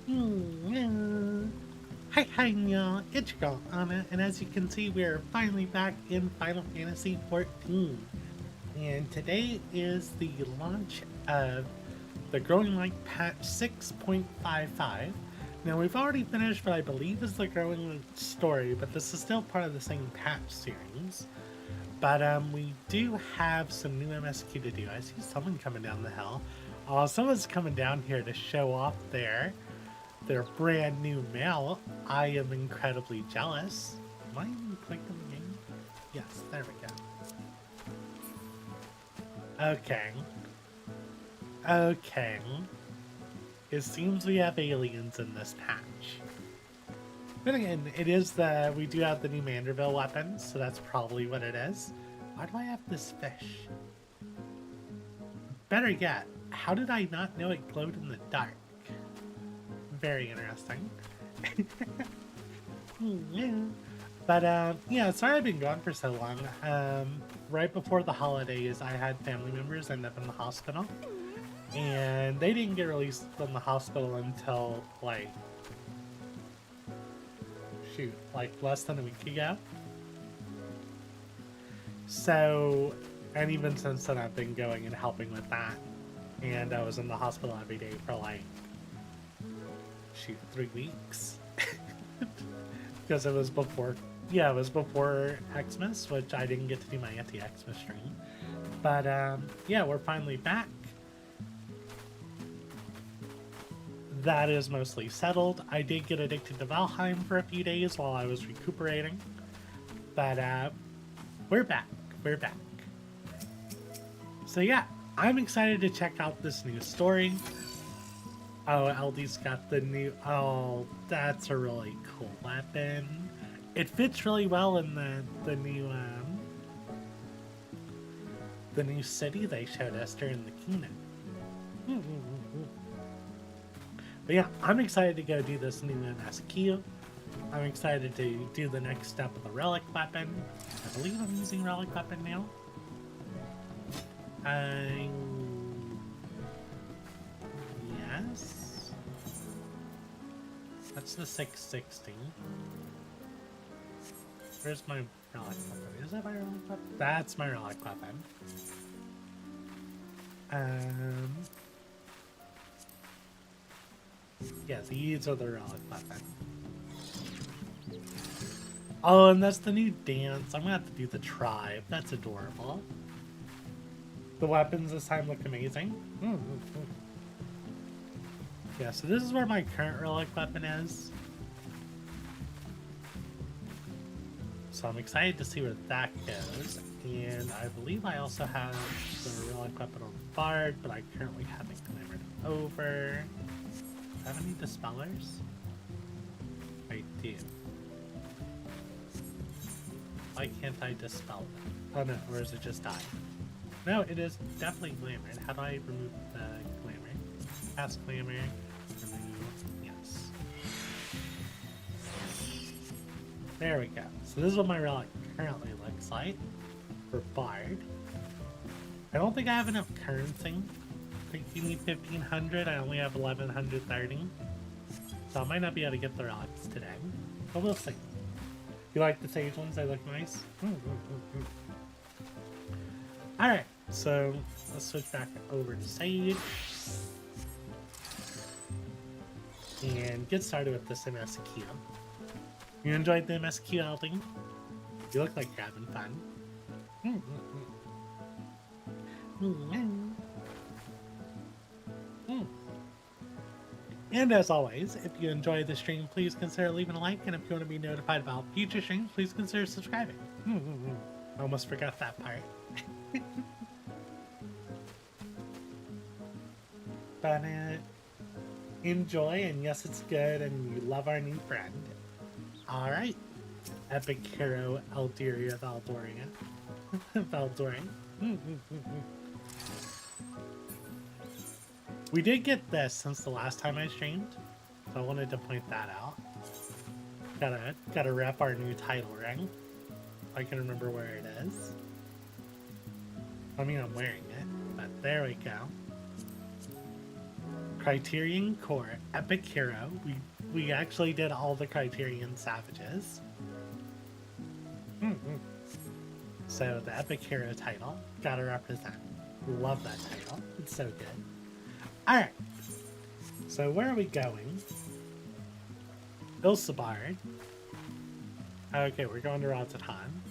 Hi, y'all. It's your girl, Anna, and as you can see, we are finally back in Final Fantasy XIV. And today is the launch of the Growing Light patch 6.55. Now, we've already finished what I believe is the Growing Light story, but this is still part of the same patch series. But we do have some new MSQ to do. I see someone coming down the hill. Someone's coming down here to show off their brand new mail. I am incredibly jealous. Am I even clicking the game? Yes, there we go. Okay. It seems we have aliens in this patch. But again, we do have the new Manderville weapons, so that's probably what it is. Why do I have this fish? Better yet, how did I not know it glowed in the dark? Very interesting. But yeah, sorry I've been gone for so long. Right before the holidays, I had family members end up in the hospital, and they didn't get released from the hospital until like less than a week ago. So, and even since then, I've been going and helping with that, and I was in the hospital every day for like 3 weeks. Because it was before Xmas, which I didn't get to do my anti-Xmas stream. But yeah, we're finally back. That is mostly settled. I did get addicted to Valheim for a few days while I was recuperating. But we're back. So yeah, I'm excited to check out this new story. Oh, LD's got the new... Oh, that's a really cool weapon. It fits really well in the new city they showed us during the keynote. But yeah, I'm excited to go do this new MSQ. I'm excited to do the next step of the relic weapon. I believe I'm using relic weapon now. Yes. That's the 660. Where's my relic weapon? Is that my relic weapon? That's my relic weapon. Yeah, these are the relic weapon. Oh, and that's the new dance. I'm gonna have to do the tribe. That's adorable. The weapons this time look amazing. Yeah, so this is where my current relic weapon is. So I'm excited to see where that goes. And I believe I also have the relic weapon on Bard, but I currently haven't clambered over. Do I have any dispellers? I do. Why can't I dispel them? Oh no, or is it just die? No, it is definitely glamour. How do I remove the glamour? Cast glamour. Remove. Yes. There we go. So this is what my relic currently looks like for Bard. I don't think I have enough currency. I think you need 1,500. I only have 1,130. So I might not be able to get the relics today. But we'll see. You like the sage ones? They look nice. Alright, so let's switch back over to Sage. And get started with this MSQ. You enjoyed the MSQ outing? You look like you're having fun. And as always, if you enjoyed the stream, please consider leaving a like, and if you want to be notified about future streams, please consider subscribing. Almost forgot that part. But enjoy, and yes, it's good, and you love our new friend. Alright. Epic hero Eldiria Valdoria. Valdoria. We did get this since the last time I streamed, so I wanted to point that out. Gotta wrap our new title ring. I can remember where it is. I mean, I'm wearing it, but there we go. Criterion Core, Epic Hero. We actually did all the Criterion Savages. So the Epic Hero title, gotta represent. Love that title. It's so good. Alright. So where are we going? Ilsabard. Okay, we're going to Rotterdam.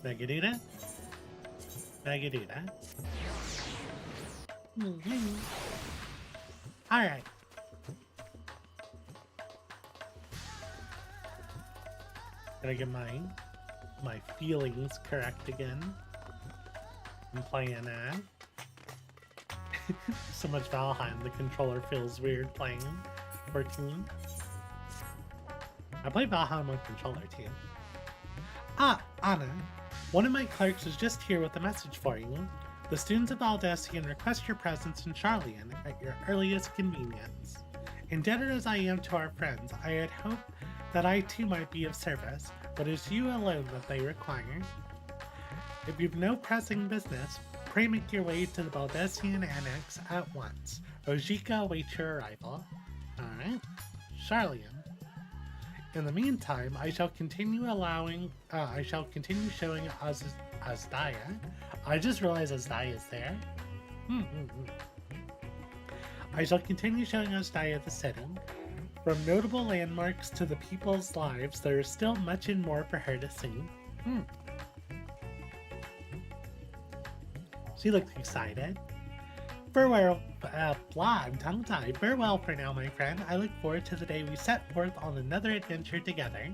Megadita. Megadita. Alright. Gotta get my feelings correct again. I'm playing so much Valheim, the controller feels weird playing 14. I play Valheim on controller too. Ah, Anna. One of my clerks is just here with a message for you. The students of Valdesian request your presence in Charlian at your earliest convenience. Indebted as I am to our friends, I had hoped that I too might be of service, but it's you alone that they require. If you've no pressing business, pray make your way to the Valdesian Annex at once. Ojika awaits your arrival. Alright. Charlian. In the meantime, I shall continue showing Asdaya. I just realized Asdaya is there. I shall continue showing Asdaya the city. From notable landmarks to the people's lives, there is still much and more for her to see. She looks excited. Farewell, I'm tongue-tied. Farewell for now, my friend. I look forward to the day we set forth on another adventure together.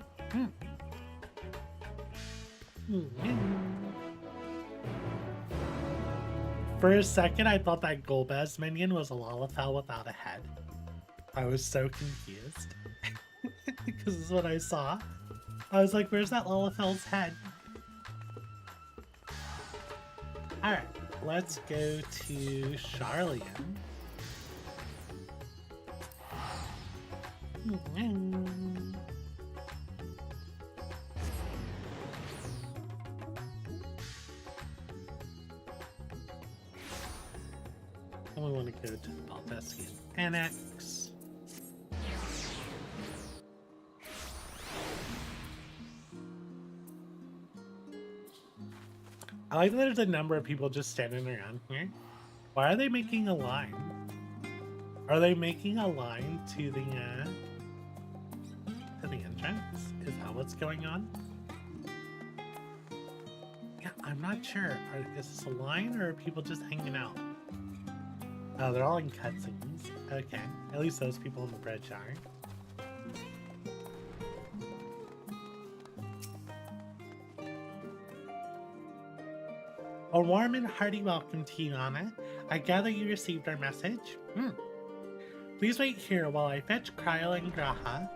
For a second, I thought that Golbez minion was a Lalafell without a head. I was so confused. Because this is what I saw. I was like, where's that Lalafell's head? Alright. Let's go to Charlian. And we want to go to the Valdesian Annex. I like that there's a number of people just standing around here. Why are they making a line? Are they making a line to the entrance? Is that what's going on? Yeah, I'm not sure. Is this a line or are people just hanging out? Oh, they're all in cutscenes. Okay, at least those people on the bridge are. A warm and hearty welcome to you, Anna. I gather you received our message? Please wait here while I fetch Kryl and Graha.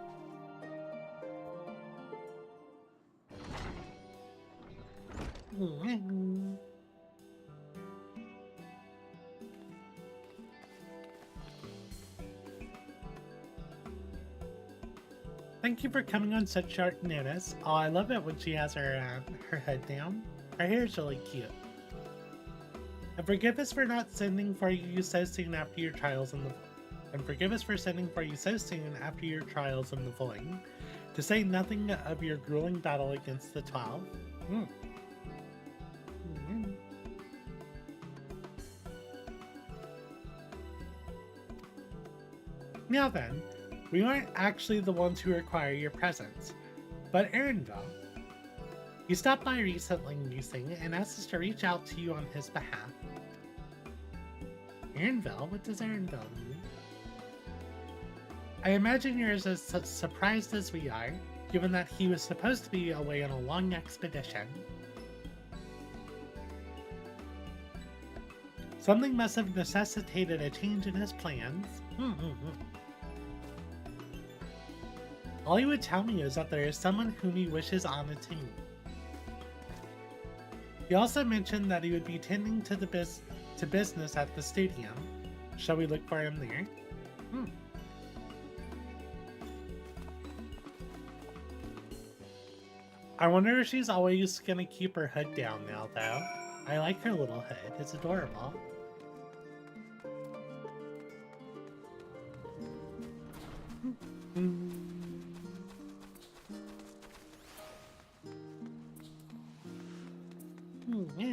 Thank you for coming on such short notice. Oh, I love it when she has her head down. Her hair is really cute. And forgive us for not sending for you so soon after your trials in the void. To say nothing of your grueling battle against the 12. Now then, we aren't actually the ones who require your presence, but Erenville. He stopped by recently, musing, and asked us to reach out to you on his behalf. Erenville? What does Erenville mean? I imagine you're as surprised as we are, given that he was supposed to be away on a long expedition. Something must have necessitated a change in his plans. All he would tell me is that there is someone whom he wishes on a team. He also mentioned that he would be tending to business at the stadium. Shall we look for him there? I wonder if she's always gonna keep her hood down now, though. I like her little hood. It's adorable. Yeah.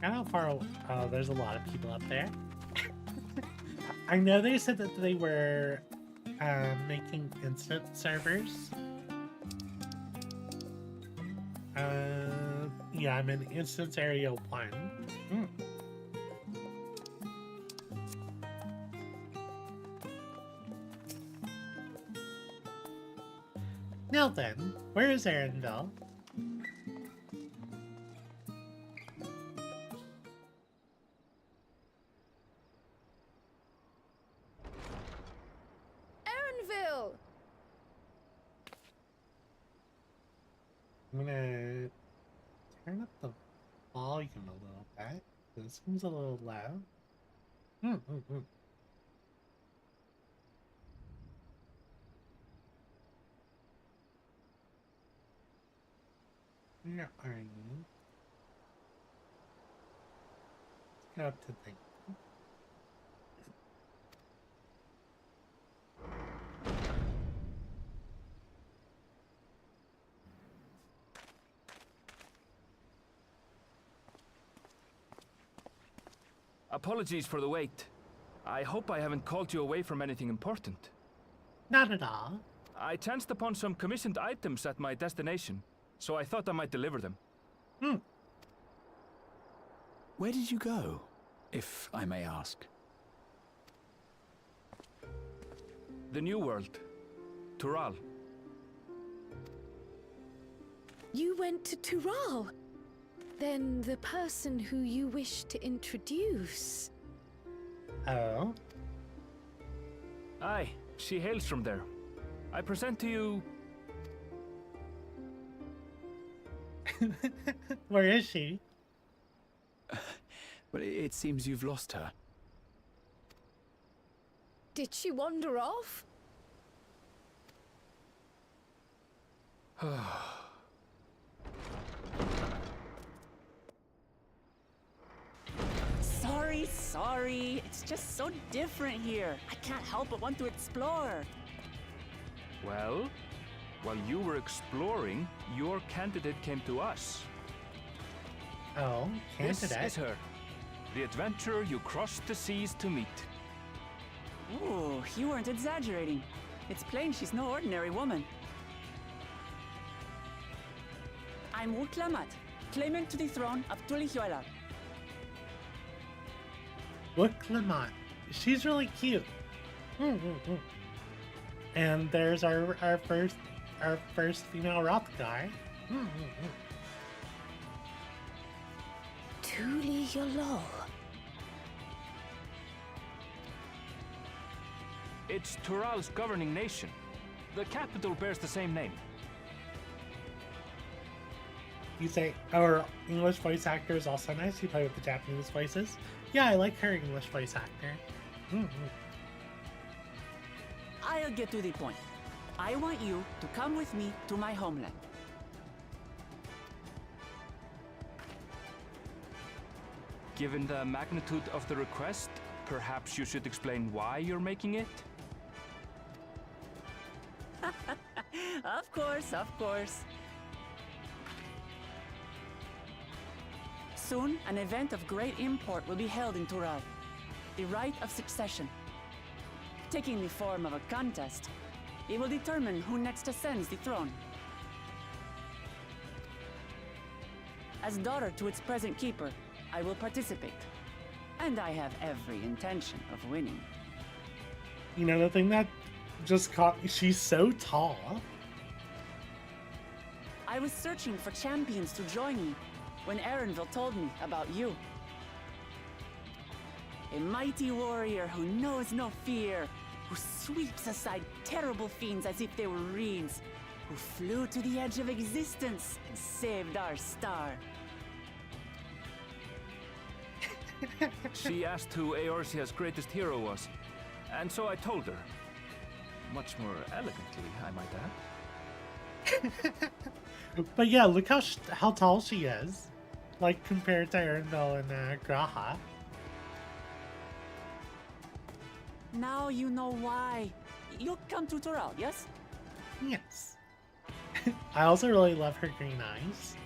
I don't know how far. Oh, there's a lot of people up there. I know they said that they were making instant servers. Yeah, I'm in instance area 1. Now then, where is Erenville? I'm gonna turn up the volume a little bit. This seems a little loud. Where are you? Let's go up to the... Apologies for the wait. I hope I haven't called you away from anything important. Not at all. I chanced upon some commissioned items at my destination, so I thought I might deliver them. Where did you go, if I may ask? The New World. Tural. You went to Tural? Then the person who you wish to introduce... Oh? Aye, she hails from there. I present to you... Where is she? But it seems you've lost her. Did she wander off? Sorry. It's just so different here. I can't help but want to explore. Well, while you were exploring, your candidate came to us. Oh, candidate? This is her. The adventurer you crossed the seas to meet. Ooh, you weren't exaggerating. It's plain she's no ordinary woman. I'm Uklamat, claimant to the throne of Tulihuela. Look, Clement. She's really cute. And there's our first female Hrothgar. Tulihuela. It's Tural's governing nation. The capital bears the same name. You say our English voice actor is also nice. You play with the Japanese voices. Yeah, I like her English voice actor. I'll get to the point. I want you to come with me to my homeland. Given the magnitude of the request, perhaps you should explain why you're making it? Of course. Soon, an event of great import will be held in Tural. The Rite of Succession. Taking the form of a contest, it will determine who next ascends the throne. As daughter to its present keeper, I will participate. And I have every intention of winning. You know, the thing that just caught me, she's so tall. I was searching for champions to join me when Erenville told me about you. A mighty warrior who knows no fear, who sweeps aside terrible fiends as if they were reeds, who flew to the edge of existence and saved our star. She asked who Eorzea's greatest hero was, and so I told her. Much more elegantly, I might add. But yeah, look how tall she is, like compared to Arendelle and Graha. Now you know why. You'll come to Tural, yes? Yes. I also really love her green eyes.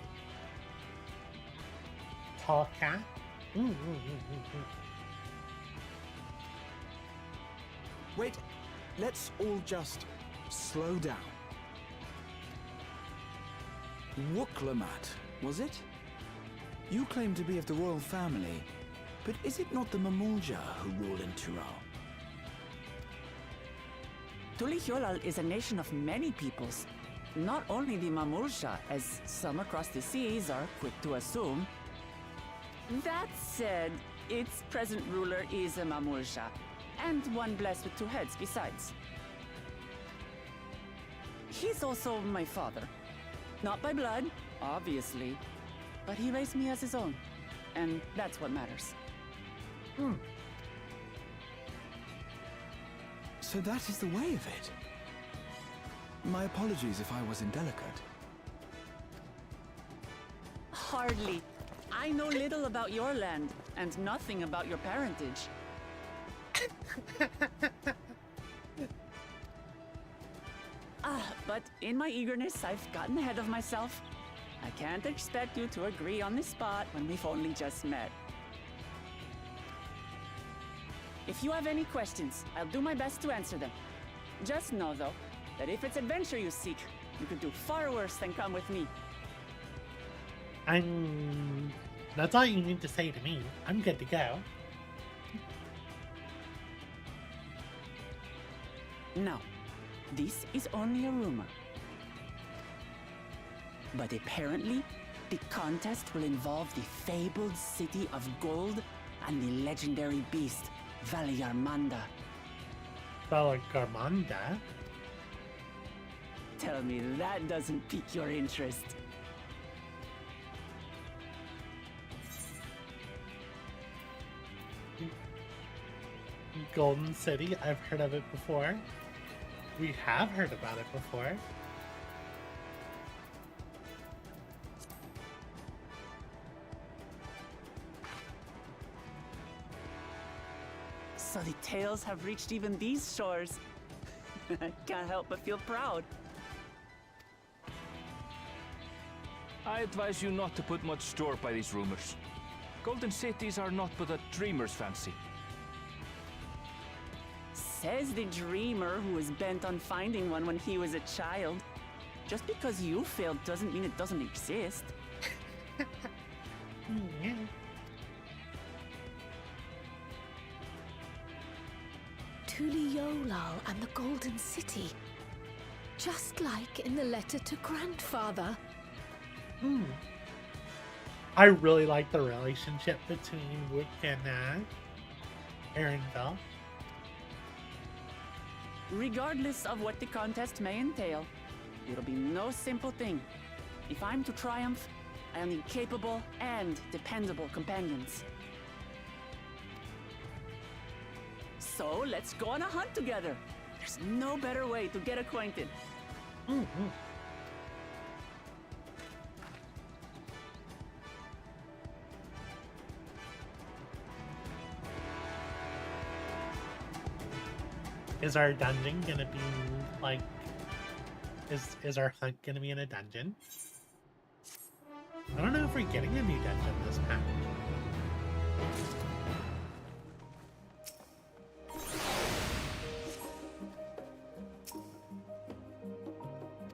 Tall cat. Wait, let's all just slow down. Wooklamat, was it? You claim to be of the royal family, but is it not the Mamulja who rule in Tural? Tulihyolal is a nation of many peoples. Not only the Mamulja, as some across the seas are quick to assume. That said, its present ruler is a Mamulja, and one blessed with two heads besides. He's also my father. Not by blood, obviously, but he raised me as his own, and that's what matters. So that is the way of it. My apologies if I was indelicate. Hardly. I know little about your land, and nothing about your parentage. But in my eagerness, I've gotten ahead of myself. I can't expect you to agree on the spot when we've only just met. If you have any questions, I'll do my best to answer them. Just know, though, that if it's adventure you seek, you could do far worse than come with me. That's all you need to say to me. I'm good to go. Now, this is only a rumor. But apparently, the contest will involve the fabled city of gold and the legendary beast, Valyarmanda. Valyarmanda? Tell me that doesn't pique your interest. Golden City, I've heard of it before. We have heard about it before. So the tales have reached even these shores. I can't help but feel proud. I advise you not to put much store by these rumors. Golden cities are not but a dreamer's fancy. Says the dreamer who was bent on finding one when he was a child. Just because you failed doesn't mean it doesn't exist. Yeah. Tulihyolal and the Golden City. Just like in the letter to Grandfather. I really like the relationship between Wook and Arendelle. Regardless of what the contest may entail, it'll be no simple thing. If I'm to triumph, I'll need capable and dependable companions. So let's go on a hunt together. There's no better way to get acquainted. Is our dungeon gonna be like... Is our hunt gonna be in a dungeon? I don't know if we're getting a new dungeon this patch.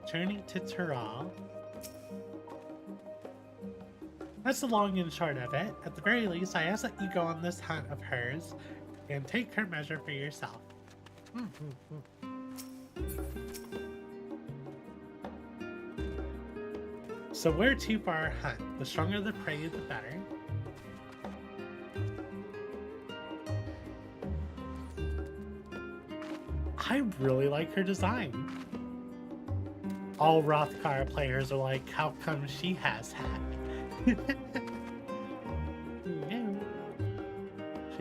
Journey to Tural. That's the long and short of it. At the very least, I ask that you go on this hunt of hers and take her measure for yourself. So where to for our hunt? The stronger the prey, the better. I really like her design. All Hrothgar players are like, how come she has hat? Yeah.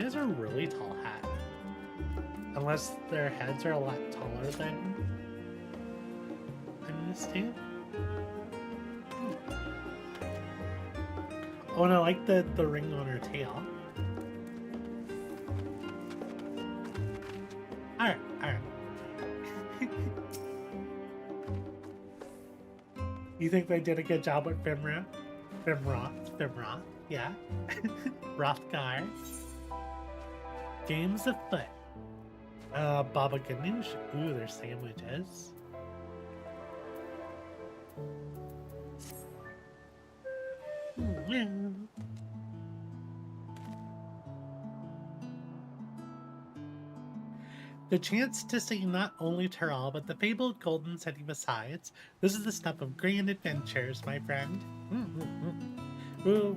She has a really tall hat. Unless their heads are a lot taller than I'm used to. Oh, and I like the ring on her tail. Alright, alright. You think they did a good job with Fimra? Fimra, yeah. Hrothgar. Games afoot. Baba Ganoush. Ooh, there's sandwiches. The chance to see not only Tyrrell, but the fabled Golden City besides. This is the stuff of grand adventures, my friend.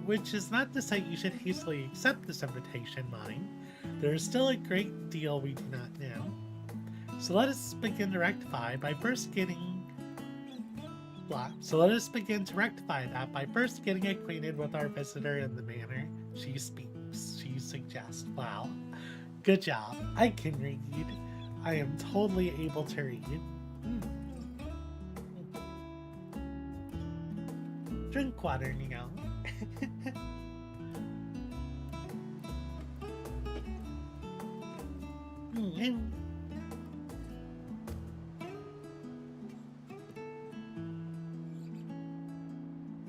Which is not to say you should hastily accept this invitation, mind. There is still a great deal we do not know. So let us begin to rectify by first getting... So let us begin to rectify that by first getting acquainted with our visitor in the manner she speaks, she suggests. Wow. Good job. I can read. I am totally able to read. Drink water, Nyall.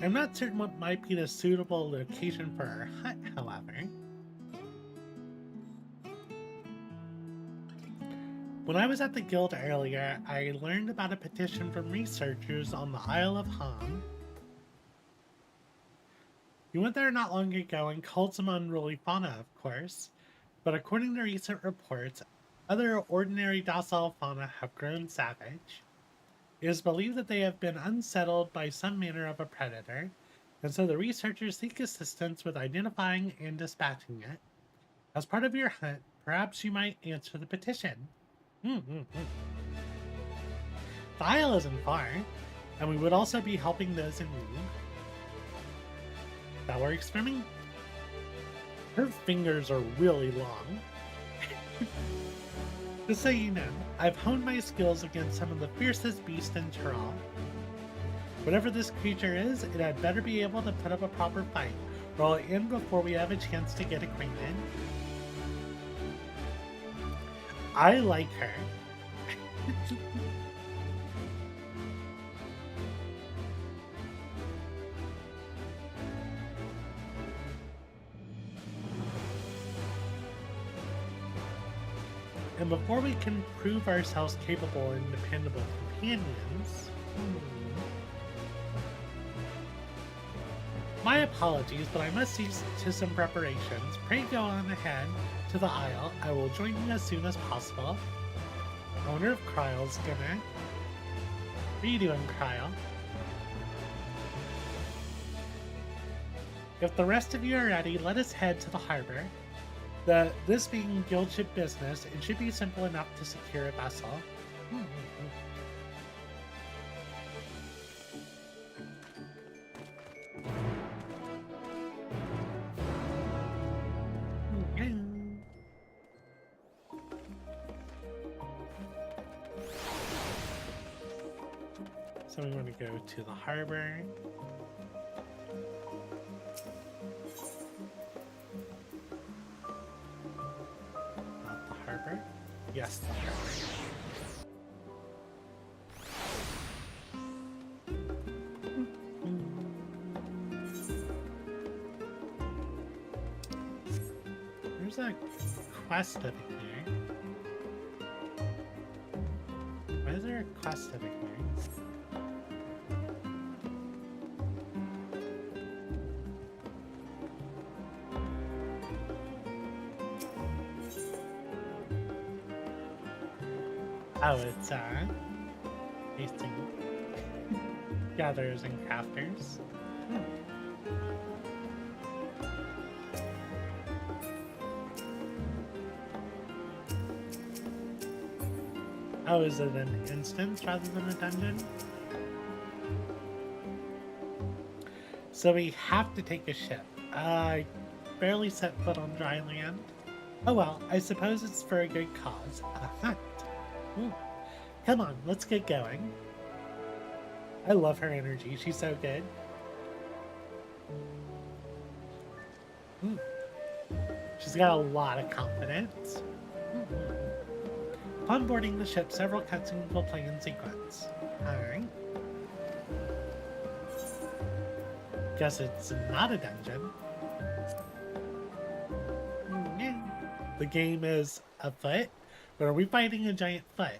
I'm not certain what might be the suitable location for our hut, however. When I was at the guild earlier, I learned about a petition from researchers on the Isle of Ham. We went there not long ago and culled some unruly fauna, of course, but according to recent reports, other ordinary docile fauna have grown savage. It is believed that they have been unsettled by some manner of a predator, and so the researchers seek assistance with identifying and dispatching it. As part of your hunt, perhaps you might answer the petition. The isle isn't far, and we would also be helping those in need. That works for me. Her fingers are really long. Just so you know, I've honed my skills against some of the fiercest beasts in Tyrrell. Whatever this creature is, it had better be able to put up a proper fight, or I'll end before we have a chance to get acquainted. I like her. And before we can prove ourselves capable and dependable companions... My apologies, but I must see to some preparations. Pray go on ahead to the Isle. I will join you as soon as possible. I wonder if Kryle's gonna... What are you doing, Kryle? If the rest of you are ready, let us head to the harbor. This being guildship business, it should be simple enough to secure a vessel. So we want to go to the harbor. Not the harbor? Yes, the harbor. There's a quest over here. Why is there a quest over here? Oh, it's tasting gatherers and crafters. Oh, is it an instance rather than a dungeon? So we have to take a ship. I barely set foot on dry land. Oh well, I suppose it's for a good cause. A hunt. Come on, let's get going. I love her energy. She's so good. She's got a lot of confidence. Upon boarding the ship, several cutscenes will play in sequence. Alright. Guess it's not a dungeon. Yeah. The game is afoot, but are we fighting a giant foot?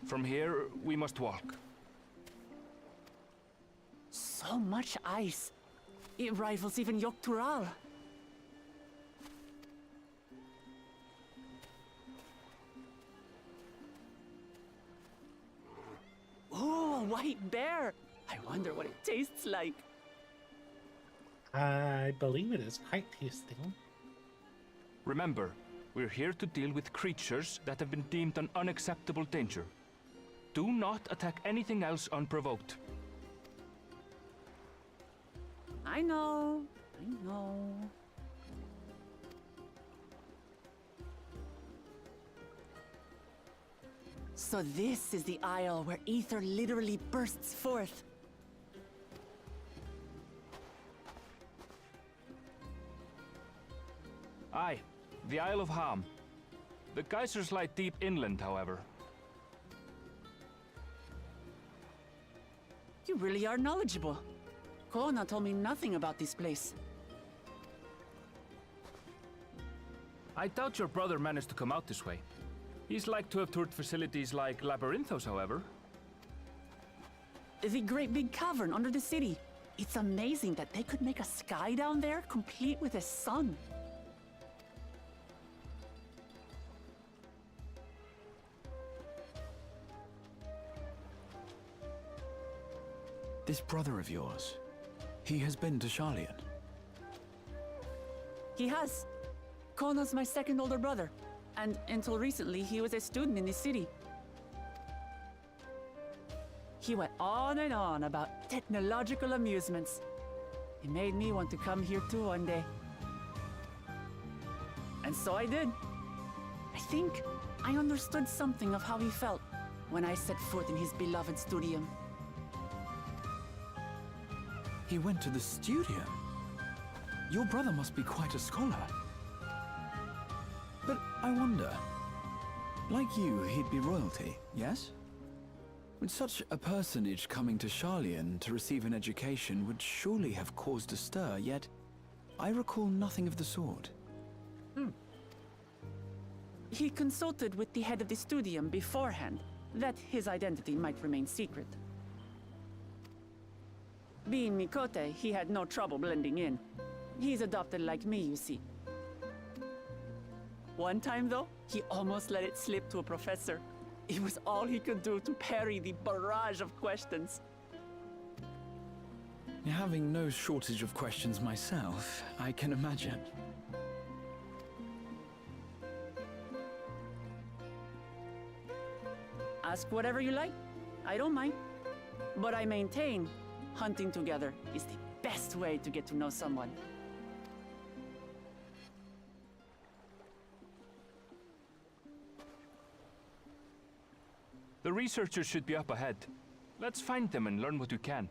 From here, we must walk. So much ice. It rivals even Yogg-Tural. Ooh, a white bear. I wonder what it tastes like. I believe it is quite tasty. Remember, we're here to deal with creatures that have been deemed an unacceptable danger. Do not attack anything else unprovoked. I know. So this is the isle where ether literally bursts forth. Aye, the Isle of Ham. The geysers lie deep inland, however. You really are knowledgeable. Kona told me nothing about this place. I doubt your brother managed to come out this way. He's like to have toured facilities like Labyrinthos, however. The great big cavern under the city. It's amazing that they could make a sky down there complete with a sun. This brother of yours, he has been to Sharlayan. He has. Kona's my second older brother, and until recently he was a student in this city. He went on and on about technological amusements. It made me want to come here too one day. And so I did. I think I understood something of how he felt when I set foot in his beloved studium. He went to the studio? Your brother must be quite a scholar. But I wonder, like you, he'd be royalty, yes? With such a personage coming to Sharlayan to receive an education would surely have caused a stir, yet I recall nothing of the sort. He consulted with the head of the studium beforehand, that his identity might remain secret. Being Mikote, he had no trouble blending in. He's adopted like me, you see. One time, though, he almost let it slip to a professor. It was all he could do to parry the barrage of questions. Having no shortage of questions myself, I can imagine. Ask whatever you like. I don't mind. But I maintain, hunting together is the best way to get to know someone. The researchers should be up ahead. Let's find them and learn what we can.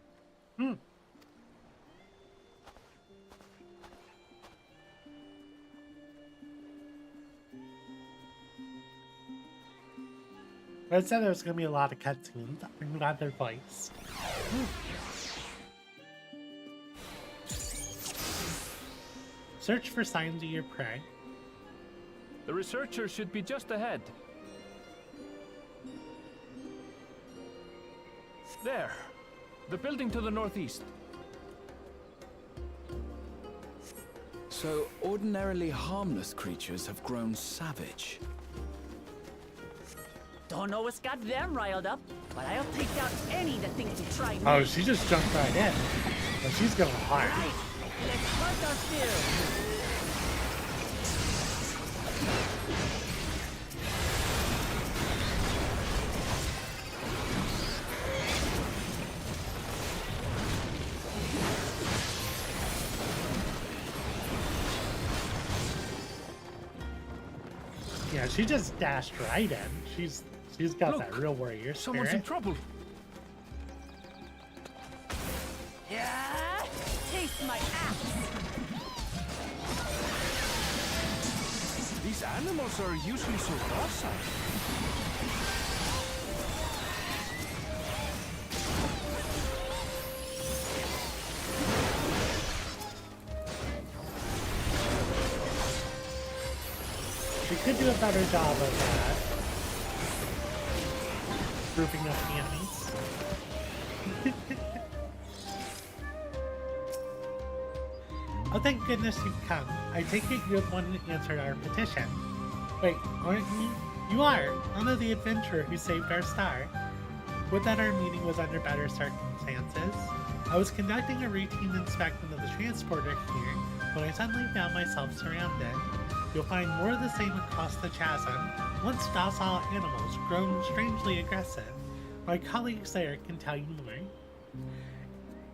I said there was going to be a lot of cutscenes. I'm glad they're voiced. Search for signs of your prey. The researchers should be just ahead. There. The building to the northeast. So, ordinarily harmless creatures have grown savage. Don't know what's got them riled up, but I'll take out any that thinks to try me. Oh, she just jumped right in. Oh, she's going hard. Right, let's hunt our fill. She just dashed right in. She's got Look, that real warrior Someone's spirit. in trouble. Yeah! Taste my axe! These animals are usually so docile. She could do a better job of grouping up the enemies. Oh, thank goodness you've come. I take it you're the one who answered our petition. Wait, aren't you? You are! Anna the adventurer who saved our star. Would that our meeting was under better circumstances? I was conducting a routine inspection of the transporter here when I suddenly found myself surrounded. You'll find more of the same across the chasm. Once docile animals grown strangely aggressive. My colleagues there can tell you more.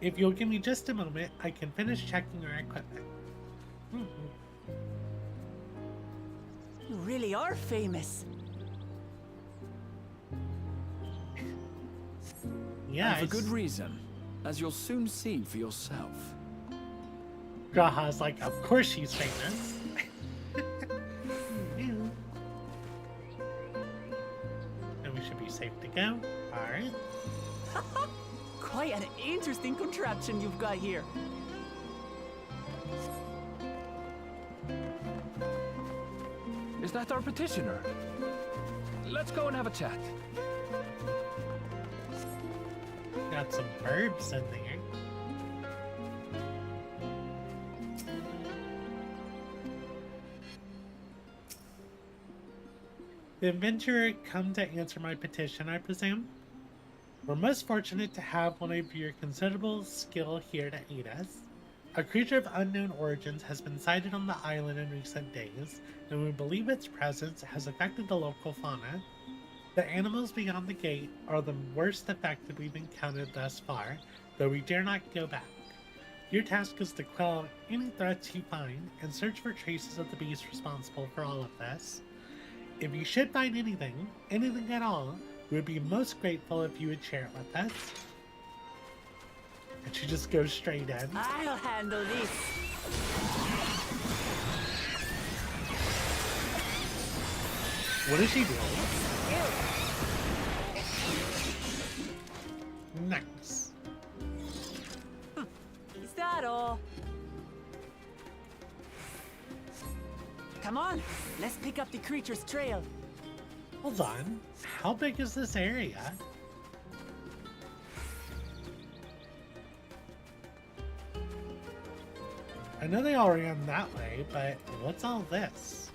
If you'll give me just a moment, I can finish checking our equipment. You really are famous. Yeah, And for good reason, as you'll soon see for yourself. Graha's like, of course she's famous. And we should be safe to go. Alright. Quite an interesting contraption you've got here. Is that our petitioner? Let's go and have a chat. Got some verbs in there. The adventurer come to answer my petition, I presume? We're most fortunate to have one of your considerable skill here to aid us. A creature of unknown origins has been sighted on the island in recent days, and we believe its presence has affected the local fauna. The animals beyond the gate are the worst affected we've encountered thus far, though we dare not go back. Your task is to quell any threats you find and search for traces of the beast responsible for all of this. If you should find anything at all, we would be most grateful if you would share it with us. And she just goes straight in. I'll handle this. What is she doing? Nice. Is that all? Come on, let's pick up the creature's trail. Hold on. How big is this area? I know they all ran that way, but what's all this?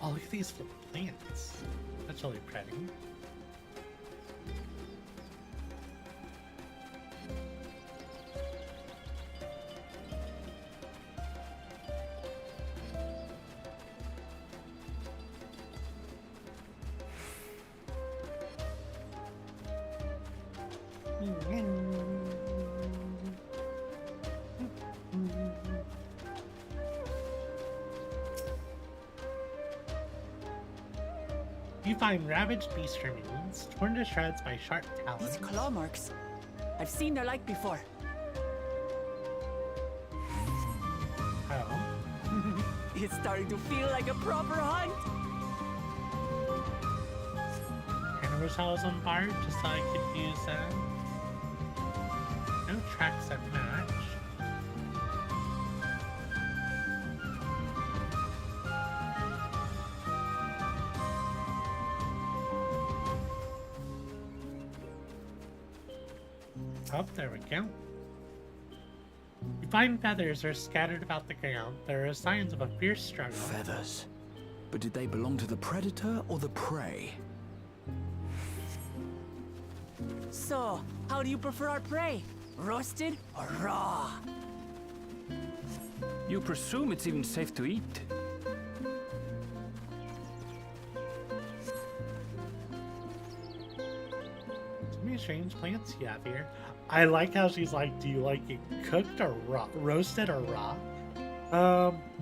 Oh, look at these plants. That's really pretty. You find ravaged beast remains, torn to shreds by sharp talons. These claw marks. I've seen their like before. Oh. It's starting to feel like a proper hunt. I wish I was on bar just so I could use no tracks that match. Oh, there we go. You find feathers are scattered about the ground. There are signs of a fierce struggle. Feathers. But did they belong to the predator or the prey? So, how do you prefer our prey? Roasted or raw? You presume it's even safe to eat? So many strange plants you have here. I like how she's like, do you like it cooked or raw? Roasted or raw?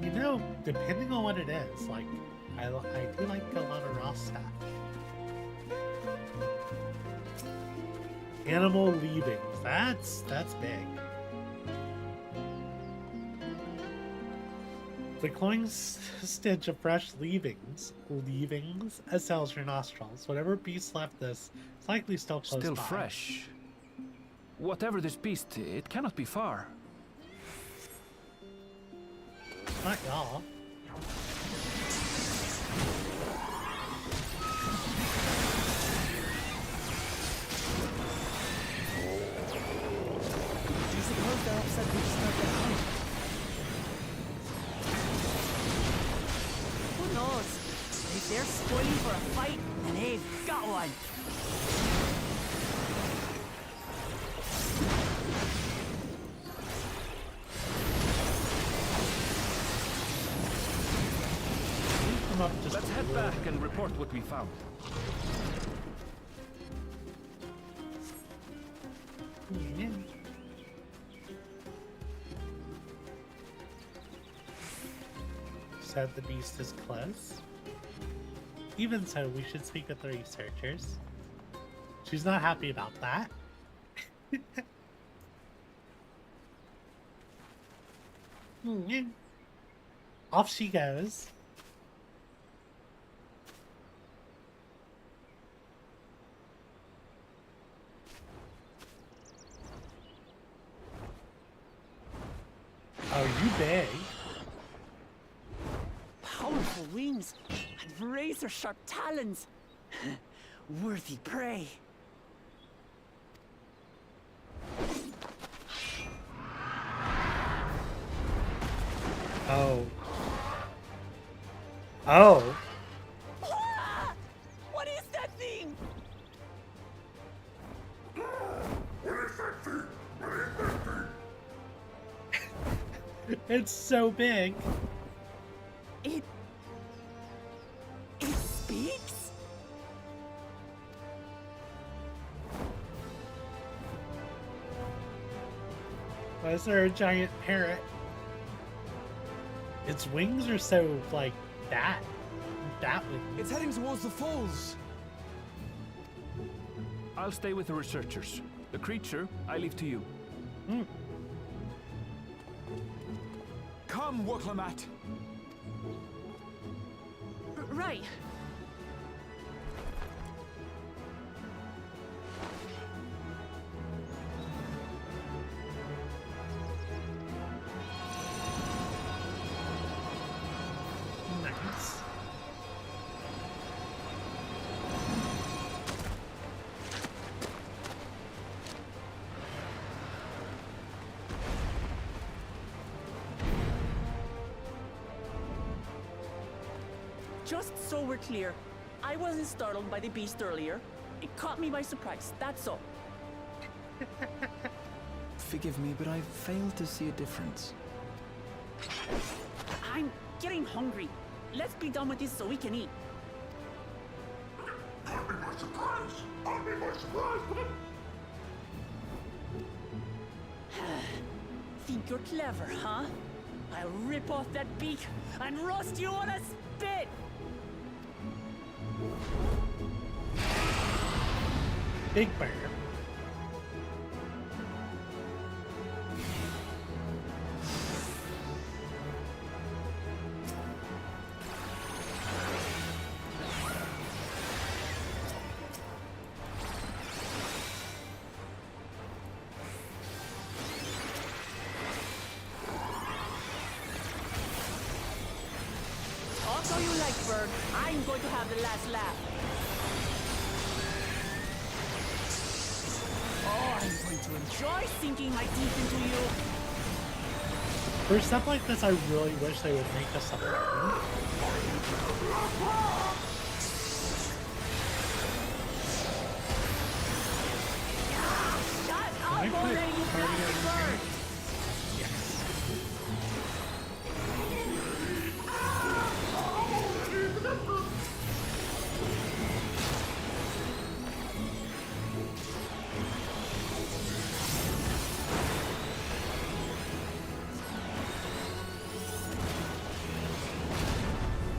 You know, depending on what it is, like, I do like a lot of raw stuff. Animal leavings. That's big. The cloying stench of fresh leavings assails your nostrils. Whatever beast left this is likely still close Still by. fresh. Whatever this beast, it cannot be far. Not y'all. Do you suppose they're upset we just not get home? Who knows? If they're spoiling for a fight, then they've got one. Come up just Let's a head little. back and report what we found. Yeah. Said the beast is close. Even so, we should speak with the researchers. She's not happy about that. Off she goes. Oh, you big. Powerful wings and razor-sharp talons. Worthy prey. Oh. Oh. Ah! What is that thing? It's so big. It speaks? Why is there a giant parrot? Its wings are so, like, bat wings. It's heading towards the falls. I'll stay with the researchers. The creature, I leave to you. Come, Woklamat. Right. Nice. Just so we're clear, I wasn't startled by the beast earlier. It caught me by surprise, that's all. Forgive me, but I failed to see a difference. I'm getting hungry. Let's be done with this so we can eat. Think you're clever, huh? I'll rip off that beak and roast you on a spit! Big bear. Talk all you like, bird. I'm going to have the last laugh. Oh, I'm going to enjoy sinking my teeth into you. For stuff like this, I really wish they would make us a button. Shut I up put already, you Party bastard on bird! Yes.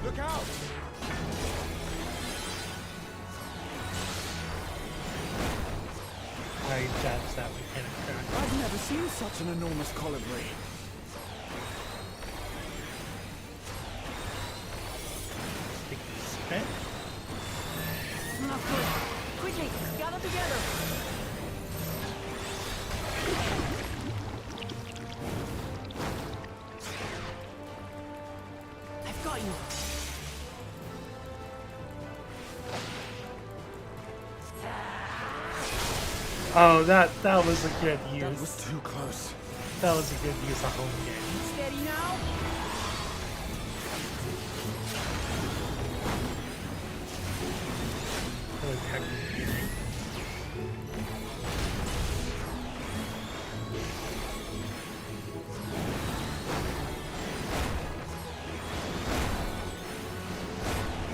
Look out! jets that we can attract. I've never seen such an enormous colibri. Sticky spit. Not good. Quickly, gather together. I've got you. Oh, that was a good use. That was too close. That was a good use of home game. Steady now. That was technically.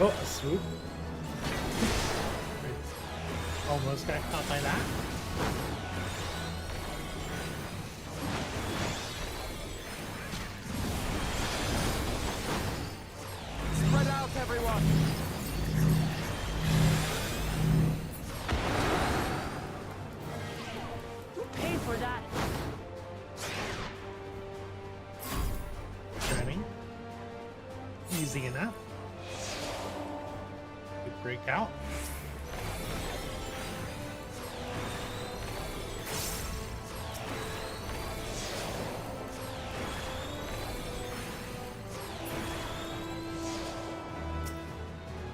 Oh, a swoop. Almost got caught by that. Spread out, everyone. Who paid for that? Ready? Easy enough. Good break out.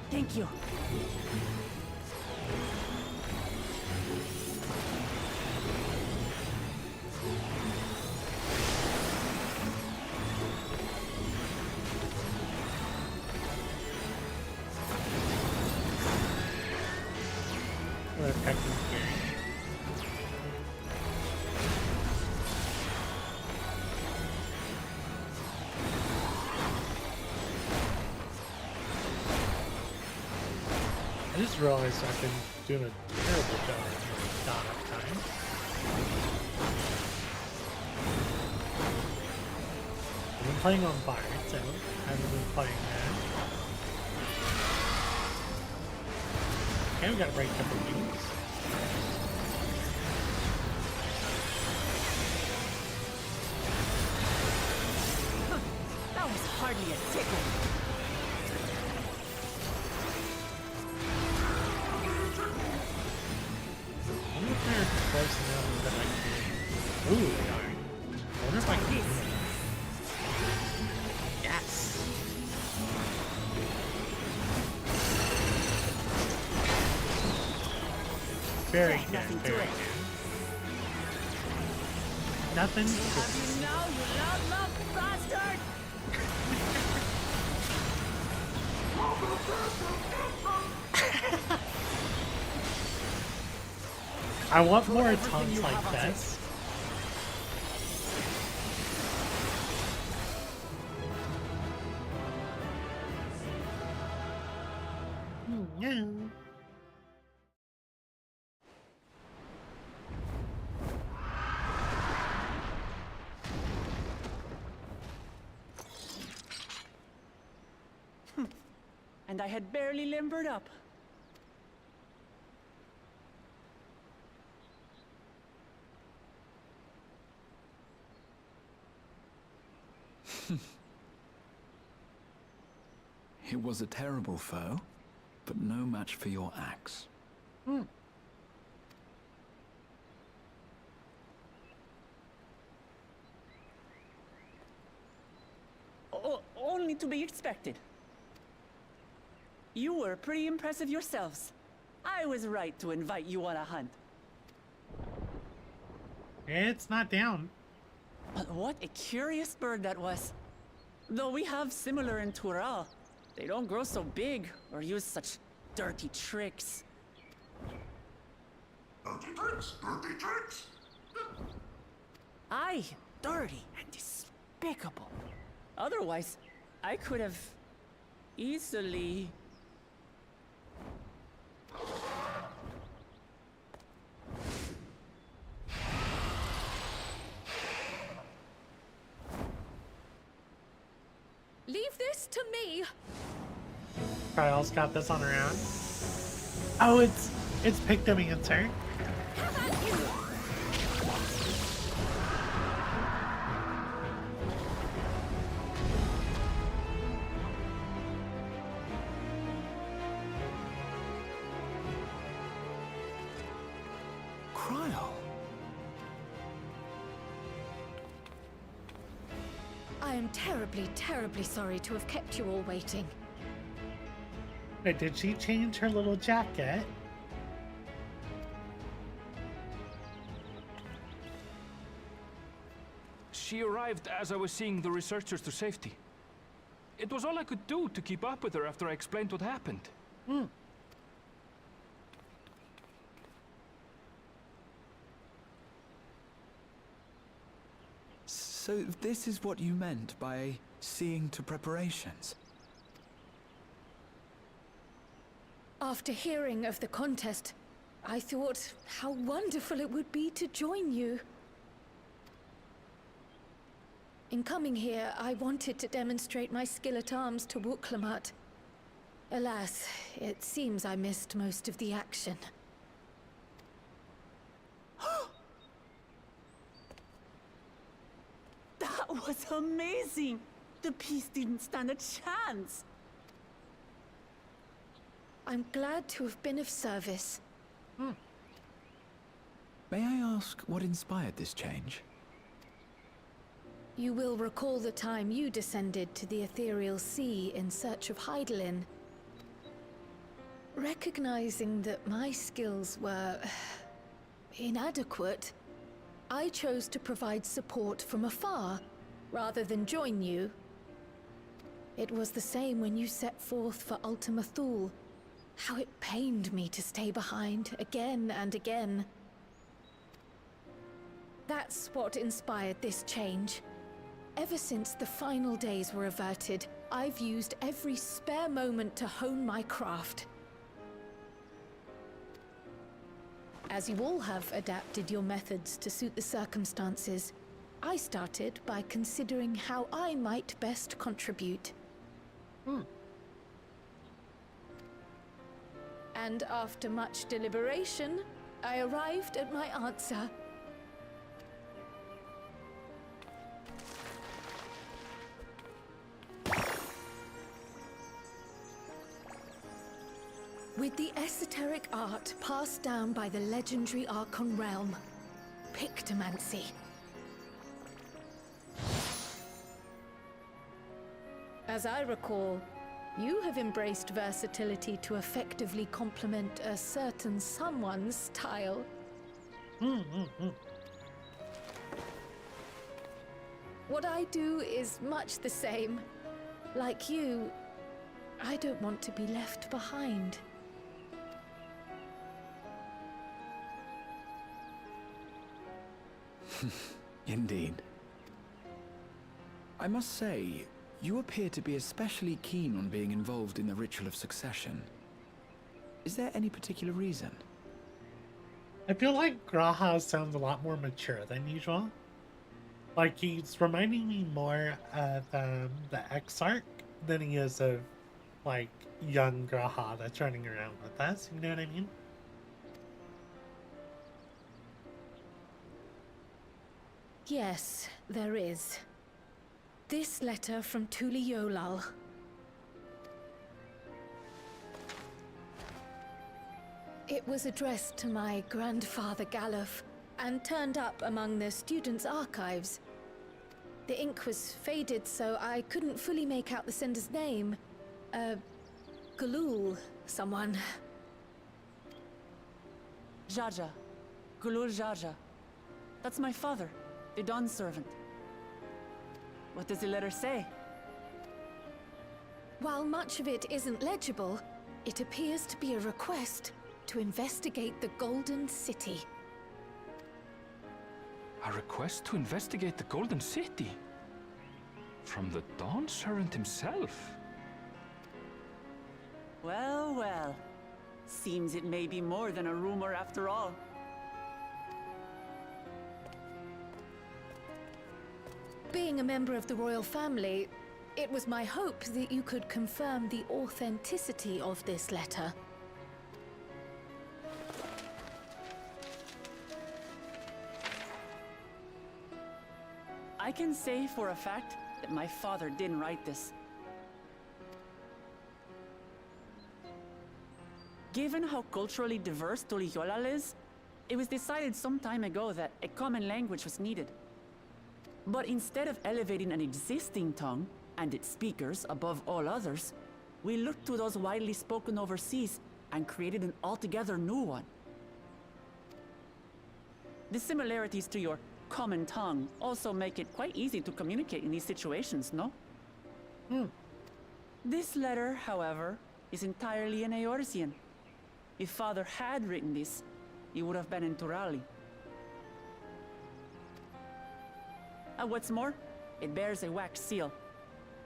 Thank you. What a technical carry. I just realized I've been doing a terrible job of dot up time. I've been playing on fire, so I haven't been playing that. Okay, we got a break couple wings. That was hardly a tickle. I wonder if they're close enough that I can. Ooh, they are. I wonder if I can. Yes! Very good, Nothing to very it. good. Nothing. Have you now, you loudmouth bastard! I want more taunts like this. Yeah. And I had barely limbered up. It was a terrible foe, but no match for your axe. Only to be expected. You were pretty impressive yourselves. I was right to invite you on a hunt. It's not down. But what a curious bird that was. Though we have similar in Tural, they don't grow so big or use such dirty tricks. Dirty tricks, dirty tricks. Aye, dirty and despicable. Otherwise, I could have easily... Leave this to me. Kyle's got this on her own. Oh, it's picked up answer. Have at you. am terribly, terribly sorry to have kept you all waiting. Wait, did she change her little jacket? She arrived as I was seeing the researchers to safety. It was all I could do to keep up with her after I explained what happened. So this is what you meant by seeing to preparations? After hearing of the contest, I thought how wonderful it would be to join you. In coming here, I wanted to demonstrate my skill at arms to Wuklamut. Alas, it seems I missed most of the action. That was amazing! The piece didn't stand a chance! I'm glad to have been of service. May I ask what inspired this change? You will recall the time you descended to the ethereal sea in search of Hydaelyn. Recognizing that my skills were inadequate, I chose to provide support from afar, rather than join you. It was the same when you set forth for Ultima Thule. How it pained me to stay behind, again and again. That's what inspired this change. Ever since the final days were averted, I've used every spare moment to hone my craft. As you all have adapted your methods to suit the circumstances, I started by considering how I might best contribute. And after much deliberation, I arrived at my answer. With the esoteric art passed down by the legendary Archon realm, Pictomancy. As I recall, you have embraced versatility to effectively complement a certain someone's style. What I do is much the same. Like you, I don't want to be left behind. Indeed. I must say, you appear to be especially keen on being involved in the ritual of succession. Is there any particular reason? I feel like Graha sounds a lot more mature than usual. Like, he's reminding me more of the Exarch than he is of, like, young Graha that's running around with us. You know what I mean? Yes, there is. This letter from Tuli Yolal. It was addressed to my grandfather Galuf and turned up among the students' archives. The ink was faded, so I couldn't fully make out the sender's name. Galul, someone. Jaja. Gulul Jaja. That's my father, the Dawn servant. What does the letter say? While much of it isn't legible, it appears to be a request to investigate the Golden City. A request to investigate the Golden City? From the Dawn Servant himself? Well, well. Seems it may be more than a rumor after all. Being a member of the royal family, it was my hope that you could confirm the authenticity of this letter. I can say for a fact that my father didn't write this. Given how culturally diverse Tuli Yolal is, it was decided some time ago that a common language was needed. But instead of elevating an existing tongue and its speakers above all others, we looked to those widely spoken overseas and created an altogether new one. The similarities to your common tongue also make it quite easy to communicate in these situations, no? This letter, however, is entirely in Eorzean. If Father had written this, it would have been in Turali. And what's more, it bears a wax seal.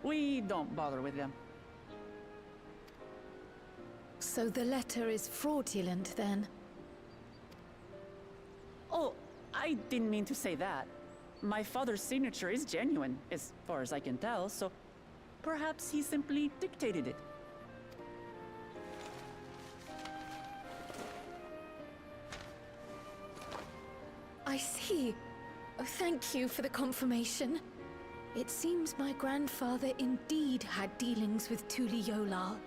We don't bother with them. So the letter is fraudulent, then? Oh, I didn't mean to say that. My father's signature is genuine, as far as I can tell, so perhaps he simply dictated it. I see. Oh, thank you for the confirmation. It seems my grandfather indeed had dealings with Tuli Yolal.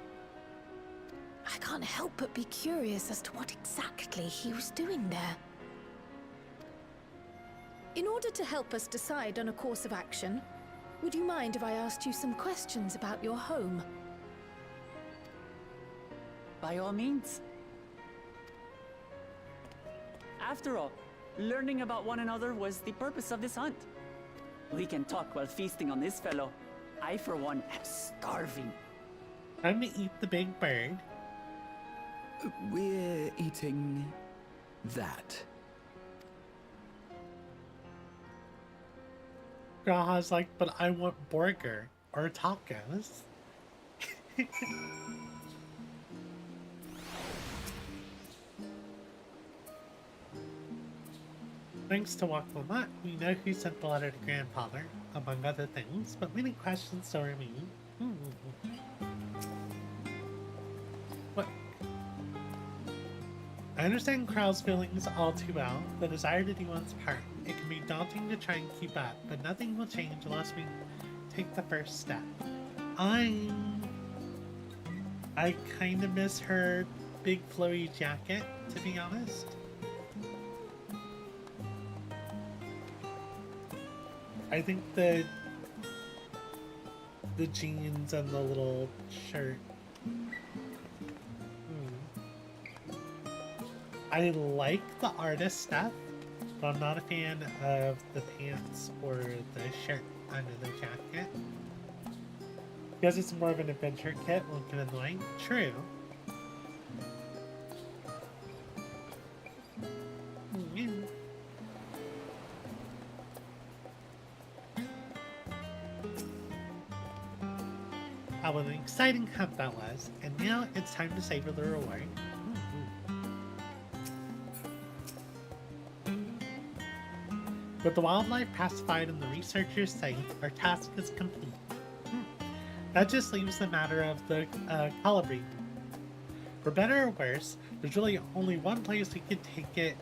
I can't help but be curious as to what exactly he was doing there. In order to help us decide on a course of action, would you mind if I asked you some questions about your home? By all means. After all, learning about one another was the purpose of this hunt. We can talk while feasting on this fellow. I, for one, am starving. Time to eat the big bird. We're eating that. Graha's like, but I want burger or tacos. Thanks to Wakmamat, we know who sent the letter to Grandfather, among other things, but many questions still remain. What? I understand Krau's feelings all too well. The desire to do one's part. It can be daunting to try and keep up, but nothing will change unless we take the first step. I kind of miss her big flowy jacket, to be honest. I think the jeans and the little shirt. I like the artist stuff, but I'm not a fan of the pants or the shirt under the jacket. Because it's more of an adventure kit, looking in light. True. What an exciting hunt that was, and now it's time to savor the reward. With the wildlife pacified and the researchers safe, our task is complete. That just leaves the matter of the calibrating. For better or worse, there's really only one place we could take it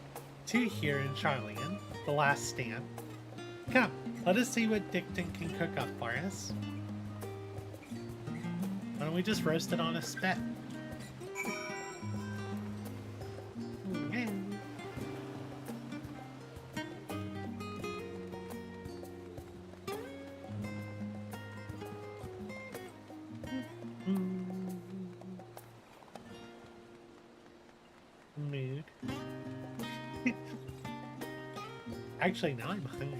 to here in Charlian, the last stand. Come, let us see what Dicton can cook up for us. Why don't we just roast it on a spit? Mood. Actually, now I'm hungry.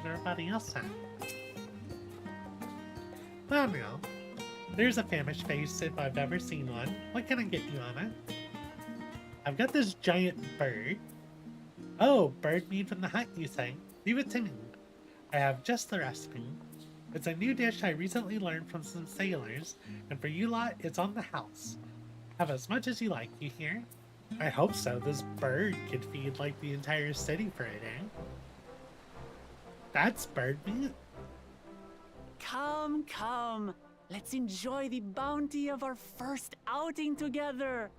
Everybody else at? Well, now, there's a famished face if I've ever seen one. What can I get you, Anna? I've got this giant bird. Oh, bird meat from the hut, you say? Leave it to me. I have just the recipe. It's a new dish I recently learned from some sailors, and for you lot, it's on the house. Have as much as you like, you hear? I hope so. This bird could feed like the entire city for a day. That's bird meat? Come, come. Let's enjoy the bounty of our first outing together.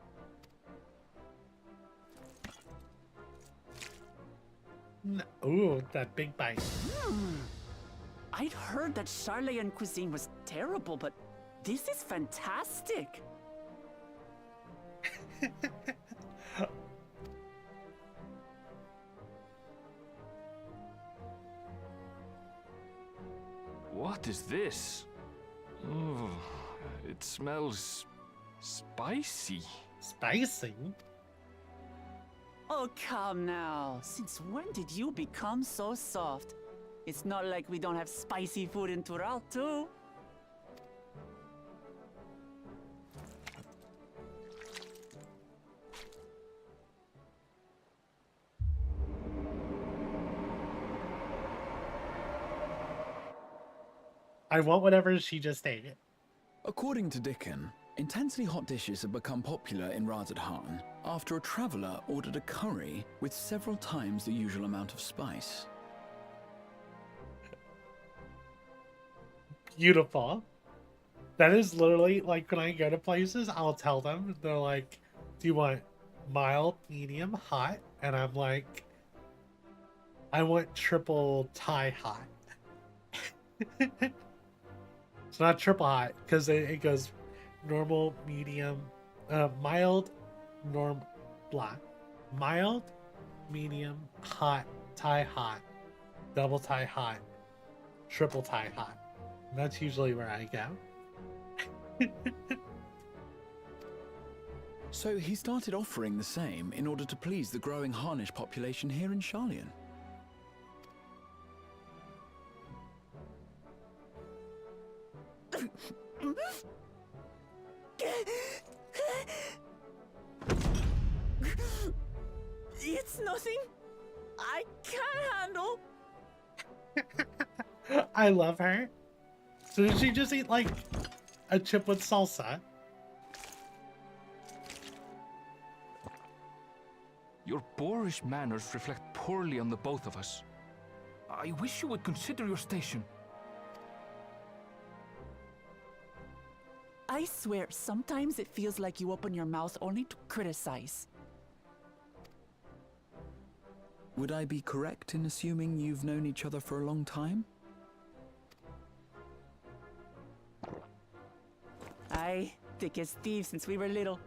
Ooh, that big bite. I'd heard that Charlian cuisine was terrible, but this is fantastic. What is this? Oh, it smells spicy. Spicy? Oh, come now. Since when did you become so soft? It's not like we don't have spicy food in Tural, too. I want whatever she just ate. According to Dickon, intensely hot dishes have become popular in Rajadhan after a traveler ordered a curry with several times the usual amount of spice. Beautiful. That is literally like when I go to places, I'll tell them, they're like, do you want mild, medium, hot? And I'm like, I want triple Thai hot. It's not triple hot because it goes normal, medium, mild, mild, medium, hot, Thai hot, double Thai hot, triple Thai hot. And that's usually where I go. So he started offering the same in order to please the growing Harnish population here in Charlian. It's nothing I can't handle. I love her. So did she just eat like a chip with salsa? Your boorish manners reflect poorly on the both of us. I wish you would consider your station. I swear, sometimes it feels like you open your mouth only to criticize. Would I be correct in assuming you've known each other for a long time? Aye, thick as thieves since we were little.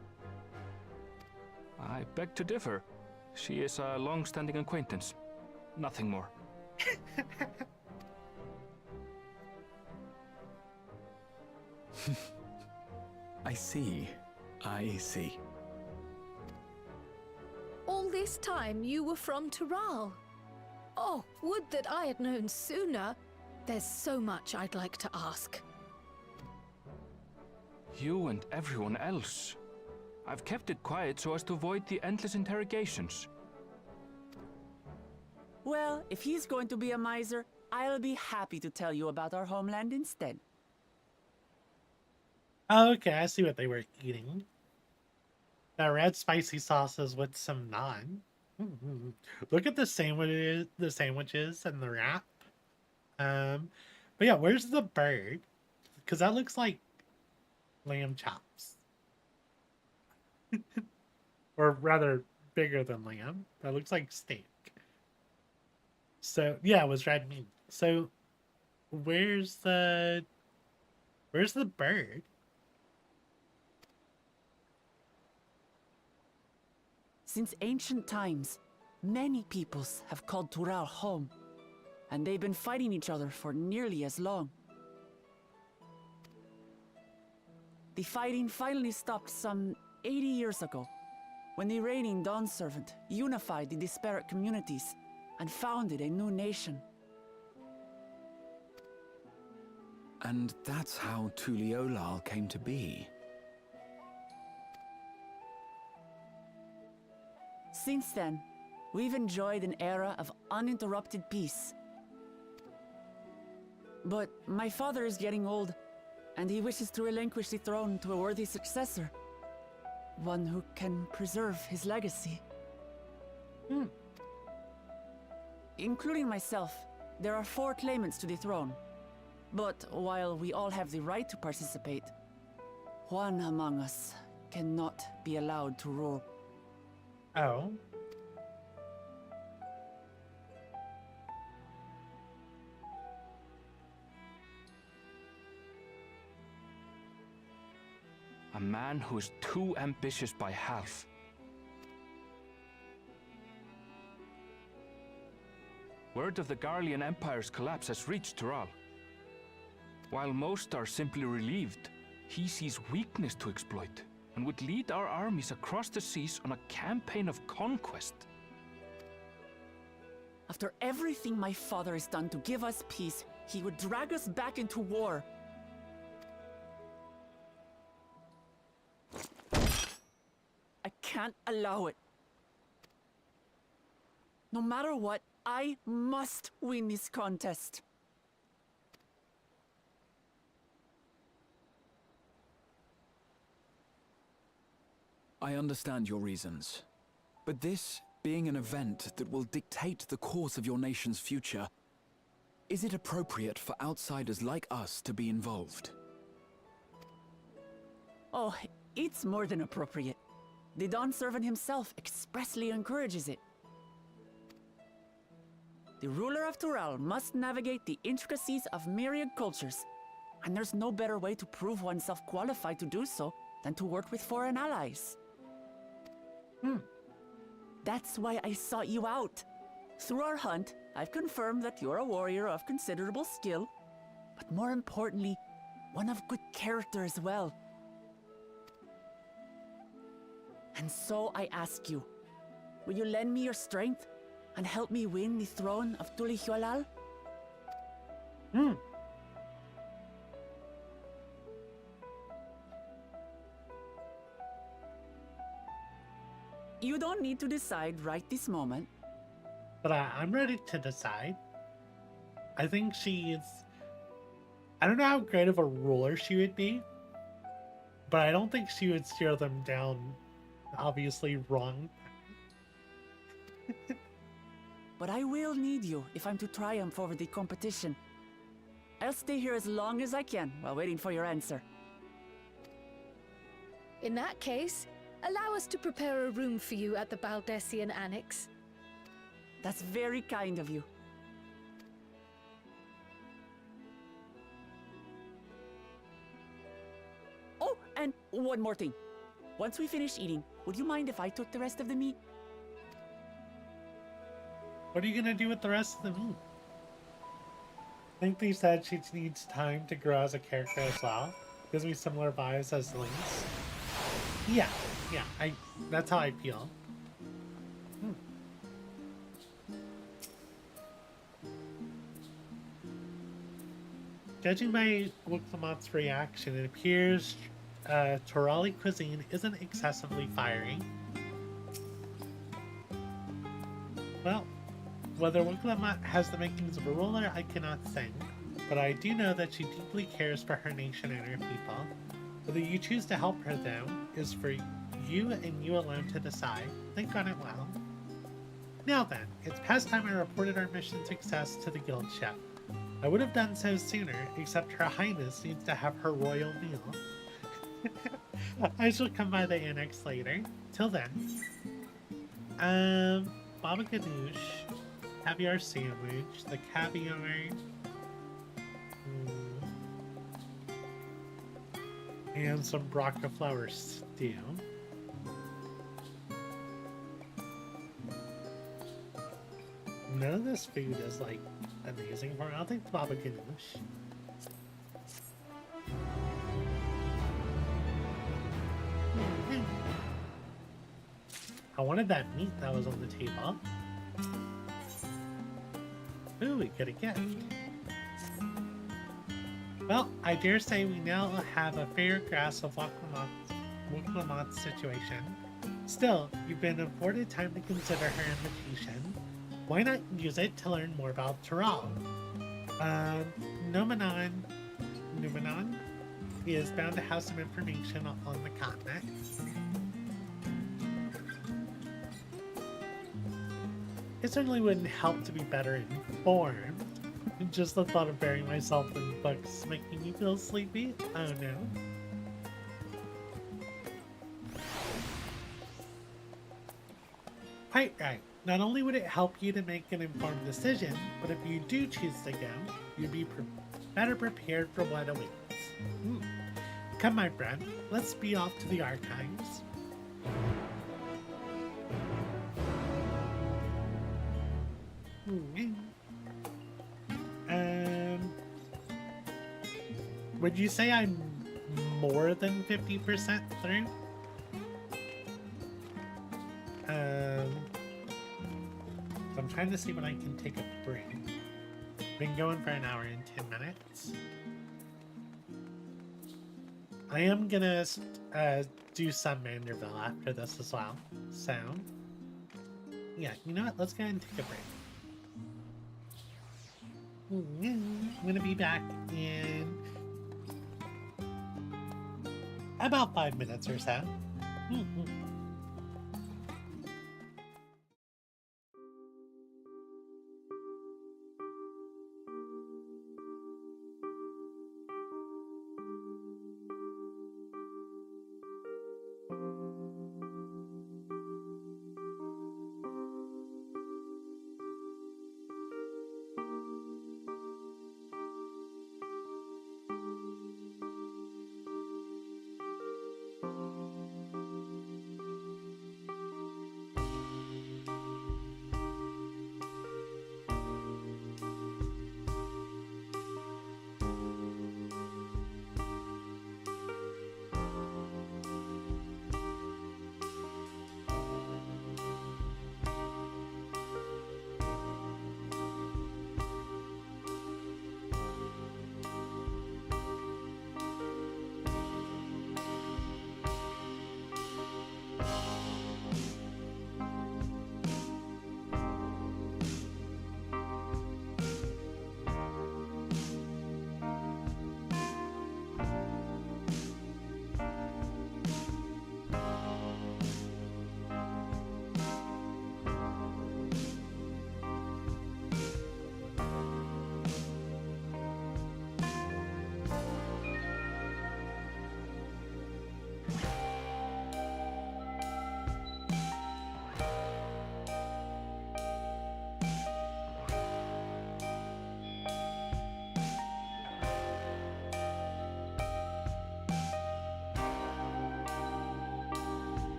I beg to differ. She is a long-standing acquaintance. Nothing more. I see. I see. All this time you were from Tural. Oh, would that I had known sooner. There's so much I'd like to ask. You and everyone else. I've kept it quiet so as to avoid the endless interrogations. Well, if he's going to be a miser, I'll be happy to tell you about our homeland instead. Oh, okay, I see what they were eating. That red spicy sauces with some naan. Mm-hmm. Look at the sandwiches and the wrap. But yeah, where's the bird? Because that looks like lamb chops. Or rather, bigger than lamb. That looks like steak. So yeah, it was red meat. So where's the bird? Since ancient times, many peoples have called Tural home, and they've been fighting each other for nearly as long. The fighting finally stopped some 80 years ago, when the reigning Dawn Servant unified the disparate communities and founded a new nation. And that's how Tuliolal came to be. Since then, we've enjoyed an era of uninterrupted peace. But my father is getting old, and he wishes to relinquish the throne to a worthy successor. One who can preserve his legacy. Including myself, there are 4 claimants to the throne. But while we all have the right to participate, one among us cannot be allowed to rule. Oh. A man who is too ambitious by half. Word of the Garlean Empire's collapse has reached Tural. While most are simply relieved, he sees weakness to exploit and would lead our armies across the seas on a campaign of conquest. After everything my father has done to give us peace, he would drag us back into war. I can't allow it. No matter what, I must win this contest. I understand your reasons. But this being an event that will dictate the course of your nation's future, is it appropriate for outsiders like us to be involved? Oh, it's more than appropriate. The Dawn Servant himself expressly encourages it. The ruler of Tural must navigate the intricacies of myriad cultures, and there's no better way to prove oneself qualified to do so than to work with foreign allies. That's why I sought you out. Through our hunt, I've confirmed that you're a warrior of considerable skill, but more importantly, one of good character as well. And so I ask you, will you lend me your strength and help me win the throne of Tulihualal? You don't need to decide right this moment. But I'm ready to decide. I think she's... I don't know how great of a ruler she would be, but I don't think she would steer them down obviously wrong. But I will need you if I'm to triumph over the competition. I'll stay here as long as I can while waiting for your answer. In that case, allow us to prepare a room for you at the Baldessian Annex. That's very kind of you. Oh, and one more thing. Once we finish eating, would you mind if I took the rest of the meat? What are you gonna do with the rest of the meat? I think they said she needs time to grow as a character as well. Gives me similar vibes as Link's. Yeah, that's how I feel. Judging by Wuklamot's reaction, it appears Turali cuisine isn't excessively fiery. Well, whether Wuklamot has the makings of a ruler, I cannot say, but I do know that she deeply cares for her nation and her people. Whether you choose to help her, though, is for you and you alone to decide. Think on it well. Now then, it's past time I reported our mission success to the guild chef. I would have done so sooner, except Her Highness needs to have her royal meal. I shall come by the annex later. Till then. Baba Ganoush, caviar sandwich, the caviar. And some braca flower stew. None of this food is like amazing for me. I'll take the baba ganoush. I wanted that meat that was on the table. Ooh, we get a gift. Well, I dare say we now have a fair grasp of Wuklamot's situation. Still, you've been afforded time to consider her invitation. Why not use it to learn more about Tural? Numenon is bound to have some information on the continent. It certainly wouldn't help to be better informed. Just the thought of burying myself in books making me feel sleepy? Oh no. Quite right. Not only would it help you to make an informed decision, but if you do choose to go, you'd be better prepared for what awaits. Come, my friend, let's be off to the archives. Would you say I'm more than 50% through? So I'm trying to see when I can take a break. Been going for an hour and 10 minutes. I am gonna do some Manderville after this as well. So, yeah, you know what? Let's go ahead and take a break. I'm gonna be back in about 5 minutes or so.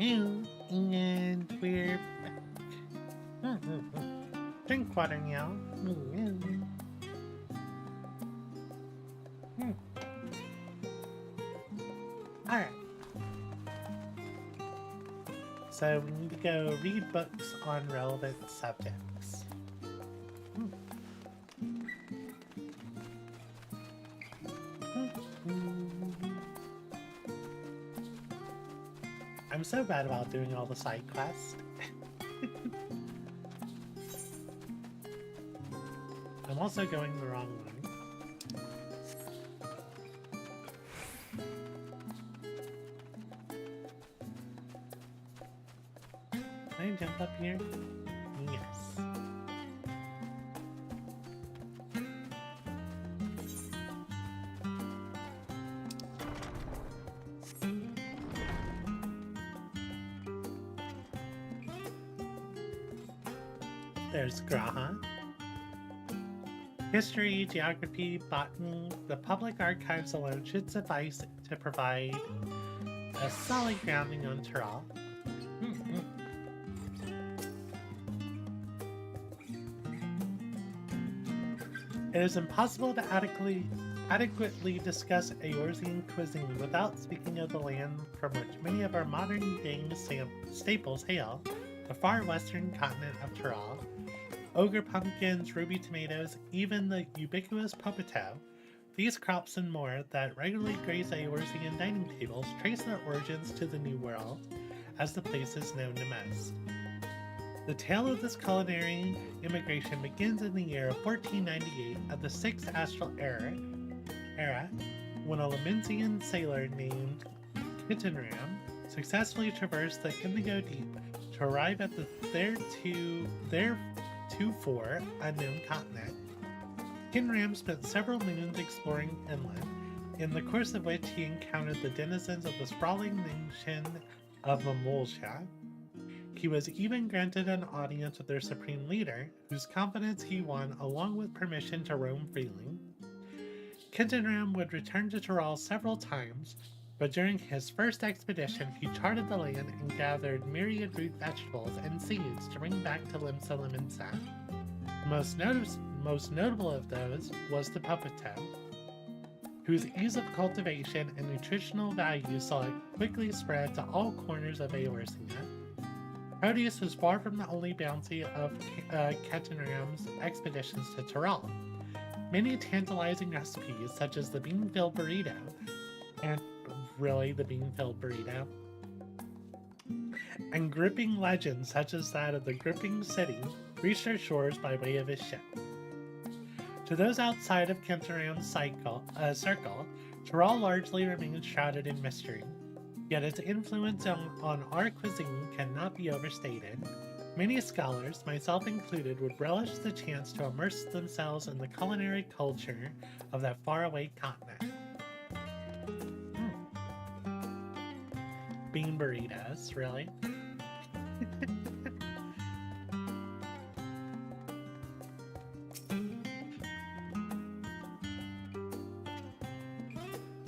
And we're back. Drink water now. Alright. So we need to go read books on relevant subjects. I'm so bad about doing all the side quests. I'm also going the wrong way. Can I jump up here? Yes. There's Graha. History, geography, botany, the public archives alone should suffice to provide a solid grounding on Tural. It is impossible to adequately discuss Eorzean cuisine without speaking of the land from which many of our modern-day staples hail, the far western continent of Tural. Ogre pumpkins, ruby tomatoes, even the ubiquitous potato. These crops and more that regularly graze Eorzean dining tables trace their origins to the New World, as the place is known to most. The tale of this culinary immigration begins in the year of 1498 of the 6th Astral Era, when a Laminsian sailor named Kittenram successfully traversed the Indigo Deep to arrive at the theretofore unknown continent. Kittenram spent several moons exploring inland, in the course of which he encountered the denizens of the sprawling nation of Mamulsha. He was even granted an audience with their supreme leader, whose confidence he won along with permission to roam freely. Kittenram would return to Tural several times, but during his first expedition he charted the land and gathered myriad root vegetables and seeds to bring back to Limsa Liminsa. Most notable of those was the potato, whose ease of cultivation and nutritional value saw it quickly spread to all corners of Eorzea. Produce was far from the only bounty of Kittenram's expeditions to Tural. Many tantalizing recipes, such as the bean-filled burrito, and really the bean-filled burrito, and gripping legends such as that of the Gripping City, reached our shores by way of his ship. To those outside of Kittenram's circle, Tural largely remains shrouded in mystery. Yet its influence on our cuisine cannot be overstated. Many scholars, myself included, would relish the chance to immerse themselves in the culinary culture of that faraway continent. Bean burritos, really?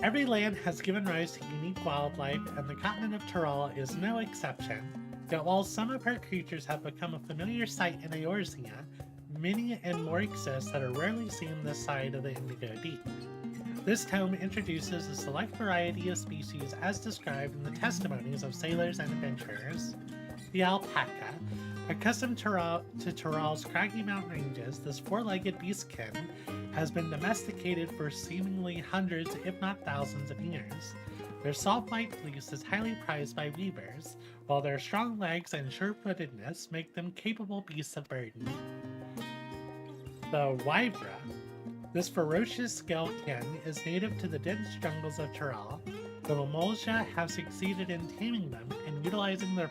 Every land has given rise to unique wildlife, and the continent of Tural is no exception. Yet while some of her creatures have become a familiar sight in Eorzea, many and more exist that are rarely seen this side of the Indigo Deep. This tome introduces a select variety of species as described in the testimonies of sailors and adventurers. The alpaca. Accustomed to Tural's craggy mountain ranges, this four-legged beastkin has been domesticated for seemingly hundreds, if not thousands, of years. Their soft white fleece is highly prized by weavers, while their strong legs and sure-footedness make them capable beasts of burden. The wyvera. This ferocious skeleton is native to the dense jungles of Tural. The Mamulsha have succeeded in taming them and utilizing their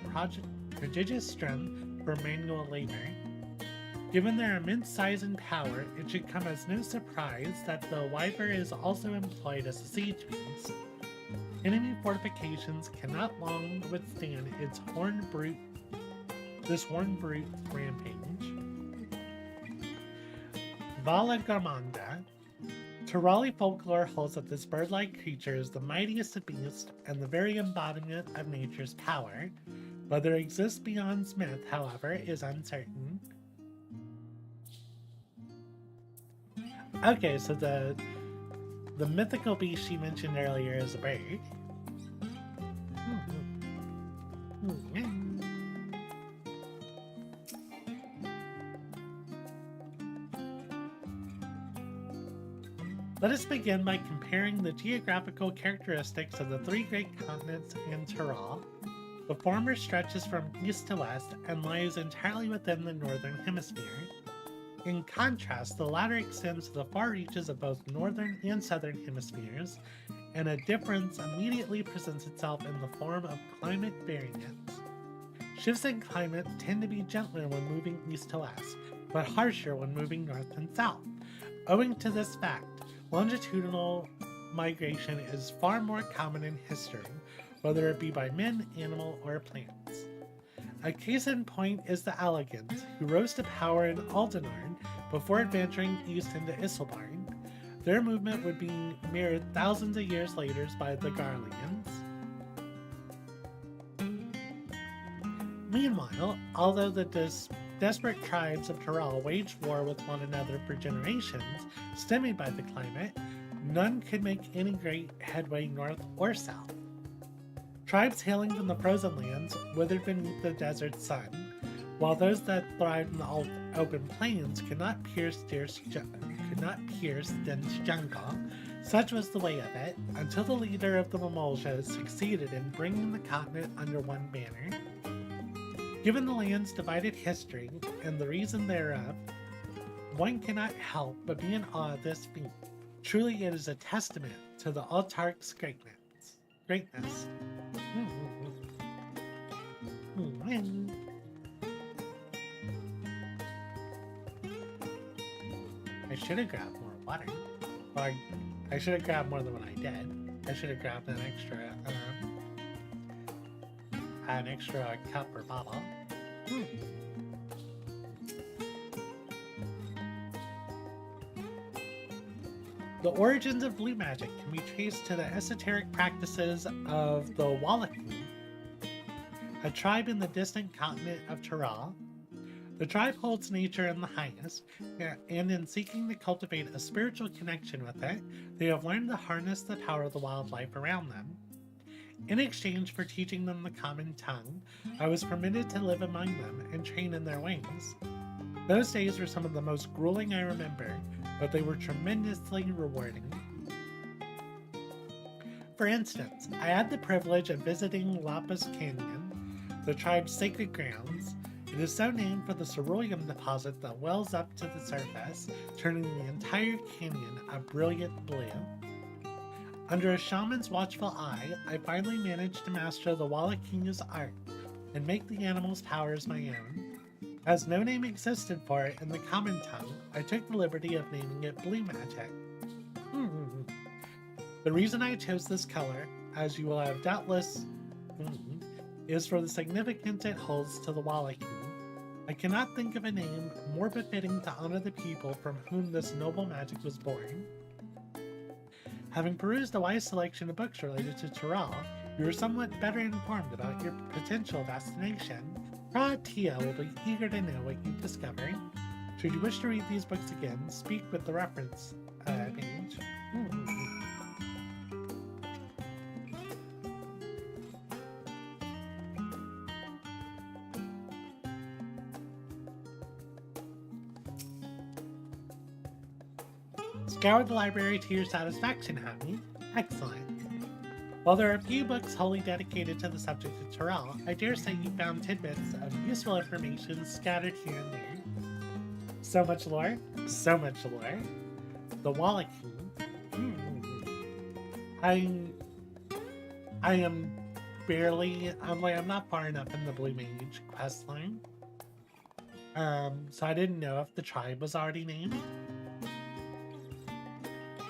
prodigious strength for manual labor. Given their immense size and power, it should come as no surprise that the wyvera is also employed as a siege beast. Enemy fortifications cannot long withstand this horned brute rampage. Vala Garmanda. Turali folklore holds that this bird-like creature is the mightiest of beasts and the very embodiment of nature's power. Whether it exists beyond myth, however, is uncertain. Okay, so the mythical beast she mentioned earlier is a bird. Let us begin by comparing the geographical characteristics of the three great continents in Tyrol. The former stretches from east to west and lies entirely within the northern hemisphere. In contrast, the latter extends to the far reaches of both northern and southern hemispheres, and a difference immediately presents itself in the form of climate variance. Shifts in climate tend to be gentler when moving east to west, but harsher when moving north and south. Owing to this fact, longitudinal migration is far more common in history, whether it be by men, animal, or plants. A case in point is the Allegans, who rose to power in Aldenarn before adventuring east into Isilbarn. Their movement would be mirrored thousands of years later by the Garleans. Meanwhile, although the desperate tribes of Tyrol waged war with one another for generations, stymied by the climate, none could make any great headway north or south. Tribes hailing from the frozen lands withered beneath the desert sun, while those that thrived in the open plains could not pierce dense jungle. Such was the way of it, until the leader of the Mamoljas succeeded in bringing the continent under one banner. Given the land's divided history and the reason thereof, one cannot help but be in awe of this feat. Truly it is a testament to the Autarch's greatness. I should have grabbed more water. Or I should have grabbed more than what I did. I should have grabbed an extra cup or bottle. The origins of blue magic can be traced to the esoteric practices of the Wallachim, a tribe in the distant continent of Tyrol. The tribe holds nature in the highest, and in seeking to cultivate a spiritual connection with it, they have learned to harness the power of the wildlife around them. In exchange for teaching them the common tongue, I was permitted to live among them and train in their ways. Those days were some of the most grueling I remember, but they were tremendously rewarding. For instance, I had the privilege of visiting Lapis Canyon, the tribe's sacred grounds. It is so named for the cerulean deposit that wells up to the surface, turning the entire canyon a brilliant blue. Under a shaman's watchful eye, I finally managed to master the Wallachim's art and make the animal's powers my own. As no name existed for it in the common tongue, I took the liberty of naming it Blue Magic. The reason I chose this color, as you will have doubtless is for the significance it holds to the Wallachim. I cannot think of a name more befitting to honor the people from whom this noble magic was born. Having perused a wide selection of books related to Tyrol, you are somewhat better informed about your potential destination. Caturteer will be eager to know what you discover. Should you wish to read these books again, speak with the reference page. Scoured the library to your satisfaction, have you? Excellent. While there are a few books wholly dedicated to the subject of Tyrol, I dare say you found tidbits of useful information scattered here and there. So much lore. So much lore. The Wallachim. I am barely, I'm not far enough in the Blue Mage questline. So I didn't know if the tribe was already named.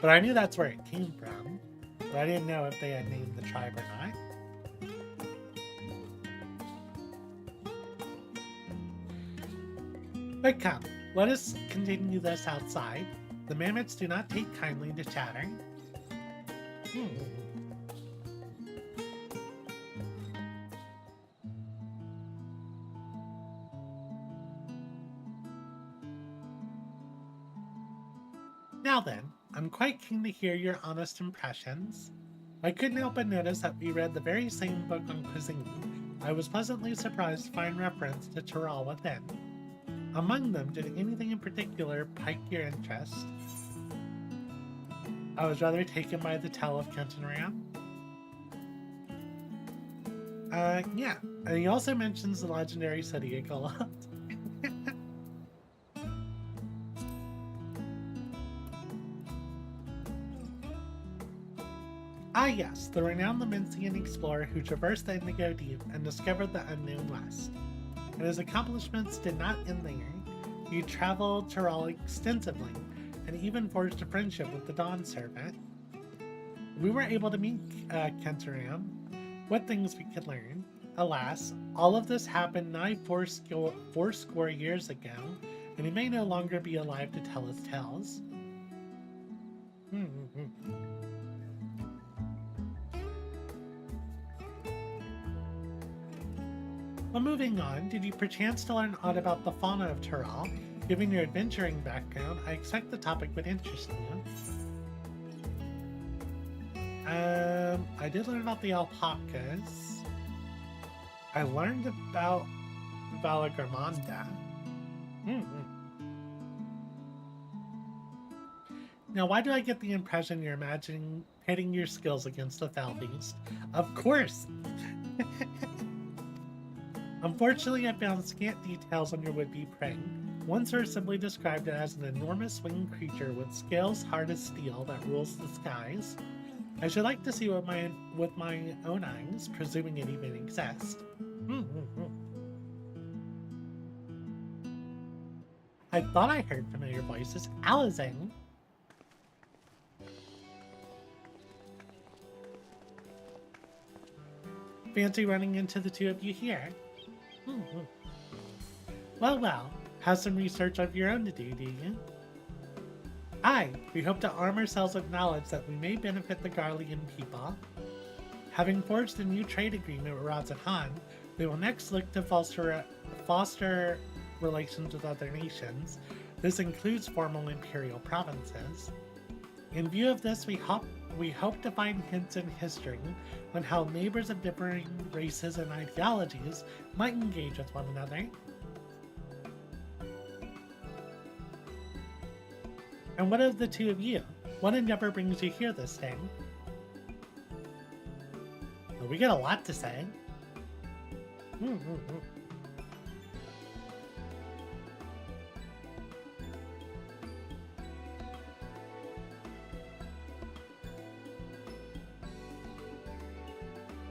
But I knew that's where it came from. But I didn't know if they had named the tribe or not. But come, let us continue this outside. The mammoths do not take kindly to chatter. Now then, I'm quite keen to hear your honest impressions. I couldn't help but notice that we read the very same book on cuisine. I was pleasantly surprised to find reference to Tyrol within. Among them, did anything in particular pique your interest? I was rather taken by the tale of Caturteer. Yeah, and he also mentions the legendary city a lot. Ah yes, the renowned Lamencian explorer who traversed the Indigo Deep and discovered the unknown West. And his accomplishments did not end there. He traveled Tyrol extensively, and even forged a friendship with the Dawn Servant. We were able to meet Caturteer. What things we could learn. Alas, all of this happened nigh fourscore years ago, and he may no longer be alive to tell his tales. Well, moving on, did you perchance to learn aught about the fauna of Tyrol? Given your adventuring background, I expect the topic would interest you. I did learn about the alpacas. I learned about Valagarmanda. Now, why do I get the impression you're imagining pitting your skills against the Falbeast? Of course! Unfortunately, I found scant details on your would-be prey. One source simply described it as an enormous winged creature with scales hard as steel that rules the skies. I should like to see with my own eyes, presuming it even exists. I thought I heard familiar voices. Alizane! Fancy running into the two of you here. Well, have some research of your own to do you? Aye, we hope to arm ourselves with knowledge that we may benefit the Garlean people. Having forged a new trade agreement with Razatan, they will next look to foster relations with other nations. This includes formal imperial provinces. In view of this, we hope to find hints in history on how neighbors of differing races and ideologies might engage with one another. And what of the two of you? What endeavor brings you here this day? Well, we got a lot to say.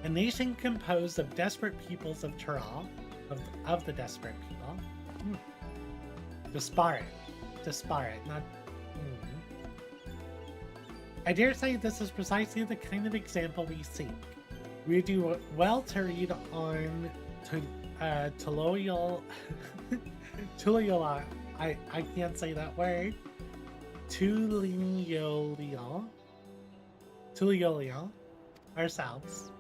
A nation composed of desperate peoples of Tyrol, of the desperate people. Disparate, not... I dare say this is precisely the kind of example we seek. We do well to read on Tuloyal... I can't say that word. Tuliolial ourselves.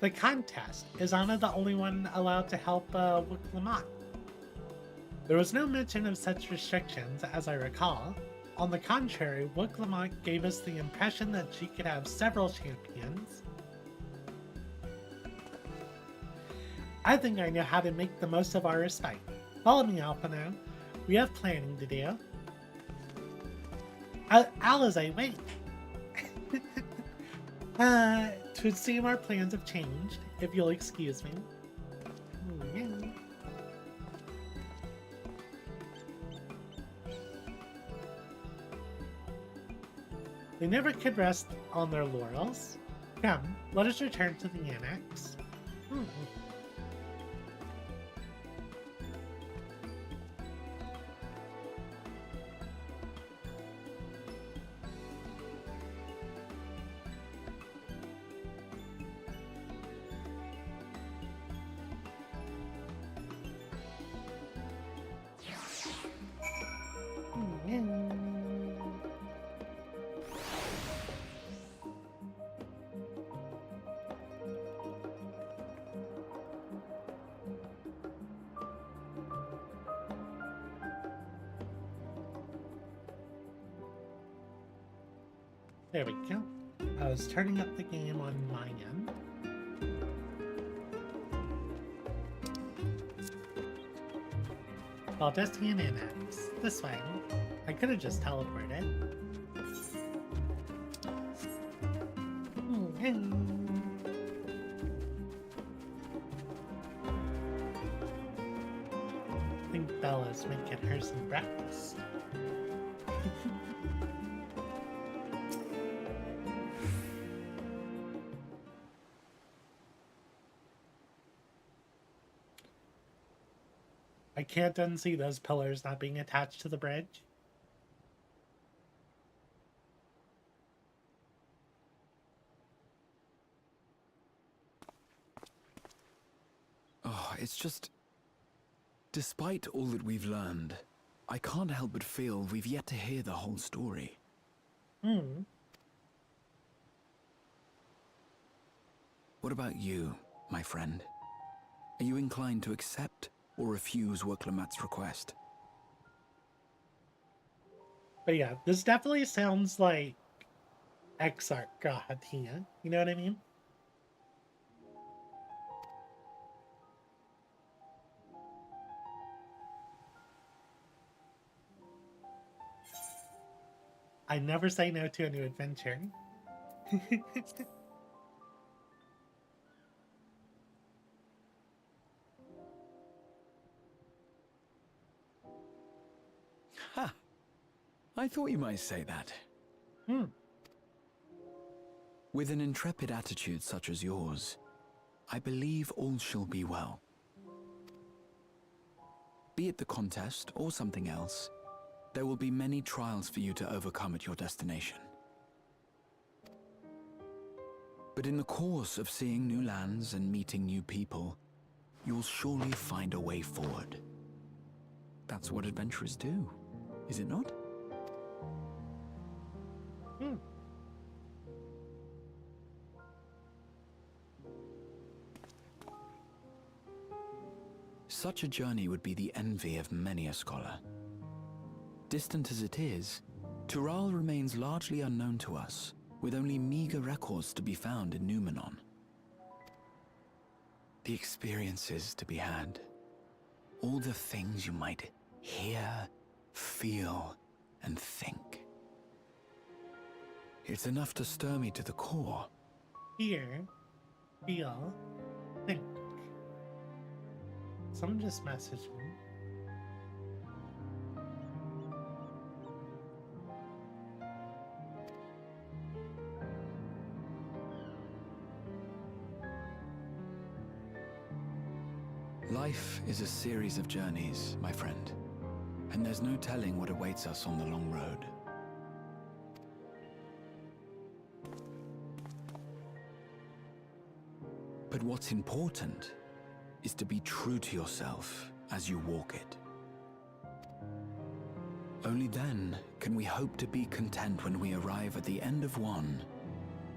The contest. Is Anna the only one allowed to help Wuklamot? There was no mention of such restrictions, as I recall. On the contrary, Wuklamot gave us the impression that she could have several champions. I think I know how to make the most of our respite. Follow me, Alpano. We have planning to do. Alizé, wait! Twould seem our plans have changed, if you'll excuse me. Yeah. They never could rest on their laurels. Come, let us return to the annex. There we go. I was turning up the game on my end. Well, Destiny and Annex. This way. I could have just teleported. I think Bella's making her some breakfast. I can't unsee those pillars not being attached to the bridge. Oh, it's just... Despite all that we've learned, I can't help but feel we've yet to hear the whole story. What about you, my friend? Are you inclined to accept or refuse Worklamat's request? But yeah, this definitely sounds like Exarch Gahatia. You know what I mean? I never say no to a new adventure. Ha! I thought you might say that. With an intrepid attitude such as yours, I believe all shall be well. Be it the contest or something else, there will be many trials for you to overcome at your destination. But in the course of seeing new lands and meeting new people, you'll surely find a way forward. That's what adventurers do, is it not? Such a journey would be the envy of many a scholar. Distant as it is, Tural remains largely unknown to us, with only meager records to be found in Numenon. The experiences to be had, all the things you might hear, feel, and think. It's enough to stir me to the core. Hear, feel, think. Someone just messaged me. Life is a series of journeys, my friend, and there's no telling what awaits us on the long road. But what's important is to be true to yourself as you walk it. Only then can we hope to be content when we arrive at the end of one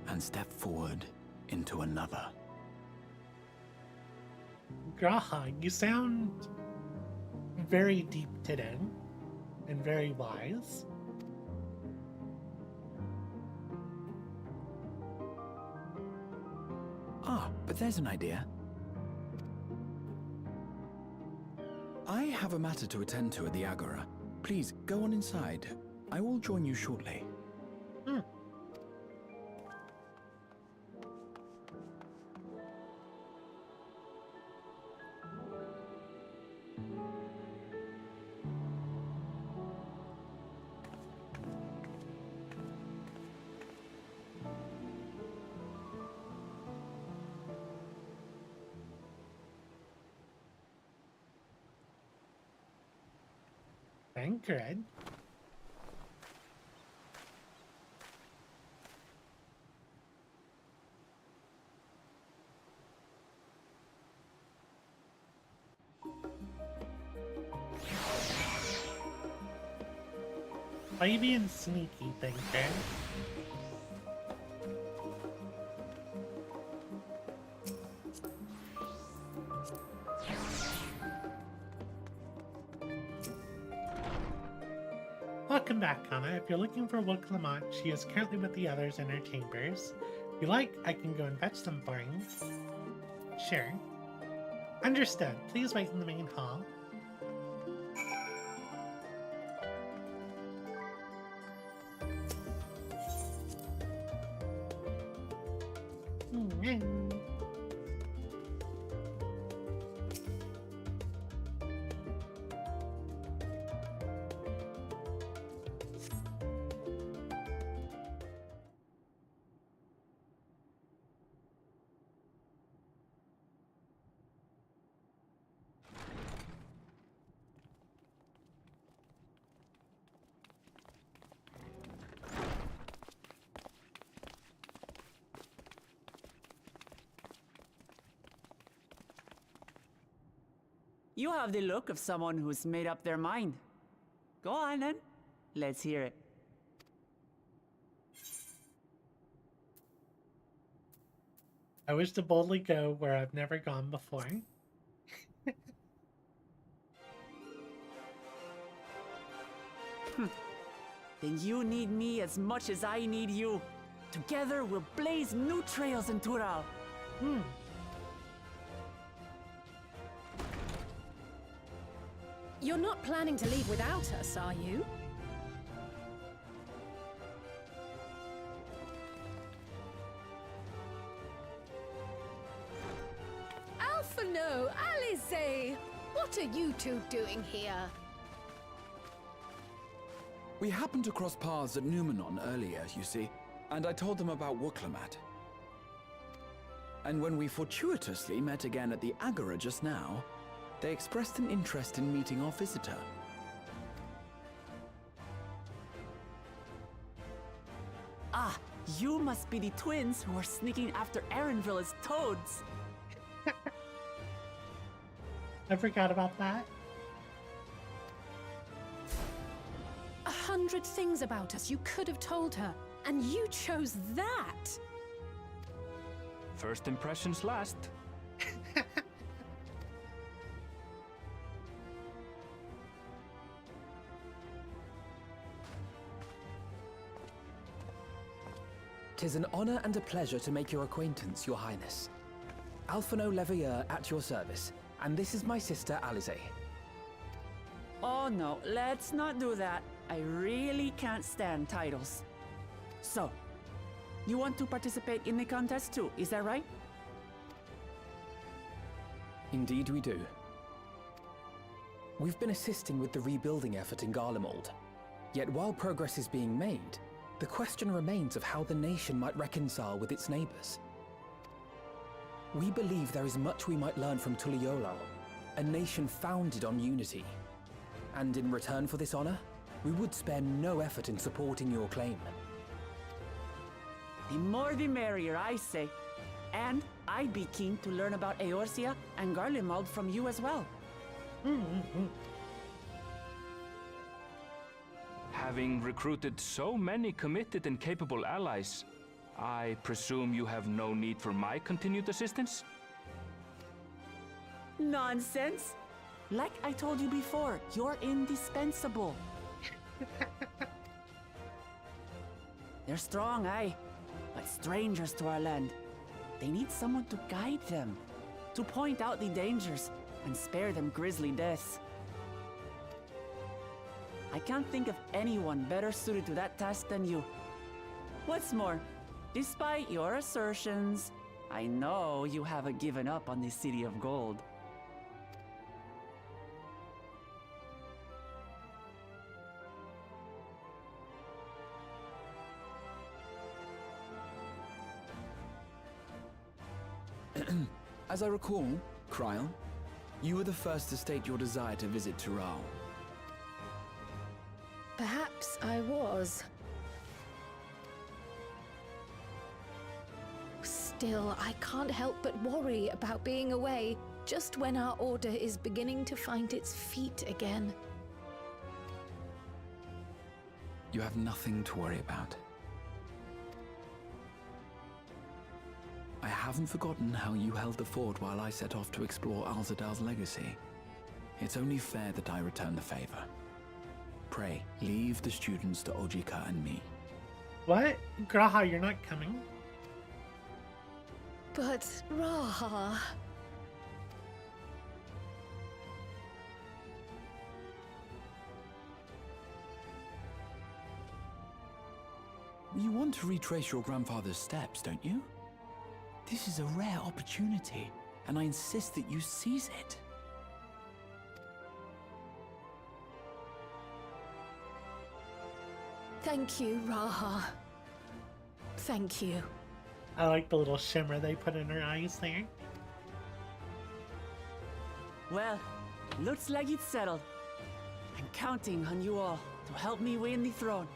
and step forward into another. Graha, you sound very deep today and very wise. Ah, but there's an idea. I have a matter to attend to at the Agora. Please, go on inside. I will join you shortly. Thank God. Why are you being sneaky, Thinker? Welcome back, Anna. If you're looking for Wooklamont, she is currently with the others in her chambers. If you like, I can go and fetch them for you. Sure. Understood. Please wait in the main hall. You have the look of someone who's made up their mind. Go on then. Let's hear it. I wish to boldly go where I've never gone before. Then you need me as much as I need you. Together we'll blaze new trails in Tural. You're not planning to leave without us, are you? Alphano, Alice! What are you two doing here? We happened to cross paths at Numenon earlier, you see, and I told them about Wooklamont. And when we fortuitously met again at the Agora just now, they expressed an interest in meeting our visitor. Ah, you must be the twins who are sneaking after Erenville as toads. I forgot about that. 100 things about us you could have told her, and you chose that! First impressions last. Tis an honor and a pleasure to make your acquaintance, Your Highness. Alphano Leveilleur at your service, and this is my sister Alice. Oh no, let's not do that. I really can't stand titles. So, you want to participate in the contest too, is that right? Indeed we do. We've been assisting with the rebuilding effort in Garlemald. Yet while progress is being made, the question remains of how the nation might reconcile with its neighbors. We believe there is much we might learn from Tuliolal, a nation founded on unity. And in return for this honor, we would spare no effort in supporting your claim. The more the merrier, I say. And I'd be keen to learn about Eorzea and Garlemald from you as well. Having recruited so many committed and capable allies, I presume you have no need for my continued assistance? Nonsense! Like I told you before, you're indispensable. They're strong, aye, but strangers to our land. They need someone to guide them, to point out the dangers and spare them grisly deaths. I can't think of anyone better suited to that task than you. What's more, despite your assertions, I know you haven't given up on the City of Gold. As I recall, Kryl, you were the first to state your desire to visit Tural. Perhaps I was. Still, I can't help but worry about being away just when our order is beginning to find its feet again. You have nothing to worry about. I haven't forgotten how you held the fort while I set off to explore Alzadal's legacy. It's only fair that I return the favor. Pray, leave the students to Ojika and me. What? Graha, you're not coming? But, Raha... You want to retrace your grandfather's steps, don't you? This is a rare opportunity, and I insist that you seize it. Thank you, Raha. Thank you. I like the little shimmer they put in her eyes there. Well, looks like it's settled. I'm counting on you all to help me win the throne.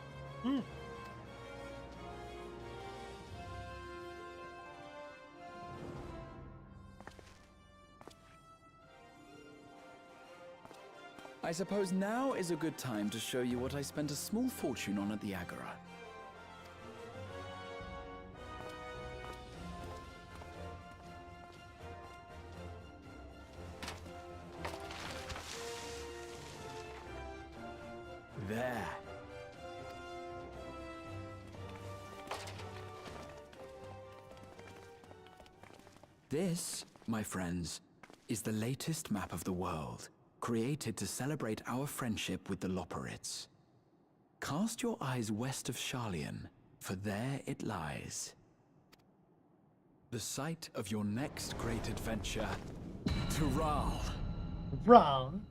I suppose now is a good time to show you what I spent a small fortune on at the Agora. There. This, my friends, is the latest map of the world, created to celebrate our friendship with the Loperites. Cast your eyes west of Sharlayan, for there it lies. The site of your next great adventure, Tural. Wrong.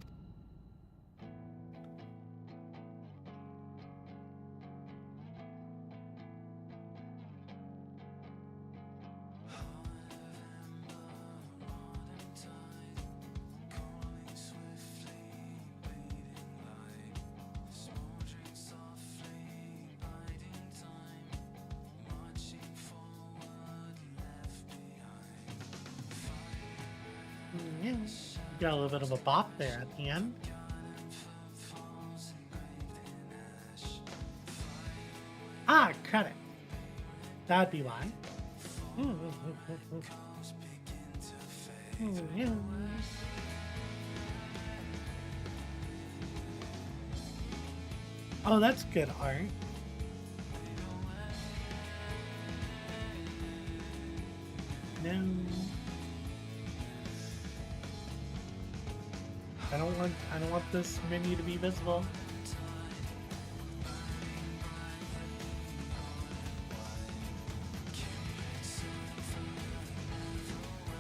Got a little bit of a bop there at the end. Ah, credit. That'd be why. Oh, that's good art. No. I don't want this menu to be visible.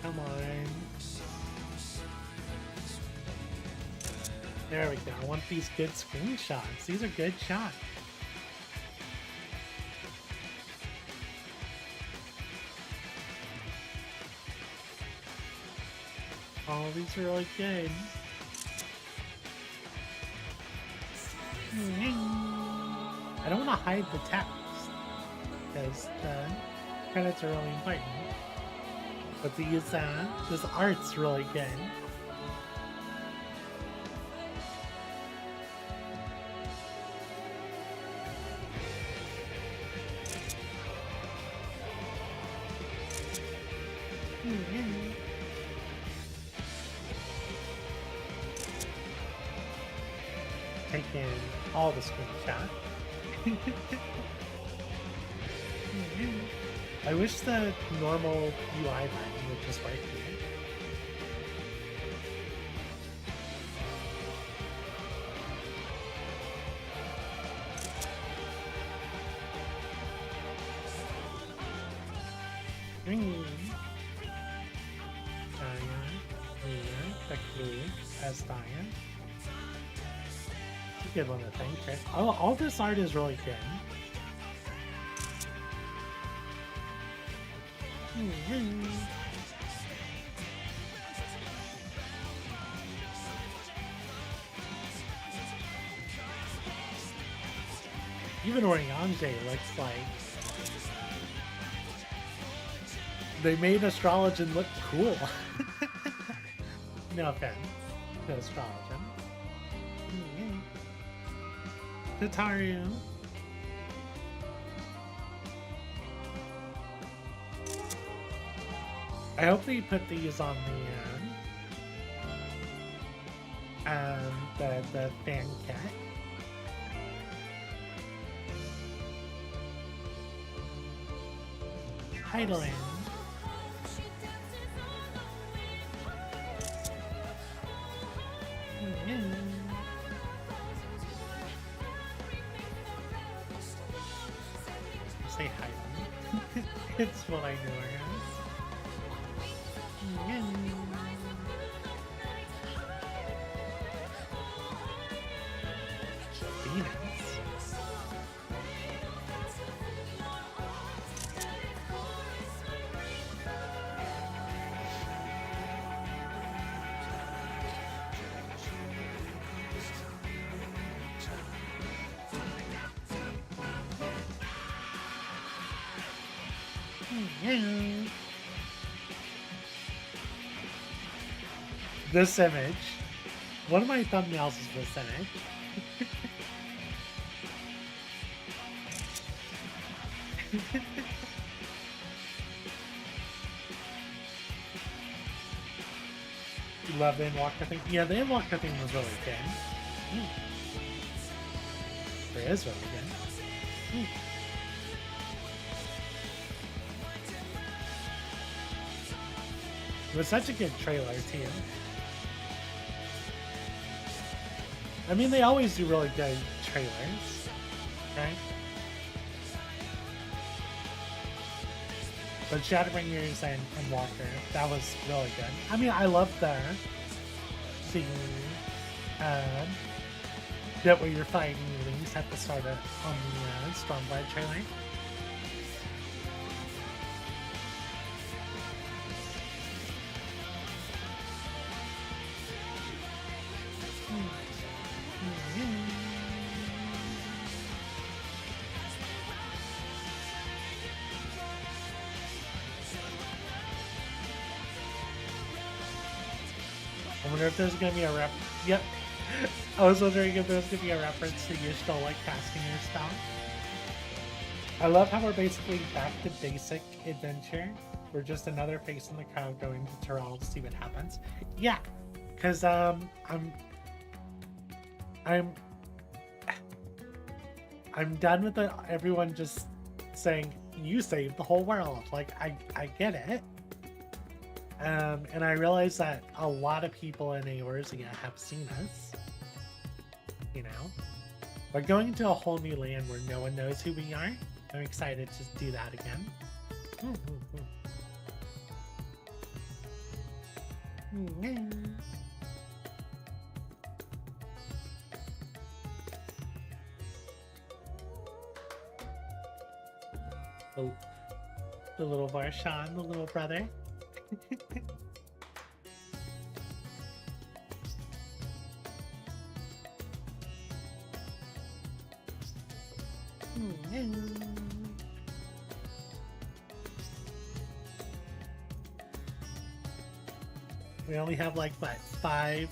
Come on. There we go. I want these good screenshots. These are good shots. Oh, these are really good. I don't want to hide the text because the credits are really important. But this art's really good. Taking all the screenshots. I wish the normal UI button would just work here. As Diane. It's a good one to think, right? Oh, all this art is really good. Even Oriange looks like they made Astrologian look cool. No offense to Astrologian. Tataru. I hope they put these on the fan kit. Heidelin. Say Heidelin. It's what I know her as. Venus. This image. One of my thumbnails is this image. You love the Endwalker thing? Yeah, the Endwalker thing was really good. It is really good. It was such a good trailer, too. I mean, they always do really good trailers, right? But Shadowbringers and Walker, that was really good. I mean, I love the bit where you're fighting Lynx at the start of on the Stormblood trailer. I wonder if there's gonna be a rep. Yep. I was wondering if there's gonna be a reference to you still like casting your spell. I love how we're basically back to basic adventure. We're just another face in the crowd going to Tyrell to see what happens. Yeah, because I'm done with everyone just saying you saved the whole world. Like I get it. And I realize that a lot of people in Eorzea have seen us, you know, but going to a whole new land where no one knows who we are, I'm excited to do that again. Oh, the little Varshan, the little brother. We only have like what, 5,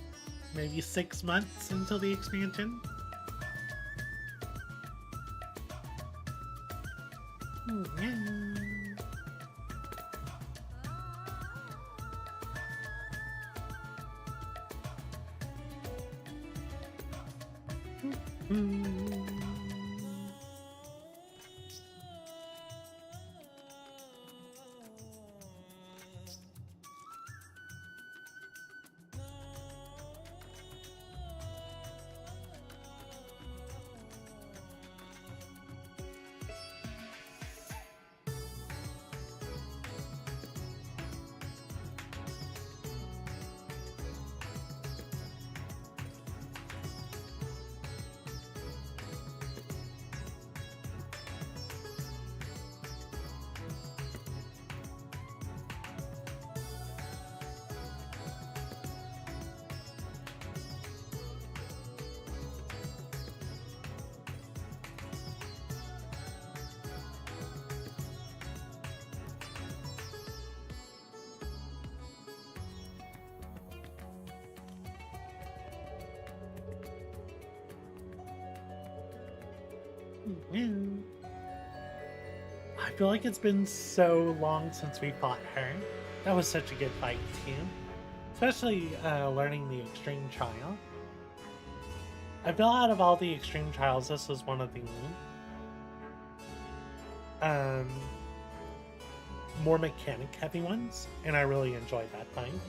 maybe 6 months until the expansion. I feel like it's been so long since we fought her. That was such a good fight too. Especially learning the extreme trial. I feel out of all the extreme trials, this was one of the more mechanic heavy ones, and I really enjoy that thing.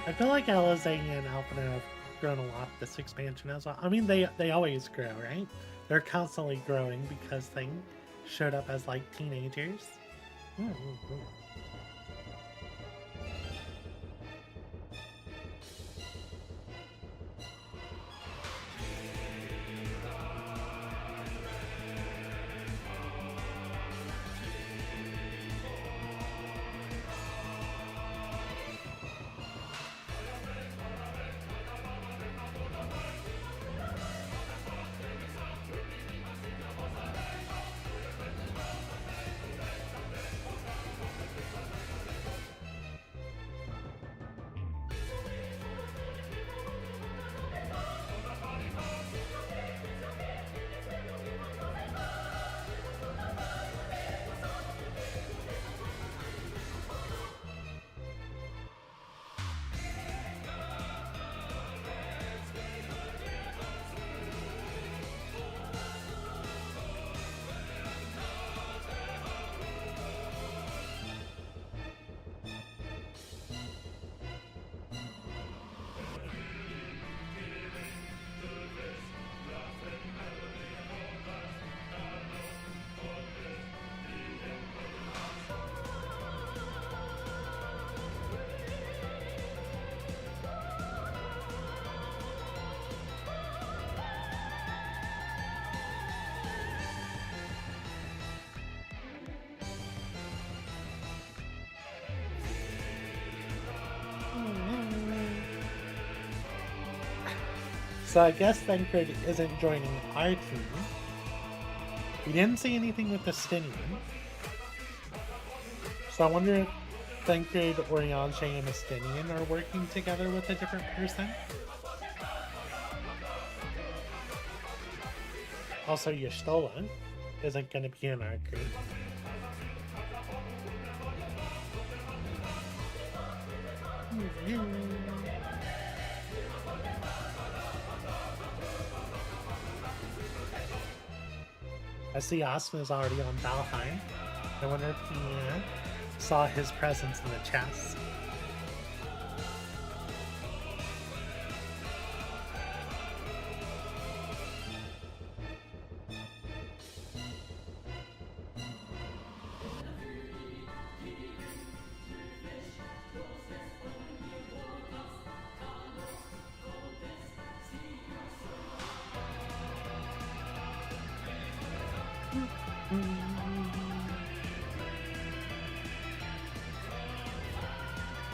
I feel like Alize and Alpina have grown a lot this expansion as well. I mean, they always grow, right? They're constantly growing because they showed up as like teenagers. So I guess Thancred isn't joining our team. We didn't see anything with the Stinian. So I wonder if Thancred, Oriange, and Estinian are working together with a different person. Also, Y'shtola isn't going to be in our group. I see Asma's already on Valheim. I wonder if he saw his presence in the chest.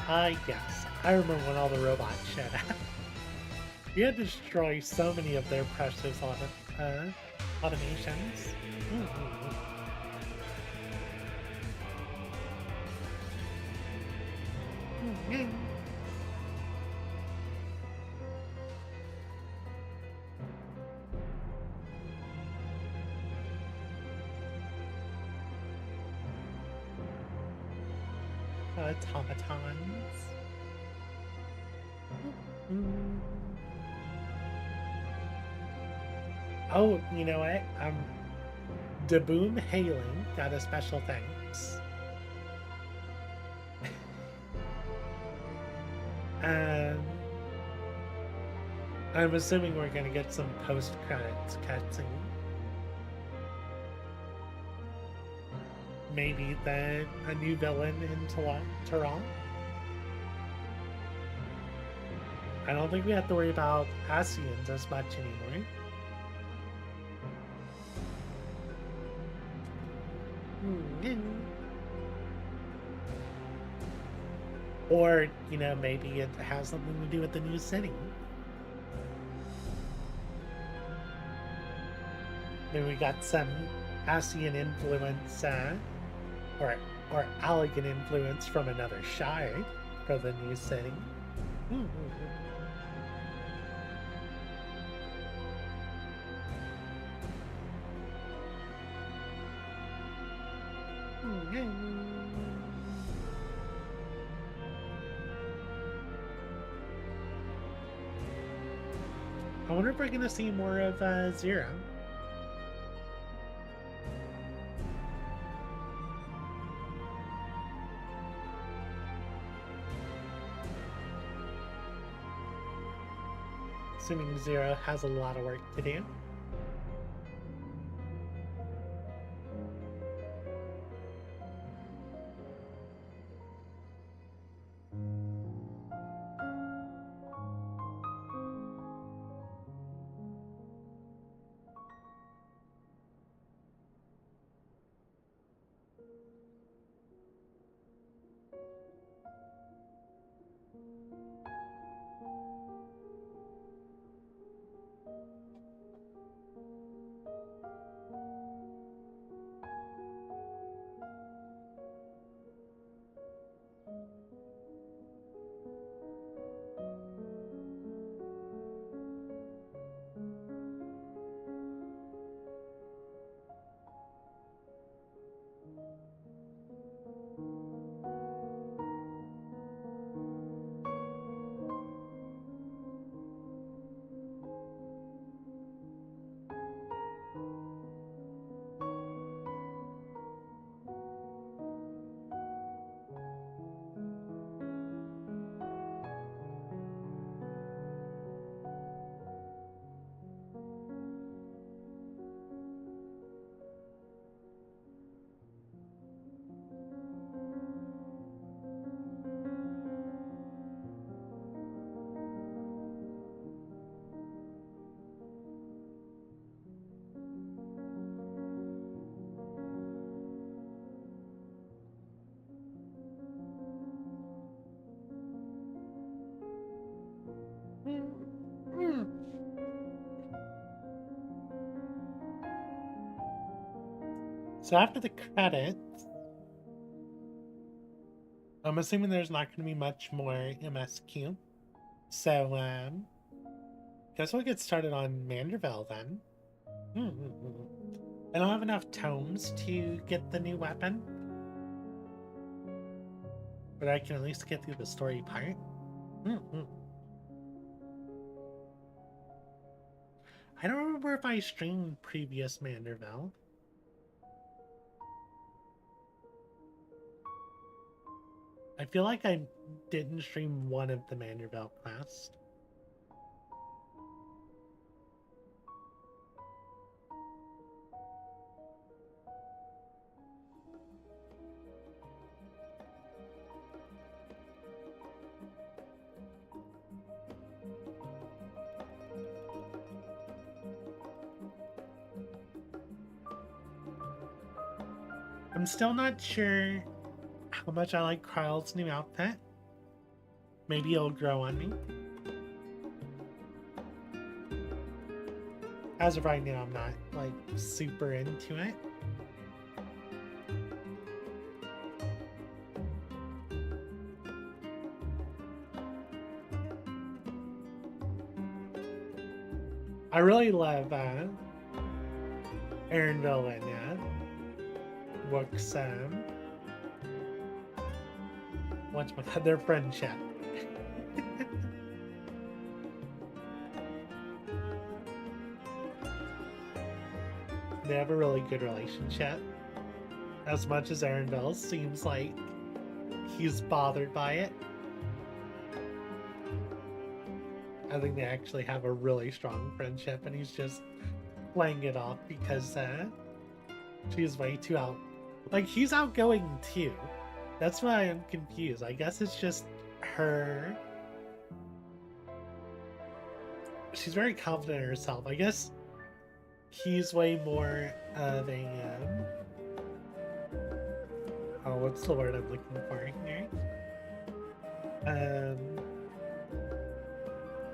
Yes. I remember when all the robots showed up. We had to destroy so many of their precious automations. Automatons. Oh, you know what? Daboom Hailing got a special thanks. I'm assuming we're gonna get some post-credits cutscene. Maybe a new villain in Tehran. I don't think we have to worry about Asians as much anymore. Or, you know, maybe it has something to do with the new city. Maybe we got some Asian influence, or Allegan influence from another shire for the new city. I wonder if we're gonna see more of Zero. Assuming Zero has a lot of work to do. So after the credits, I'm assuming there's not going to be much more MSQ. So, guess we'll get started on Manderville then. I don't have enough tomes to get the new weapon, but I can at least get through the story part. I don't remember if I streamed previous Manderville. I feel like I didn't stream one of the Manderville quests. I'm still not sure how much I like Kryle's new outfit. Maybe it'll grow on me. As of right now, I'm not, like, super into it. I really love Aaronville and Book's whatchamacallit, their friendship. They have a really good relationship. As much as Aaronville seems like he's bothered by it, I think they actually have a really strong friendship, and he's just playing it off because she's way too like, he's outgoing too. That's why I'm confused. I guess it's just her. She's very confident in herself. I guess he's way more of a oh, what's the word I'm looking for here?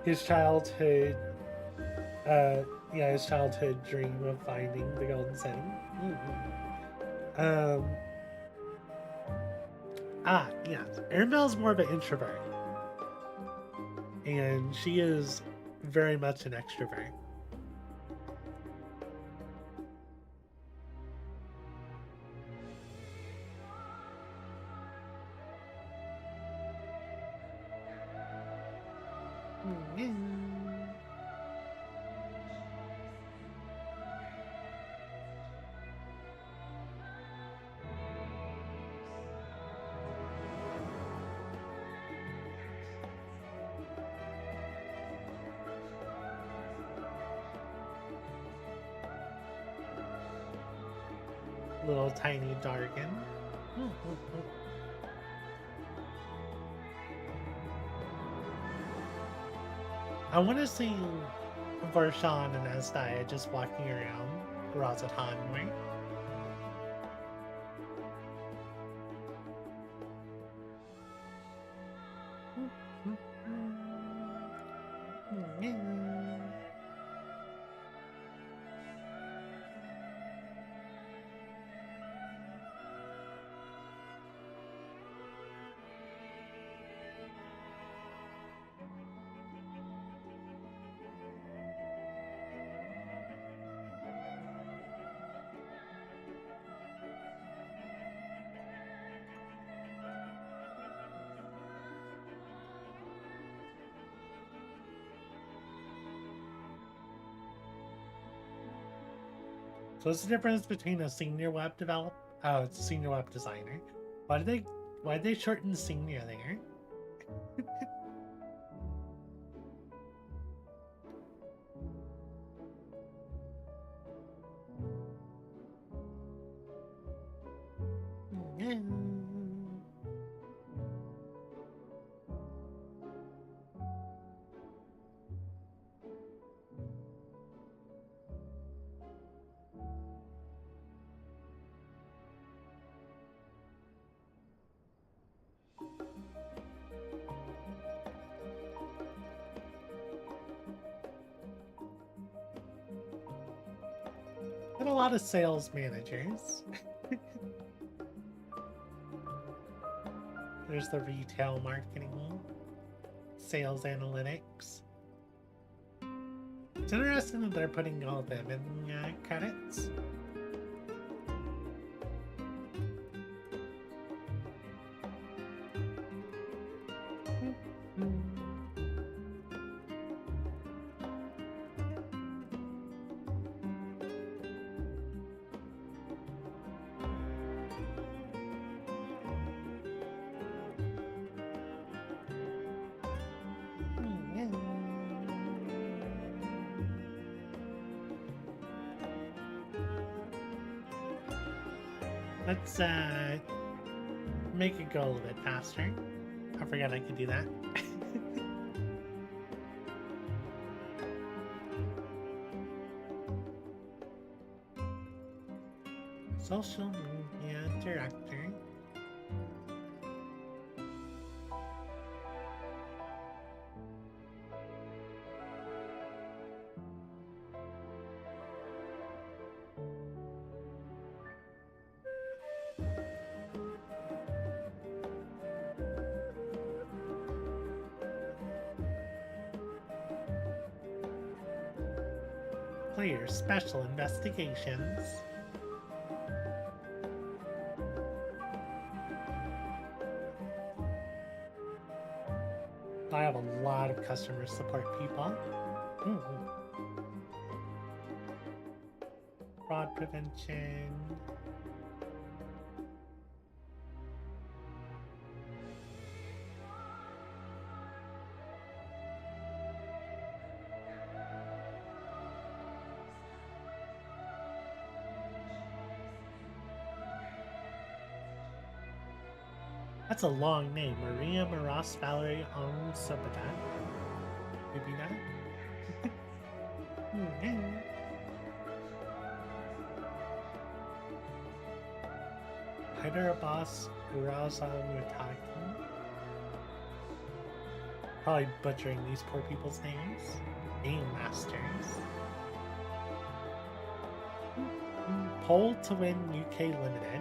His childhood his childhood dream of finding the golden setting. Yes. Aaronville's more of an introvert. And she is very much an extrovert. Little tiny Dargan. I want to see Varshan and Asdaya just walking around Razatan way. So what's the difference between a senior web developer? Oh, it's a senior web designer. Why did they shorten senior there? And a lot of sales managers. There's the retail marketing, sales analytics. It's interesting that they're putting all of them in credits. Let's make it go a little bit faster. I forgot I could do that. Social media director. Player Special Investigations. I have a lot of customer support people. Fraud prevention. That's a long name. Maria Maras Valerie on Subata. Maybe not. Hyderabas Uraza Mutaki. Probably butchering these poor people's names. Game Masters. Poll to win UK Limited.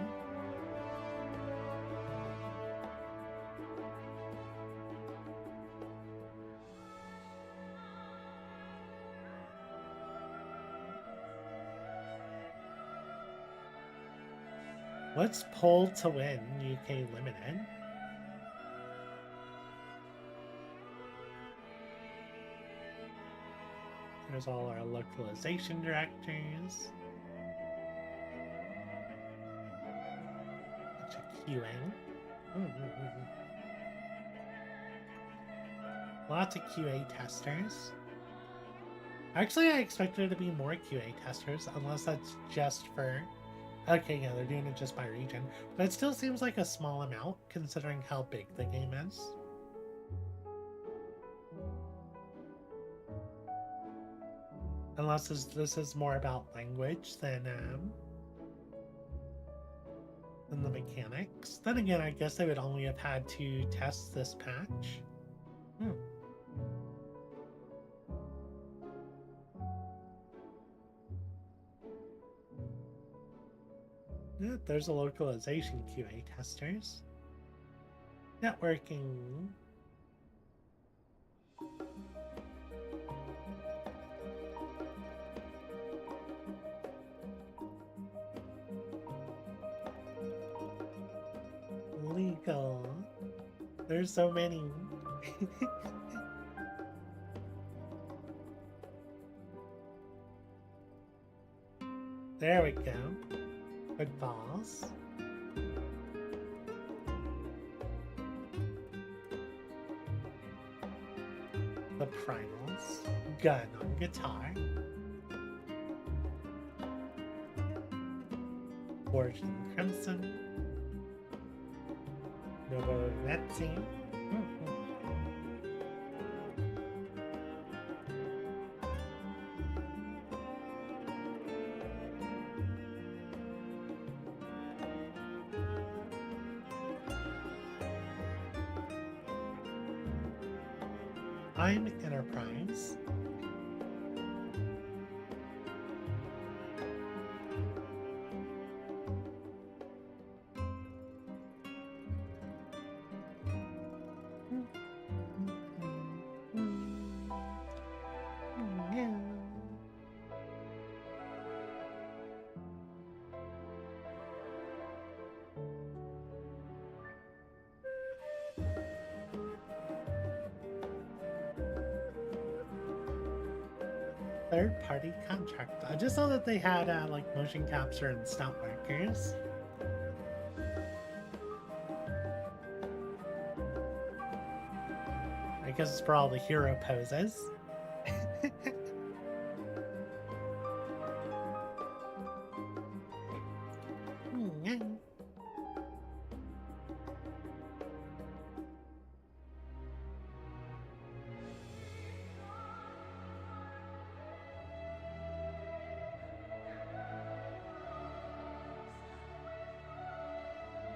What's Poll to Win UK Limited? There's all our localization directors. Bunch of QA. Lots of QA testers. Actually, I expect there to be more QA testers, unless that's just for... Okay, yeah, they're doing it just by region. But it still seems like a small amount, considering how big the game is. Unless this is more about language than the mechanics. Then again, I guess they would only have had to test this patch. Yeah, there's a localization QA testers. Networking. Legal. There's so many. There we go. Good balls. The Primals. Gun on guitar. Forged in Crimson. Novo Vetzi. I'm Enterprise. Third-party contract. I just saw that they had like motion capture and stunt workers. I guess it's for all the hero poses.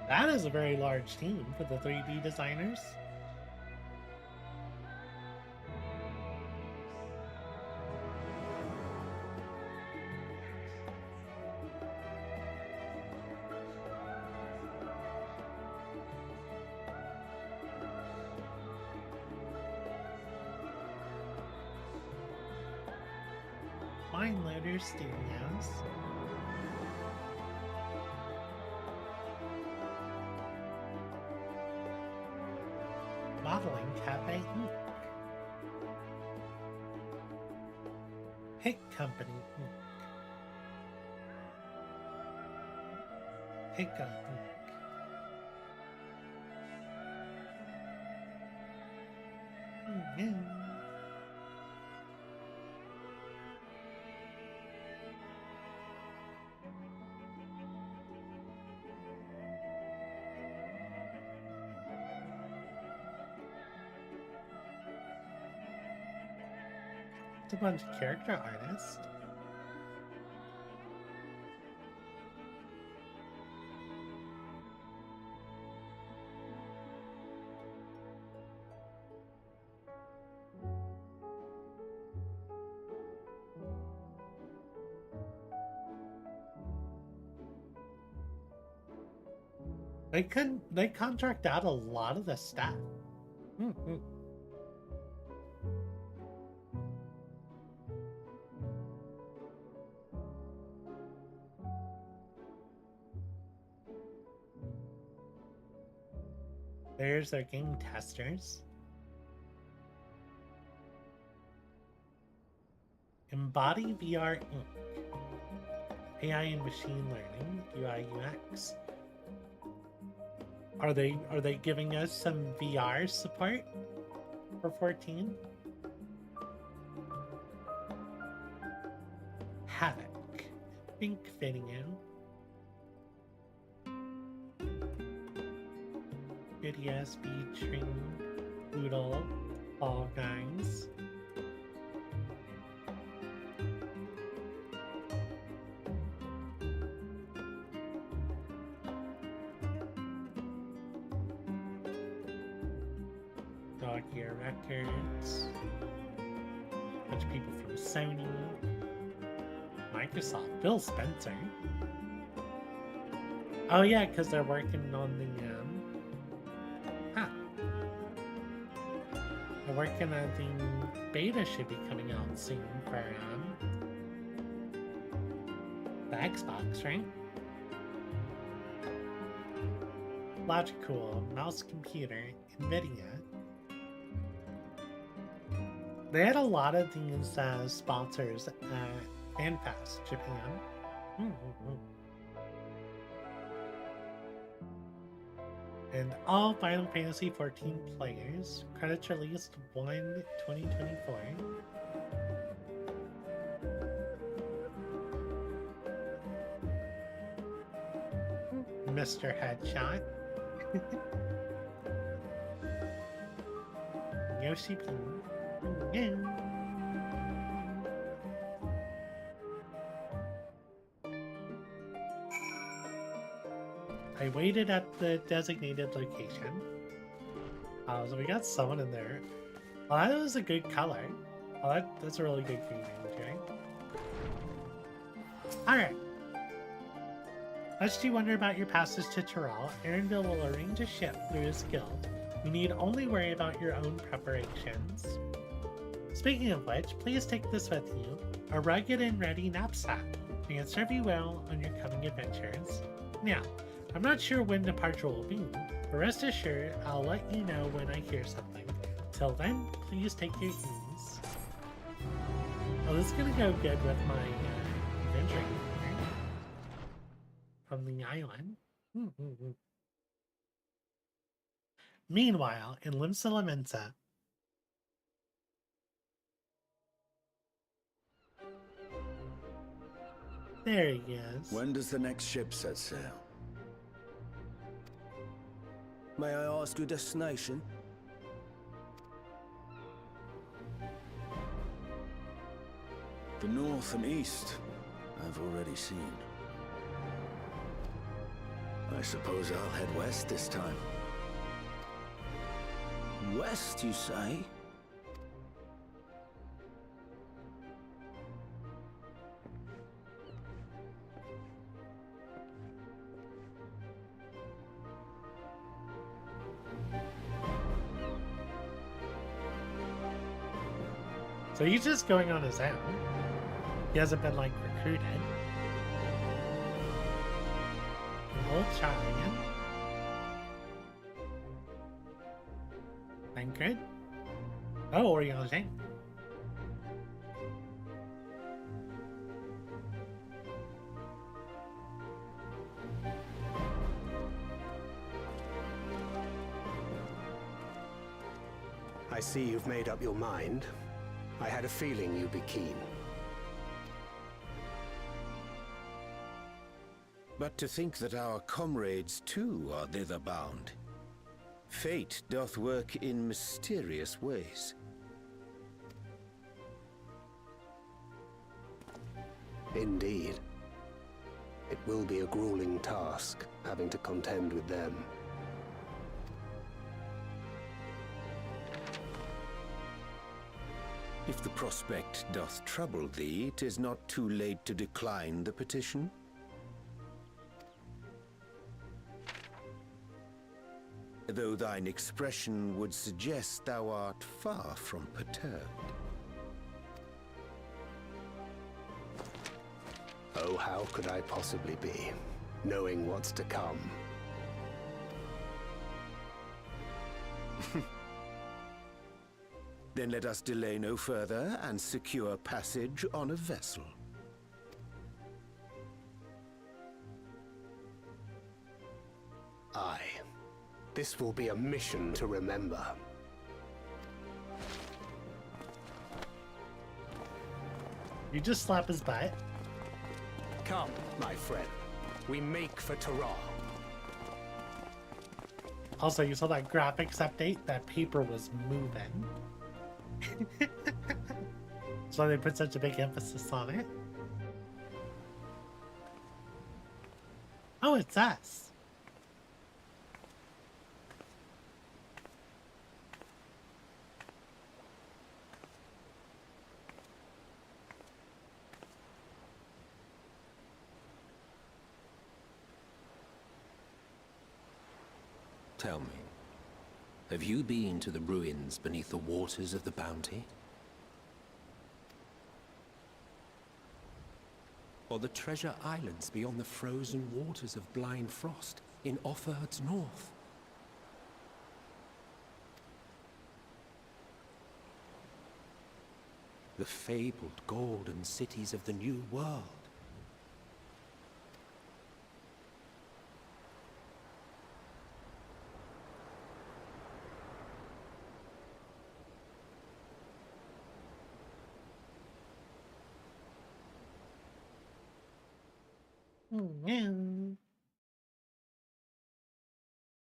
That is a very large team for the 3D designers. Fine Animator Studios. Modeling Cafe Inc. Hit Company Inc. Hiccup Inc. It's a bunch of character artists. They contract out a lot of the staff. There's their game testers. Embody VR Inc. AI and machine learning, UI UX. Are they giving us some VR support for 14? Havoc, Pink Video, Video Speed Train, Boodle, Fall Guys. Dog Ear Records. A bunch of people from Sony. Microsoft. Bill Spencer. Oh yeah, because they're working on the they're working on the beta should be coming out soon for the Xbox, right? Logical, Mouse Computer, NVIDIA. They had a lot of these sponsors at FanFest Japan. And all Final Fantasy XIV players. Credits released 1/2024. Mr. Headshot. Yoshi P. I waited at the designated location. So we got someone in there. Oh, that was a good color. Oh, that's a really good green energy. Alright. Lest you wonder about your passage to Tyrell, Aaronville will arrange a ship through his guild. You need only worry about your own preparations. Speaking of which, please take this with you, a rugged and ready knapsack. May it serve you well on your coming adventures. Now, I'm not sure when departure will be, but rest assured I'll let you know when I hear something. Till then, please take your ease. Oh, this is gonna go good with my adventuring from the island. Meanwhile, in Limsa Lamensa, there he is. When does the next ship set sail? May I ask your destination? The north and east, I've already seen. I suppose I'll head west this time. West, you say? So he's just going on his own. He hasn't been, like, recruited. An old Charlian. Angrid. Oh, Oriole. I see you've made up your mind. I had a feeling you'd be keen. But to think that our comrades too are thither bound. Fate doth work in mysterious ways. Indeed. It will be a grueling task, having to contend with them. If the prospect doth trouble thee, 'tis not too late to decline the petition. Though thine expression would suggest thou art far from perturbed. Oh, how could I possibly be, knowing what's to come? Then let us delay no further and secure passage on a vessel. Aye. This will be a mission to remember. You just slap his butt. Come, my friend. We make for Terral. Also, you saw that graphics update? That paper was moving. So they put such a big emphasis on it. Oh, it's us. Tell me, have you been to the ruins beneath the waters of the Bounty? Or the treasure islands beyond the frozen waters of Blind Frost in Offerd's north? The fabled golden cities of the New World?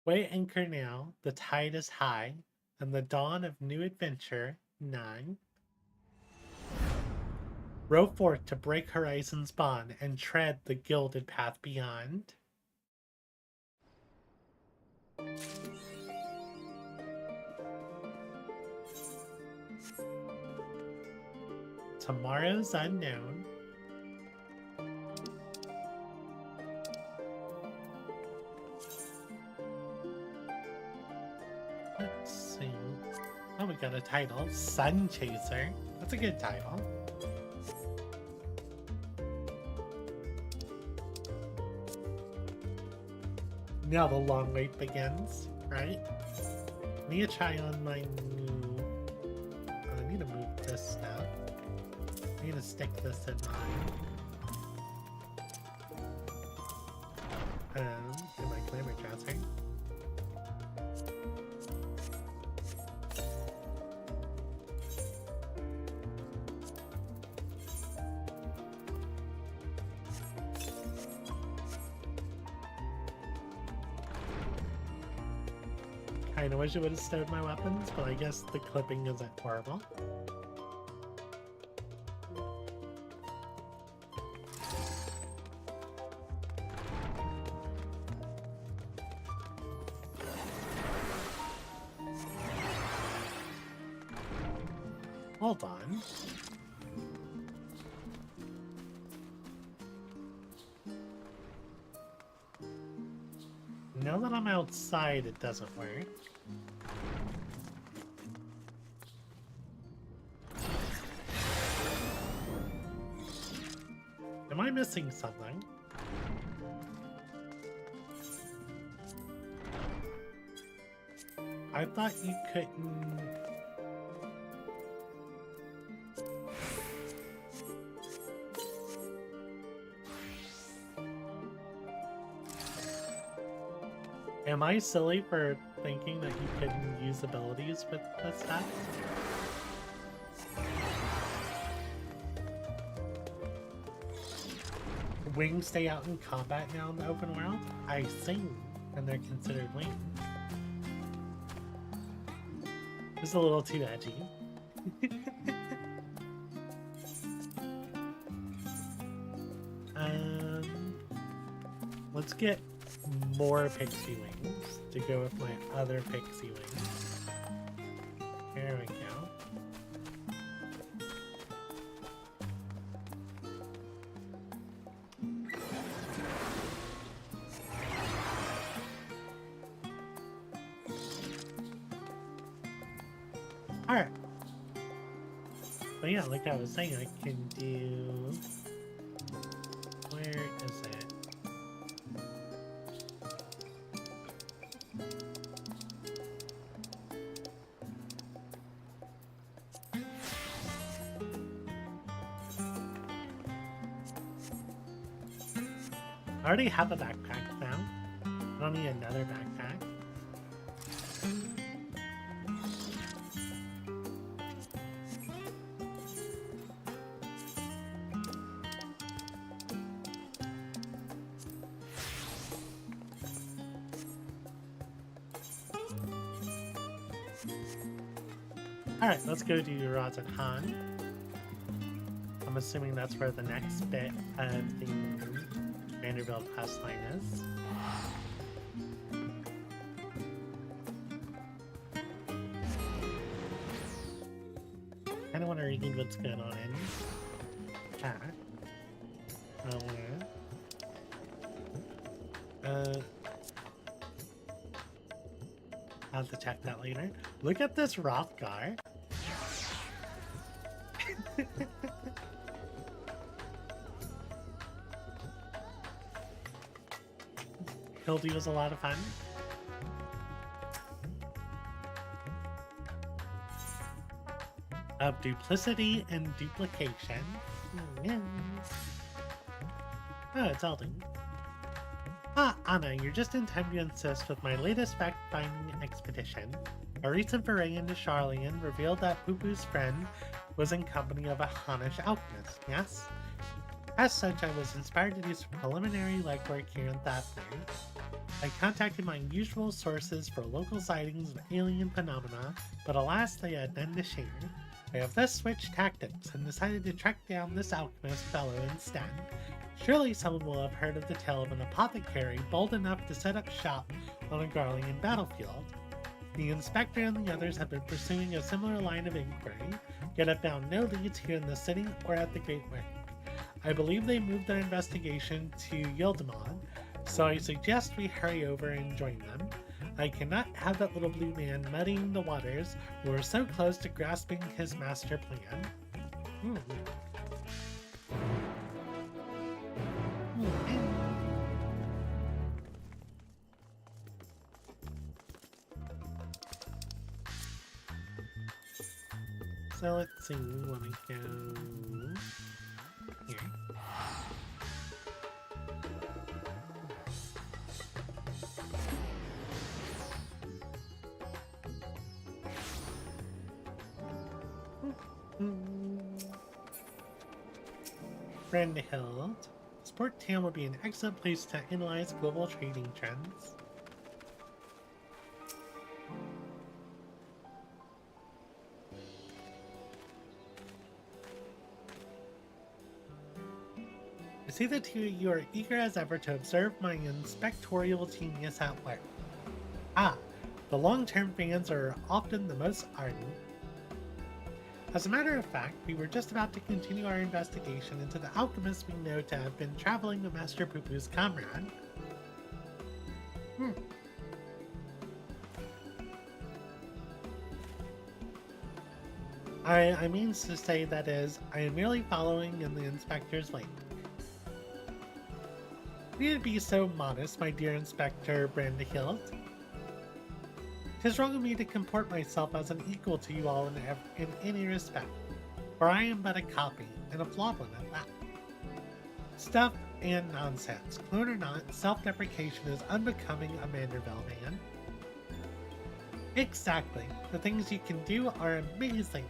Weigh anchor now, the tide is high, and the dawn of new adventure nigh. Row forth to break horizon's bond and tread the gilded path beyond. Tomorrow's unknown. Let's see. Oh, we got a title. Sun Chaser. That's a good title. Now the long wait begins, right? Need to try on my new... I need to move this stuff. I need to stick this in my glamour dresser. Kinda wish I would have stowed my weapons, but I guess the clipping isn't horrible. Hold on. Now that I'm outside, it doesn't work. Am I missing something? I thought you couldn't... Am I silly for thinking that you couldn't use abilities with this stuff? Wings stay out in combat now in the open world? I sing, and they're considered wings. It's a little too edgy. Let's get more pixie wings to go with my other pixie wings. There we go. Alright. But yeah, like I was saying, I can do... Where is it? I already have a backpack now. I don't need another backpack. Alright, let's go to Retrun. I'm assuming that's where the next bit of the Vanderbilt quest line is. Kinda wanna read what's going on in chat. I'll have to check that later. Look at this Hrothgar. Hildy was a lot of fun. Of duplicity and duplication. Oh, it's Eldon. Ah, Anna, you're just in time to assist with my latest fact-finding expedition. A recent foray into Charlian revealed that Pupu's friend was in company of a Hannish alchemist, yes? As such, I was inspired to do some preliminary legwork here in Thafnir. I contacted my usual sources for local sightings of alien phenomena, but alas, they had none to share. I have thus switched tactics and decided to track down this alchemist fellow instead. Surely someone will have heard of the tale of an apothecary bold enough to set up shop on a Garlean battlefield. The inspector and the others have been pursuing a similar line of inquiry, yet have found no leads here in the city or at the Great Ring. I believe they moved their investigation to Yildamon, so I suggest we hurry over and join them. I cannot have that little blue man muddying the waters. We're so close to grasping his master plan. So let's see, we want to go here. Friendhild. Sport Town would be an excellent place to analyze global trading trends. I see that you are eager as ever to observe my inspectorial genius at work. Ah, the long-term fans are often the most ardent. As a matter of fact, we were just about to continue our investigation into the alchemist we know to have been traveling with Master Pupu's comrade. I mean to say, that is, I am merely following in the inspector's wake. need to be so modest, my dear Inspector Brandehilt. 'Tis wrong of me to comport myself as an equal to you all in any respect, for I am but a copy, and a flawed one at that. Stuff and nonsense. Clone or not, self-deprecation is unbecoming a Manderville man. Exactly. The things you can do are amazing.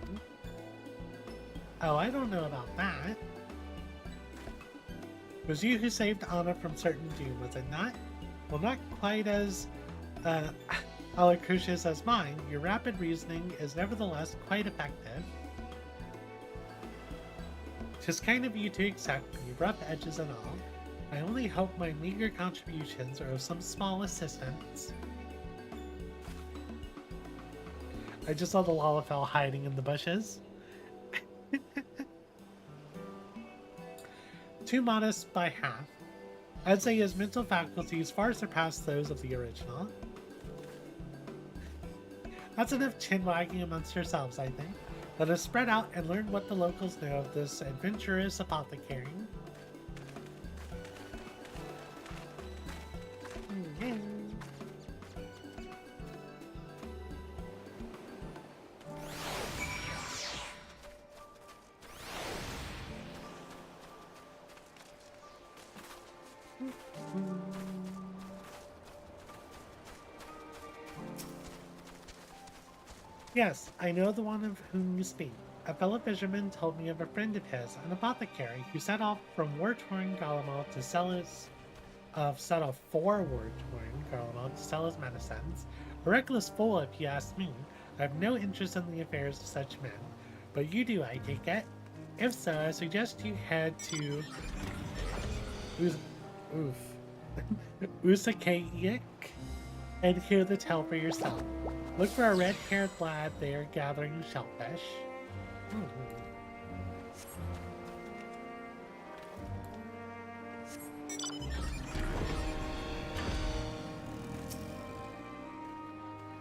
Oh, I don't know about that. It was you who saved Anna from certain doom, was it not? Well, not quite as alacrucious as mine. Your rapid reasoning is nevertheless quite effective. 'Tis kind of you to accept me, rough edges and all. I only hope my meager contributions are of some small assistance. I just saw the Lalafell hiding in the bushes. Too modest by half. I'd say his mental faculties far surpass those of the original. That's enough chin-wagging amongst yourselves, I think. Let us spread out and learn what the locals know of this adventurous apothecary. Yes, I know the one of whom you speak. A fellow fisherman told me of a friend of his, an apothecary, who set off from war-torn Garlemald to sell his for war-torn Garlemald to sell his medicines. A reckless fool, if you ask me. I have no interest in the affairs of such men, but you do, I take it. If so, I suggest you head to Usakaiik and hear the tale for yourself. Look for a red-haired lad there gathering shellfish.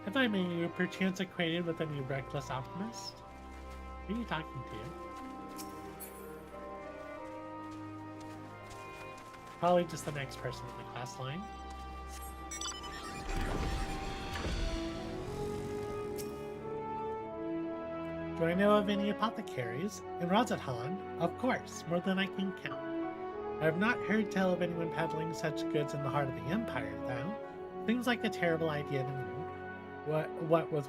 If I may, you perchance acquainted with any reckless alchemist? Who are you talking to? Probably just the next person in the class line. Do I know of any apothecaries? In Rozathan, of course, more than I can count. I have not heard tell of anyone peddling such goods in the heart of the Empire, though. Seems like a terrible idea to me. What with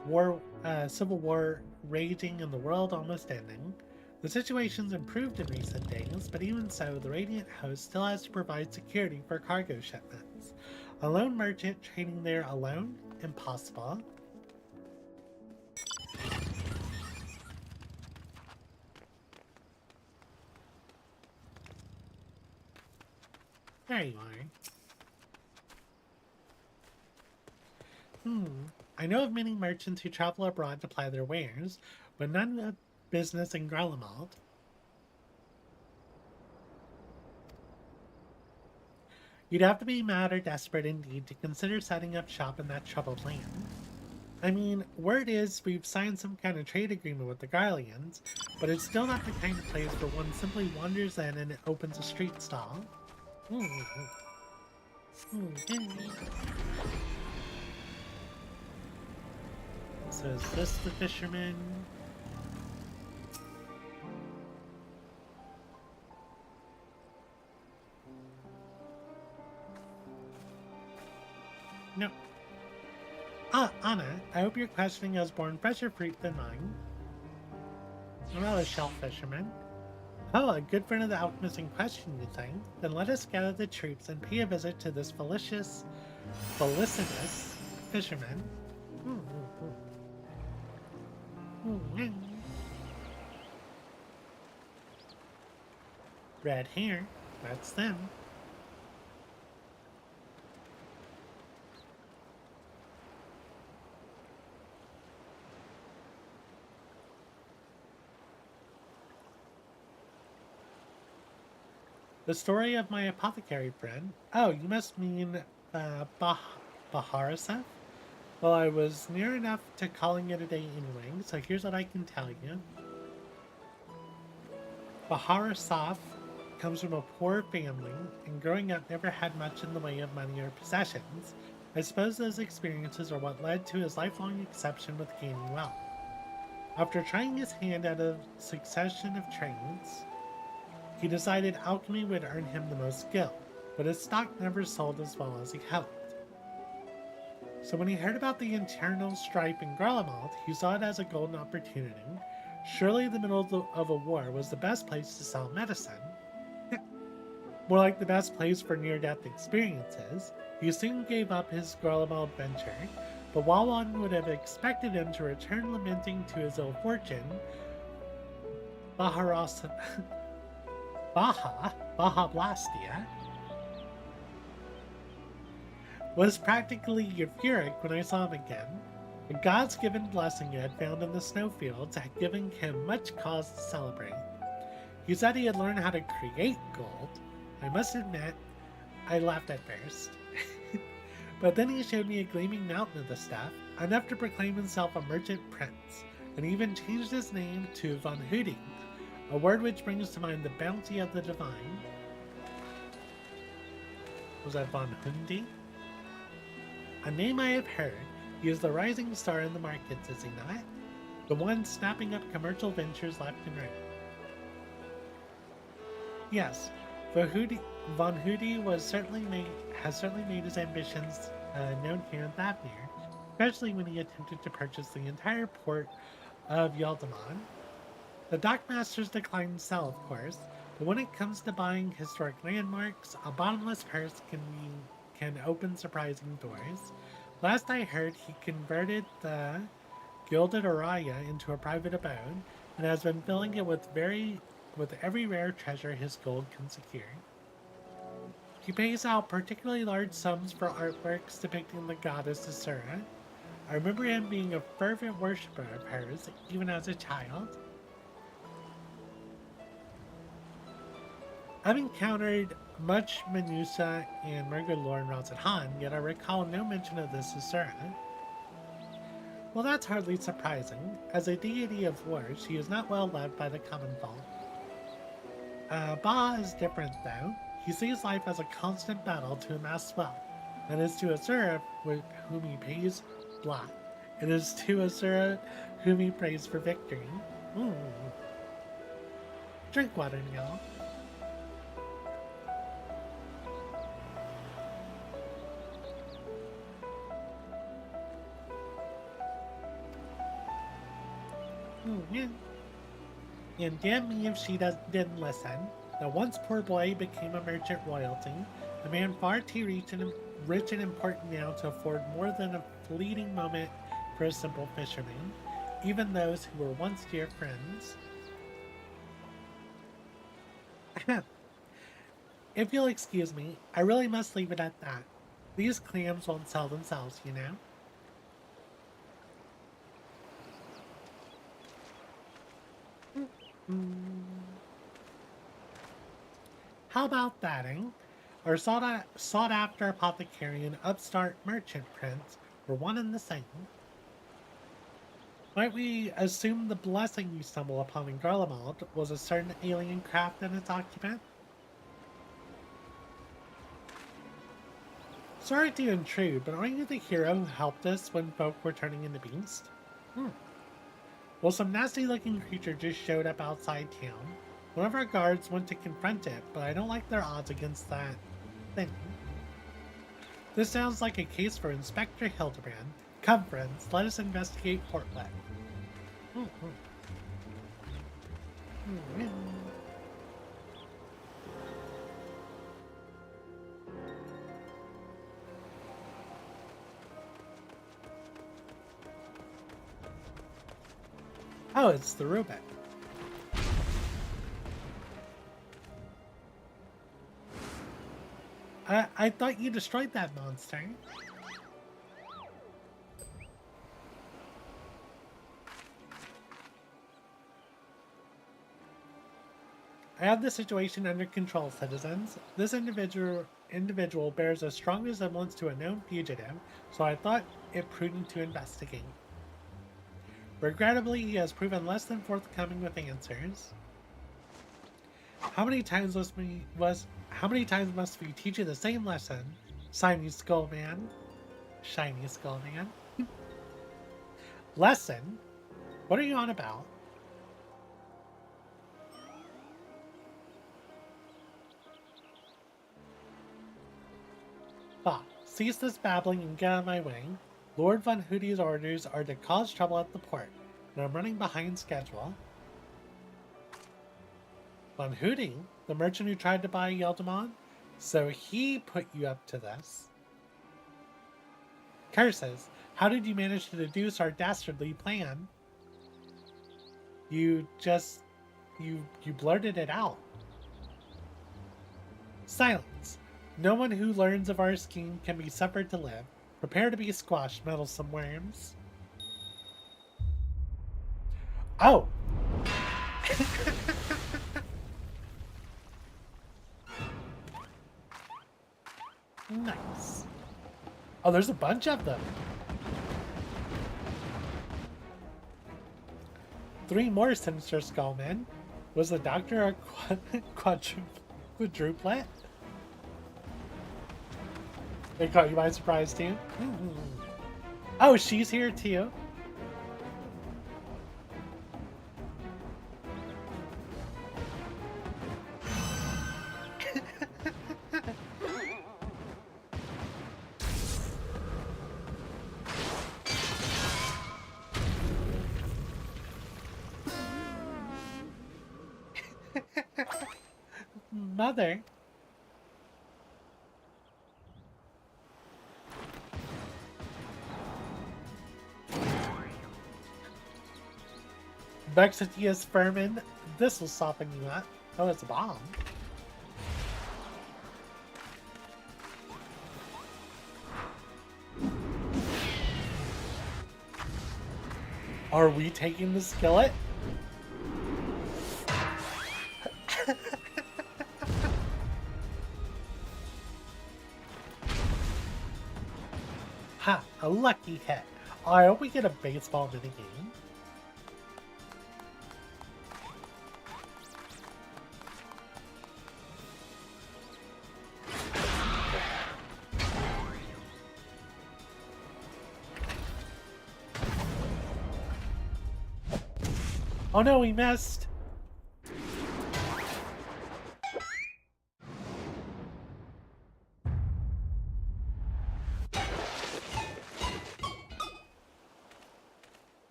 civil war raging and the world almost ending. The situation's improved in recent days, but even so, the Radiant Host still has to provide security for cargo shipments. A lone merchant trading there alone? Impossible. There you are. I know of many merchants who travel abroad to ply their wares, but none of business in Garlemald. You'd have to be mad or desperate indeed to consider setting up shop in that troubled land. I mean, word is we've signed some kind of trade agreement with the Garleans, but it's still not the kind of place where one simply wanders in and it opens a street stall. So is this the fisherman? No. Anna, I hope you're questioning has borne fresher fruit than mine. I'm not a shell fisherman. Oh, a good friend of the alchemist in question, you think? Then let us gather the troops and pay a visit to this felicitous fisherman. Red hair, that's them. The story of my apothecary friend? Oh, you must mean Baharaseth? Well, I was near enough to calling it a day anyway, so here's what I can tell you. Baharaseth comes from a poor family and growing up never had much in the way of money or possessions. I suppose those experiences are what led to his lifelong obsession with gaining wealth. After trying his hand at a succession of trades, he decided alchemy would earn him the most skill, but his stock never sold as well as he hoped. So when he heard about the internal strife in Garlemald, he saw it as a golden opportunity. Surely the middle of a war was the best place to sell medicine. More like the best place for near-death experiences. He soon gave up his Garlemald venture, but while one would have expected him to return lamenting to his ill fortune, Baja Blastia was practically euphoric when I saw him again. The God's given blessing he had found in the snowfields had given him much cause to celebrate. He said he had learned how to create gold. I must admit, I laughed at first. But then he showed me a gleaming mountain of the stuff, enough to proclaim himself a merchant prince, and even changed his name to Von Hudi, a word which brings to mind the bounty of the divine. Was that Von Hundi? A name I have heard. He is the rising star in the markets, is he not? The one snapping up commercial ventures left and right. Yes, Von Hudi has certainly made his ambitions known here in Thavnir, especially when he attempted to purchase the entire port of Yaldamon. The dockmasters decline to sell, of course, but when it comes to buying historic landmarks, a bottomless purse can open surprising doors. Last I heard, he converted the Gilded Araya into a private abode, and has been filling it with every rare treasure his gold can secure. He pays out particularly large sums for artworks depicting the goddess Asura. I remember him being a fervent worshipper of hers, even as a child. I've encountered much Menusa and Murgard lore in Razathan, yet I recall no mention of this Asura. Well, that's hardly surprising. As a deity of war, she is not well loved by the common folk. Ba is different, though. He sees life as a constant battle to amass wealth. That is to Asura, with whom he pays blah. It is to Asura whom he prays for victory. Ooh. Drink water, y'all. Yeah. And damn me if she didn't listen. The once poor boy became a merchant royalty, a man far too rich and important now to afford more than a fleeting moment for a simple fisherman, even those who were once dear friends. If you'll excuse me, I really must leave it at that. These clams won't sell themselves, you know. How about that, eh? Our sought-after apothecary and upstart merchant prince were one and the same. Might we assume the blessing you stumble upon in Garlemald was a certain alien craft and its occupant? Sorry to intrude, but aren't you the hero who helped us when folk were turning into beasts? Well, some nasty-looking creature just showed up outside town. One of our guards went to confront it, but I don't like their odds against that thing. This sounds like a case for Inspector Hildebrand. Come, friends, let us investigate Portlet. Oh, it's the robot. I thought you destroyed that monster. I have the situation under control, citizens. This individual bears a strong resemblance to a known fugitive, so I thought it prudent to investigate. Regrettably, he has proven less than forthcoming with answers. How many times how many times must we teach you the same lesson? Shiny Skull Man. Shiny Skull Man. Lesson? What are you on about? Ah, cease this babbling and get out of my way. Lord Von Hootie's orders are to cause trouble at the port, and I'm running behind schedule. Von Hootie, the merchant who tried to buy Yeldamon? So he put you up to this. Curses, how did you manage to deduce our dastardly plan? You blurted it out. Silence. No one who learns of our scheme can be suffered to live. Prepare to be squashed, meddlesome worms. Oh! Nice. Oh, there's a bunch of them. 3 more sinister skullmen. Was the doctor a quadruplet? They caught you by surprise too? Oh, she's here too. Mother. Vexitius Furman, this will soften you up. Oh, it's a bomb. Are we taking the skillet? Ha! A lucky hit. I hope we get a baseball minigame. Oh no, we missed!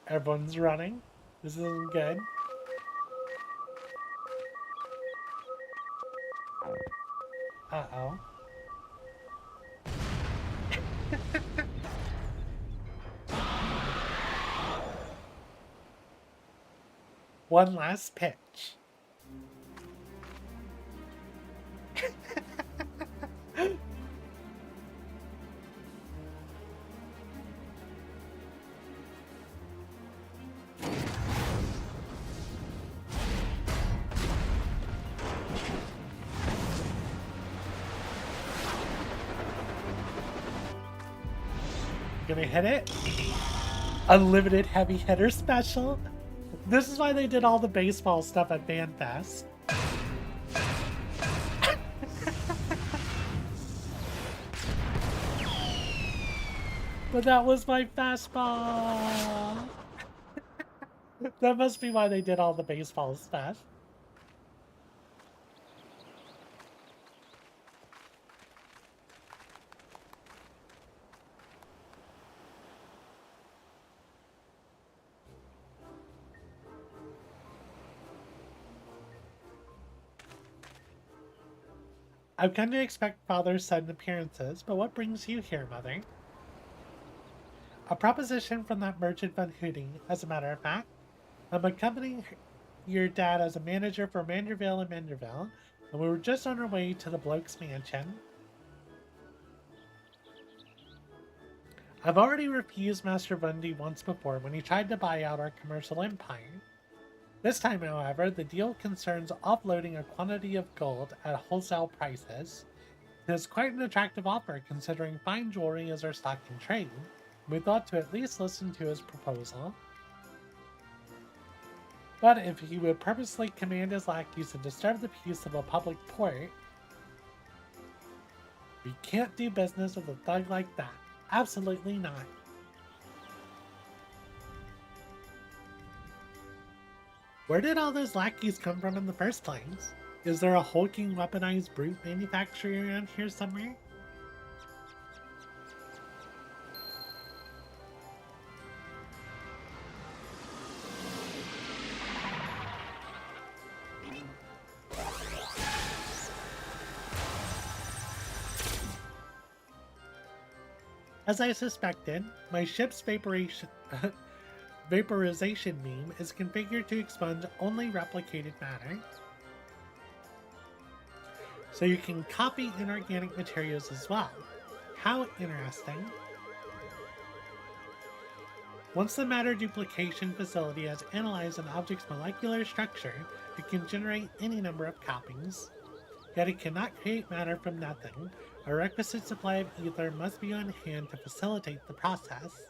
Everyone's running. This isn't good. Uh-oh. One last pitch. Gonna hit it? Unlimited heavy hitter special? This is why they did all the baseball stuff at FanFest. But that was my fastball! That must be why they did all the baseball stuff. I've come to expect father-son appearances, but what brings you here, Mother? A proposition from that merchant Von Hootie, as a matter of fact. I'm accompanying your dad as a manager for Manderville and Manderville, and we were just on our way to the bloke's mansion. I've already refused Master Vundi once before when he tried to buy out our commercial empire. This time, however, the deal concerns offloading a quantity of gold at wholesale prices. It is quite an attractive offer considering fine jewelry is our stock in trade. We thought to at least listen to his proposal. But if he would purposely command his lackeys to disturb the peace of a public port, we can't do business with a thug like that. Absolutely not. Where did all those lackeys come from in the first place? Is there a hulking weaponized brute manufacturer around here somewhere? As I suspected, my ship's vaporization beam is configured to expunge only replicated matter. So you can copy inorganic materials as well. How interesting. Once the matter duplication facility has analyzed an object's molecular structure, it can generate any number of copies. Yet it cannot create matter from nothing. A requisite supply of ether must be on hand to facilitate the process.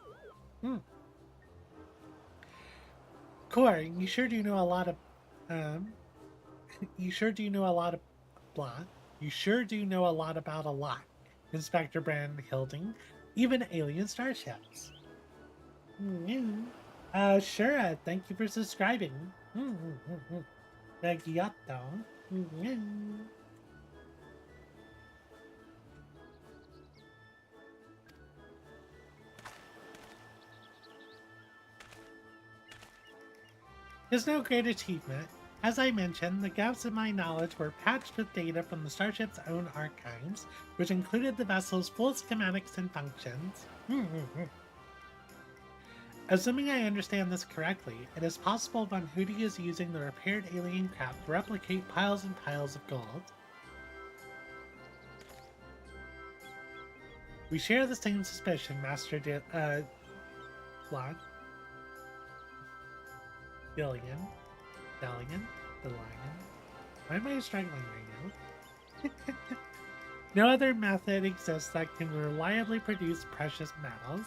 Core, you sure do know a lot of you sure do know a lot of blah. You sure do know a lot about a lot, Inspector Brand Hilding, even alien starships. Sure, thank you for subscribing. Regiato. It's no great achievement. As I mentioned, the gaps in my knowledge were patched with data from the starship's own archives, which included the vessel's full schematics and functions. Assuming I understand this correctly, it is possible Von Hootie is using the repaired alien craft to replicate piles and piles of gold. We share the same suspicion, Master Dillion. Why am I struggling right now? No other method exists that can reliably produce precious metals.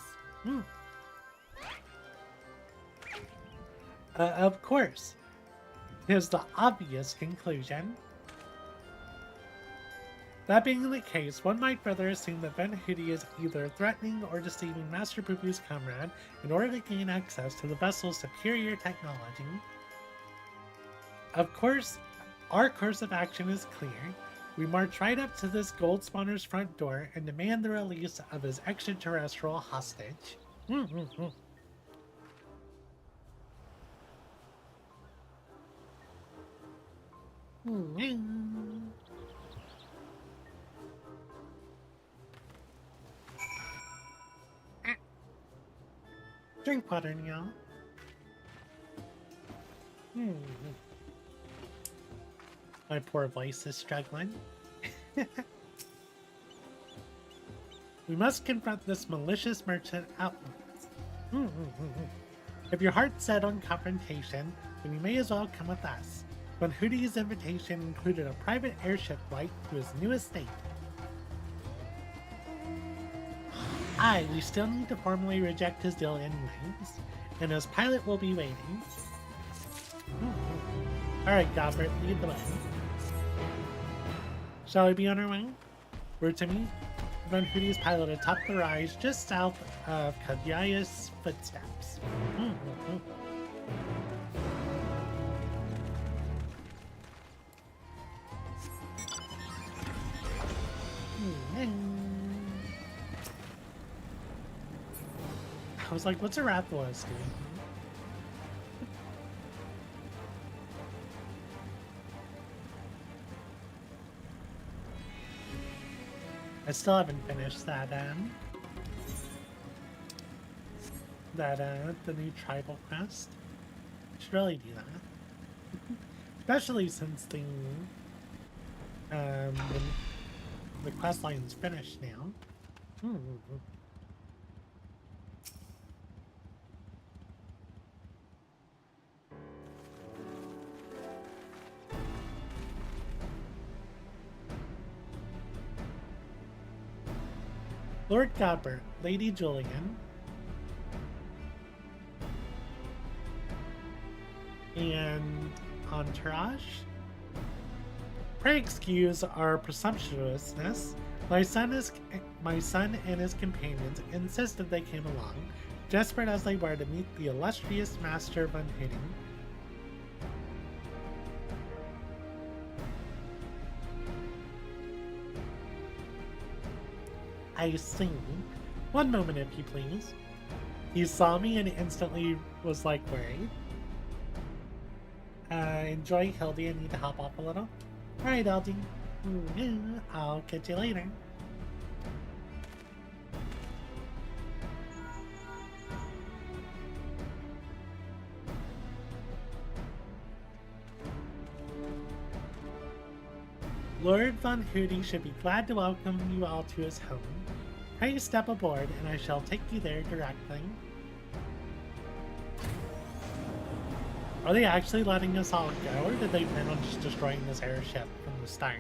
Of course. Here's the obvious conclusion. That being the case, one might further assume that Von Hootie is either threatening or deceiving Master Poo-Poo's comrade in order to gain access to the vessel's superior technology. Of course, our course of action is clear. We march right up to this gold spawner's front door and demand the release of his extraterrestrial hostage. Drink water, y'all. My poor voice is struggling. We must confront this malicious merchant at once. If your heart's set on confrontation, then you may as well come with us. Von Hootie's invitation included a private airship flight to his new estate. We still need to formally reject his deal anyways, and his pilot will be waiting. Alright, Godbert, lead the way. Shall we be on our way? We're to meet Von Hootie's pilot atop the rise just south of Kadyaya's footsteps. I was like, what's a Rathalos doing? I still haven't finished that, the new tribal quest. Should really do that. Especially since the quest line's finished now. Lord Godbert, Lady Julian. and entourage. Pray excuse our presumptuousness. My son and his companions insisted they came along, desperate as they were to meet the illustrious Master von Hütting. I see. One moment, if you please. He saw me and instantly was like worried. Enjoy, Hildy. I need to hop off a little. Alright, Hildy. I'll catch you later. Lord von Hütting should be glad to welcome you all to his home. Pray step aboard, and I shall take you there directly. Are they actually letting us all go, or did they plan on just destroying this airship from the start?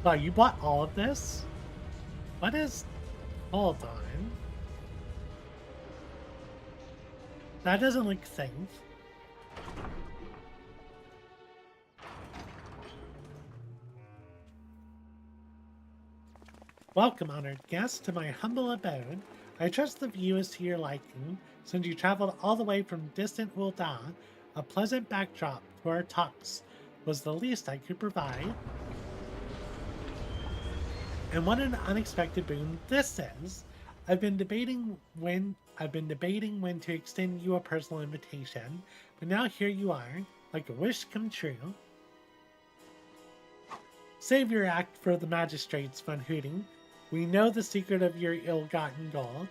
Wow, you bought all of this? What is... Hold on. That doesn't look safe. Welcome, honored guests, to my humble abode. I trust the view is to your liking, since you traveled all the way from distant Ul'dah. A pleasant backdrop to our talks was the least I could provide. And what an unexpected boon this is! I've been debating when to extend you a personal invitation, but now here you are, like a wish come true. Save your act for the magistrates, von Hütting. We know the secret of your ill-gotten gold.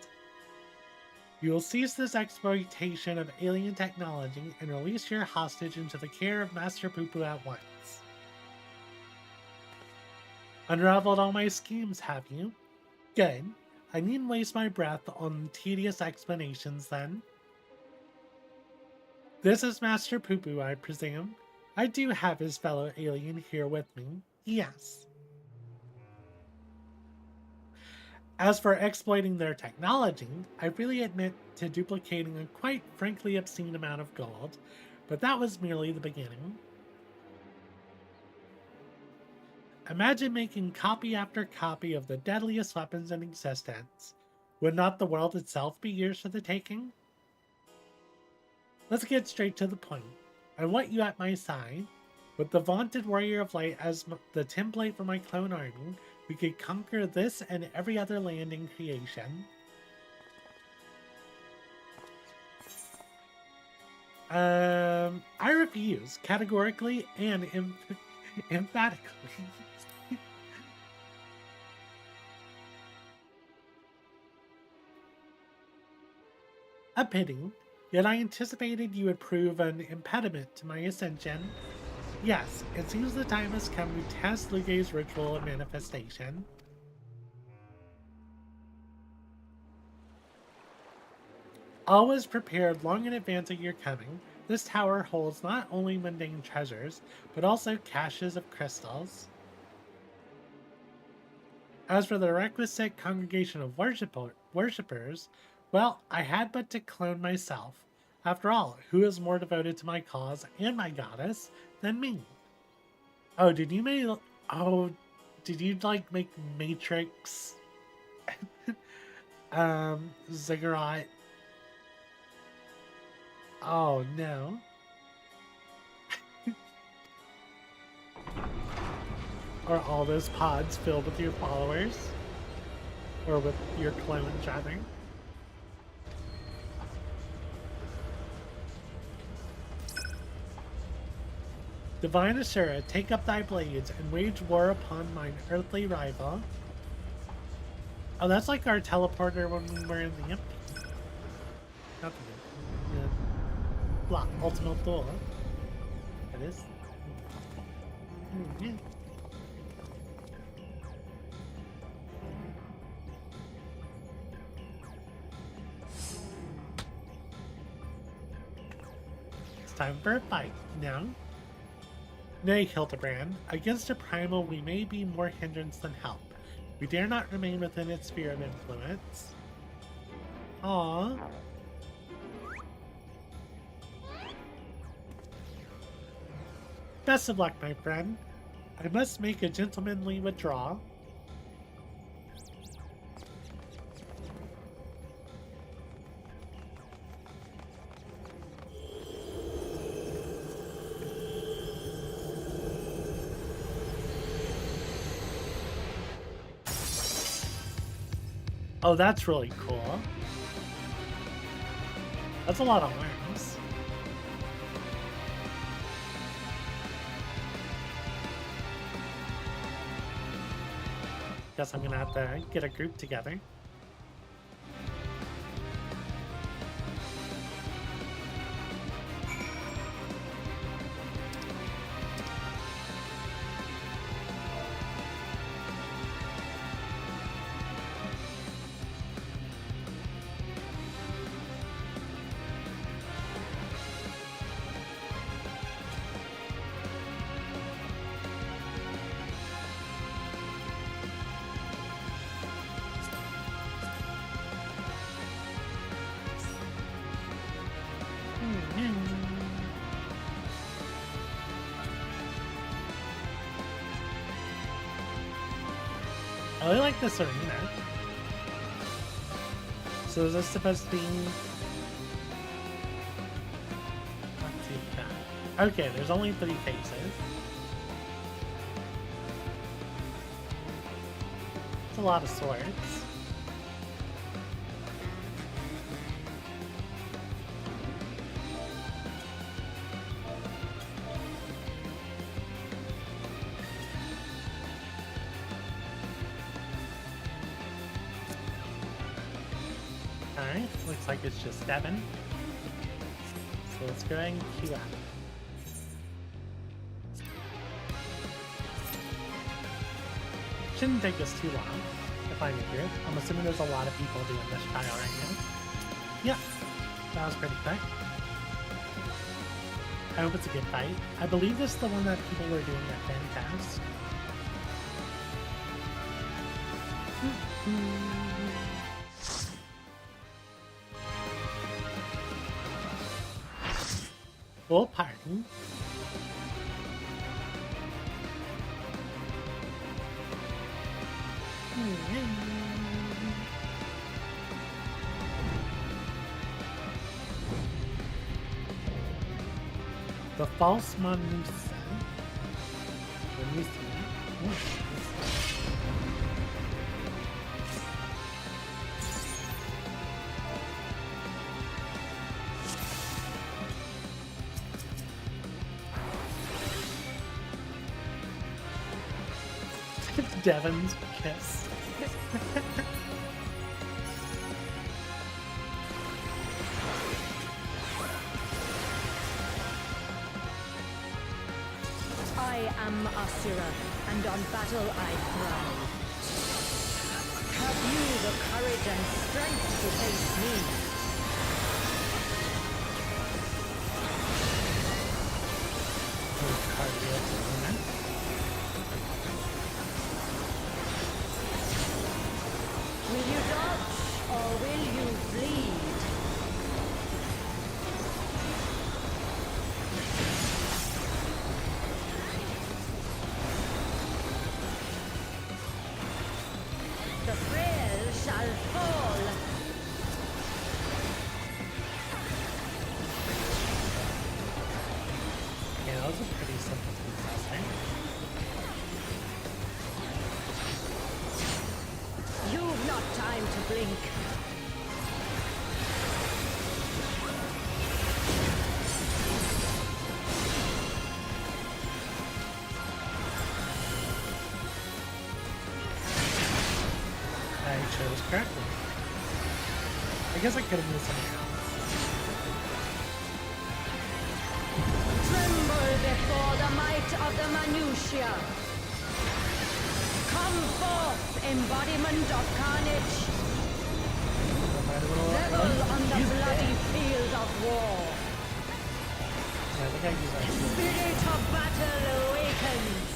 You will cease this exploitation of alien technology and release your hostage into the care of Master Poo-Poo at once. Unraveled all my schemes, have you? Good. I needn't waste my breath on tedious explanations then. This is Master Poo-Poo, I presume. I do have his fellow alien here with me. Yes. As for exploiting their technology, I freely admit to duplicating a quite frankly obscene amount of gold, but that was merely the beginning. Imagine making copy after copy of the deadliest weapons in existence. Would not the world itself be yours for the taking? Let's get straight to the point. I want you at my side. With the vaunted Warrior of Light as the template for my clone army, we could conquer this and every other land in creation. I refuse, categorically and emphatically. A pity, yet I anticipated you would prove an impediment to my ascension. Yes, it seems the time has come to test Luge's ritual of manifestation. Always prepared long in advance of your coming, this tower holds not only mundane treasures, but also caches of crystals. As for the requisite congregation of worshippers, well, I had but to clone myself. After all, who is more devoted to my cause and my goddess than me? Oh, did you make Matrix? Ziggurat? Oh, no. Are all those pods filled with your followers? Or with your clones, rather? Divine Asura, take up thy blades and wage war upon mine earthly rival. Oh, that's like our teleporter when we were in the Empty. Not the Ultimate Duel. It is. Yeah. It's time for a fight now. Nay, Hildebrand, against a primal we may be more hindrance than help. We dare not remain within its sphere of influence. Aww. Best of luck, my friend. I must make a gentlemanly withdrawal. Oh, that's really cool. That's a lot of worms. Guess I'm gonna have to get a group together. I really like this arena. So is this supposed to be... Not too bad. Okay, there's only 3 phases. It's a lot of swords. Alright, looks like it's just 7. So let's go ahead and queue up. Shouldn't take us too long to find a group. I'm assuming there's a lot of people doing this trial right now. Yep, that was pretty quick. I hope it's a good fight. I believe this is the one that people were doing at Fantastic. Full pardon. The false Manusa. Devon's kiss. I am Asura, and on battle I thrive. Have you the courage and strength to face me? Will you dodge, or will you bleed? The frail shall fall. Yeah, that was a pretty simple thing. You've not time to blink. I chose correctly. I guess I could have used something else. Tremble before the might of the Minutia. Come forth, embodiment of carnage. Level on the bloody field of war. Yeah, I think I used that. Spirit of battle awakens.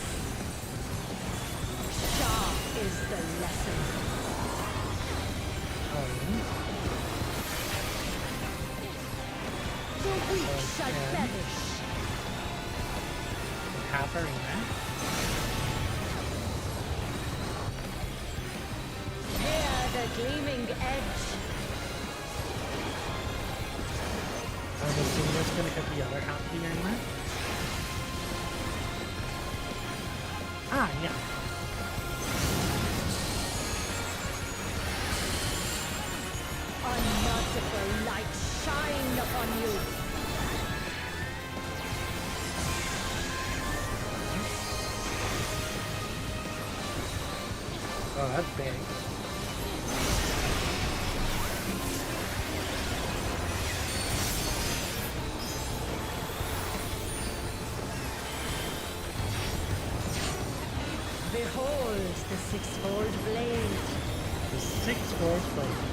Sharp is the lesson. shall perish. Half arena. Hear the gleaming edge. I'm assuming it's going to hit the other half of the arena. Ah, yeah. Unmerciful light shine upon you. Oh, that's big. Behold the six-fold blade. The six-fold blade.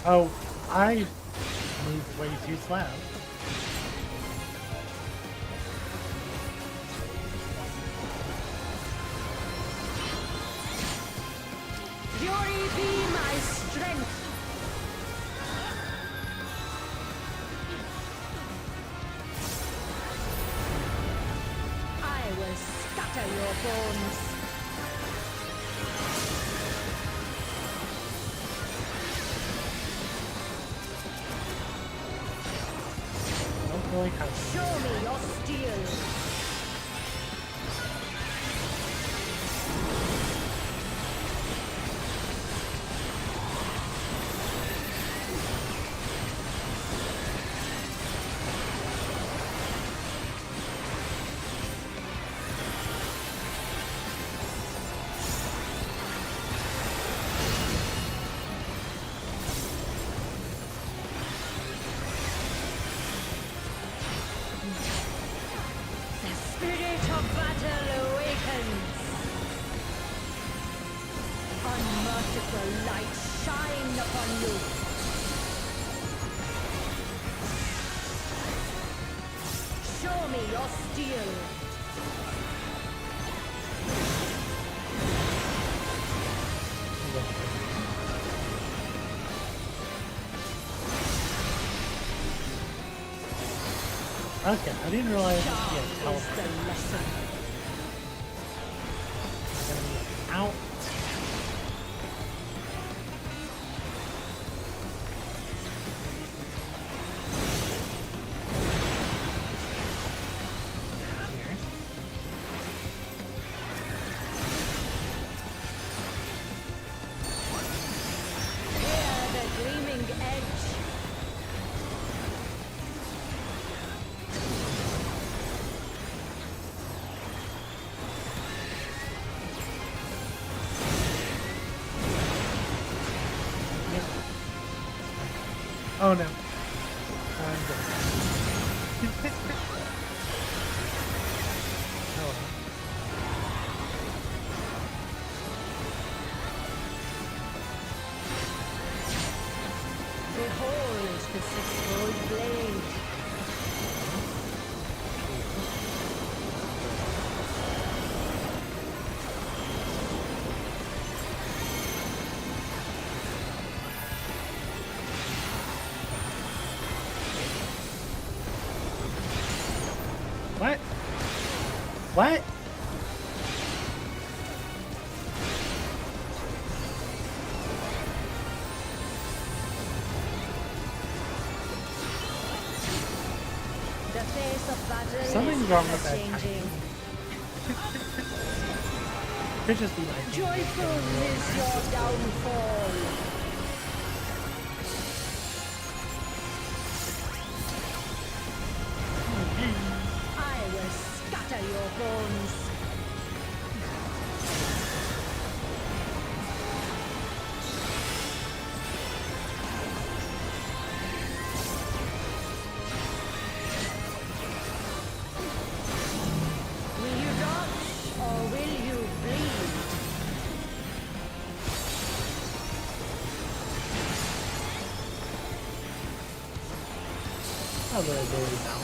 Oh, I moved way too slow. Fury be my strength. I will scatter your bones. Show me your steel. Okay, I didn't realize it was teleport. Gonna be out. Oh no. I'm dead. Oh. Behold the six-fold blade. What? What? The face of battle Something's is wrong with that changing. Could just be like Joyful is your downfall. I will scatter your bones. Will you dodge or will you bleed? a little really bell.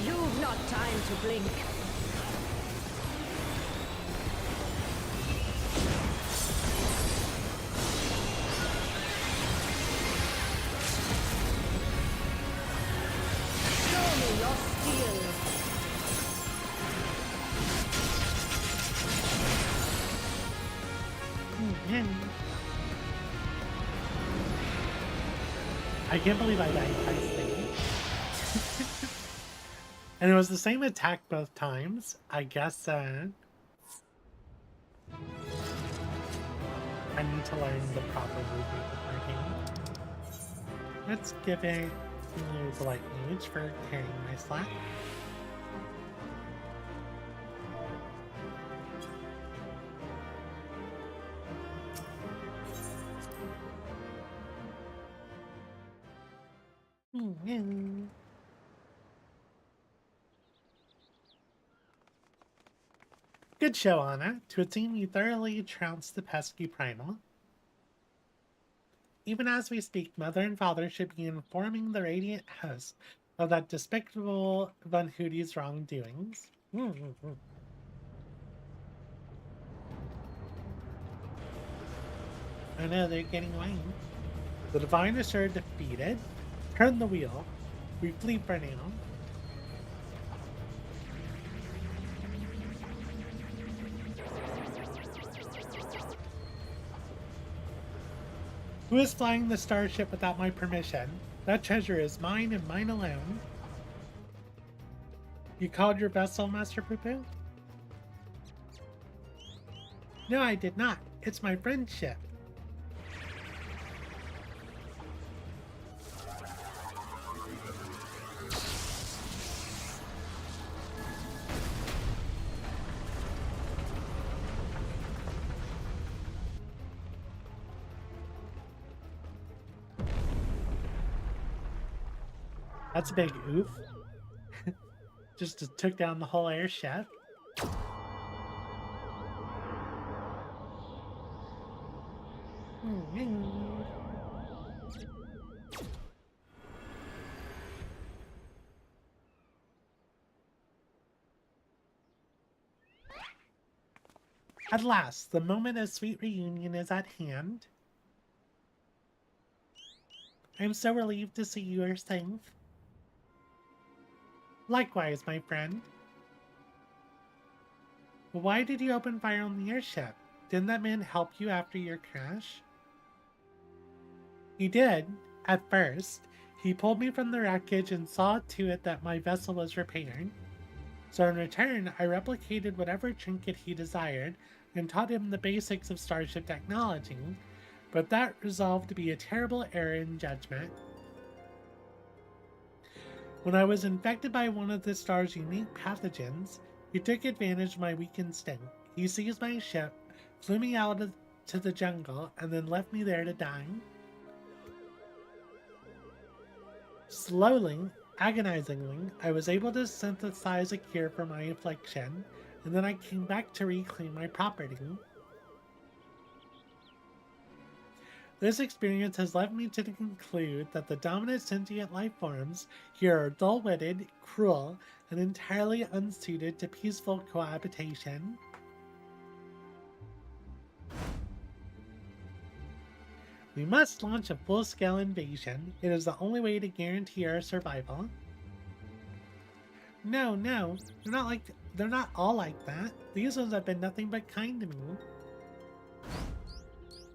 You've not time to blink. Show me your steel. I can't believe I died twice there. And it was the same attack both times. I guess I need to learn the proper movement with my hand. Let's give it use Light Mage for carrying my slack. Good show, Anna. To a team, you thoroughly trounced the pesky primal. Even as we speak, Mother and Father should be informing the Radiant House of that despicable Von Hootie's wrongdoings. Oh no, they're getting away. The Divine Assured defeated. Turn the wheel. We flee for now. Who is flying the starship without my permission? That treasure is mine and mine alone. You called your vessel, Master Poo-Poo? No, I did not. It's my friend's ship. That's a big oof. Just took down the whole airship. At last, the moment of sweet reunion is at hand. I'm so relieved to see you are safe. Likewise, my friend. Why did you open fire on the airship? Didn't that man help you after your crash? He did, at first. He pulled me from the wreckage and saw to it that my vessel was repaired. So in return, I replicated whatever trinket he desired and taught him the basics of starship technology, but that resolved to be a terrible error in judgment. When I was infected by one of the star's unique pathogens, he took advantage of my weak instinct. He seized my ship, flew me out to the jungle, and then left me there to die. Slowly, agonizingly, I was able to synthesize a cure for my affliction, and then I came back to reclaim my property. This experience has led me to conclude that the dominant sentient life forms here are dull-witted, cruel, and entirely unsuited to peaceful cohabitation. We must launch a full-scale invasion. It is the only way to guarantee our survival. No, they're not all like that. These ones have been nothing but kind to me.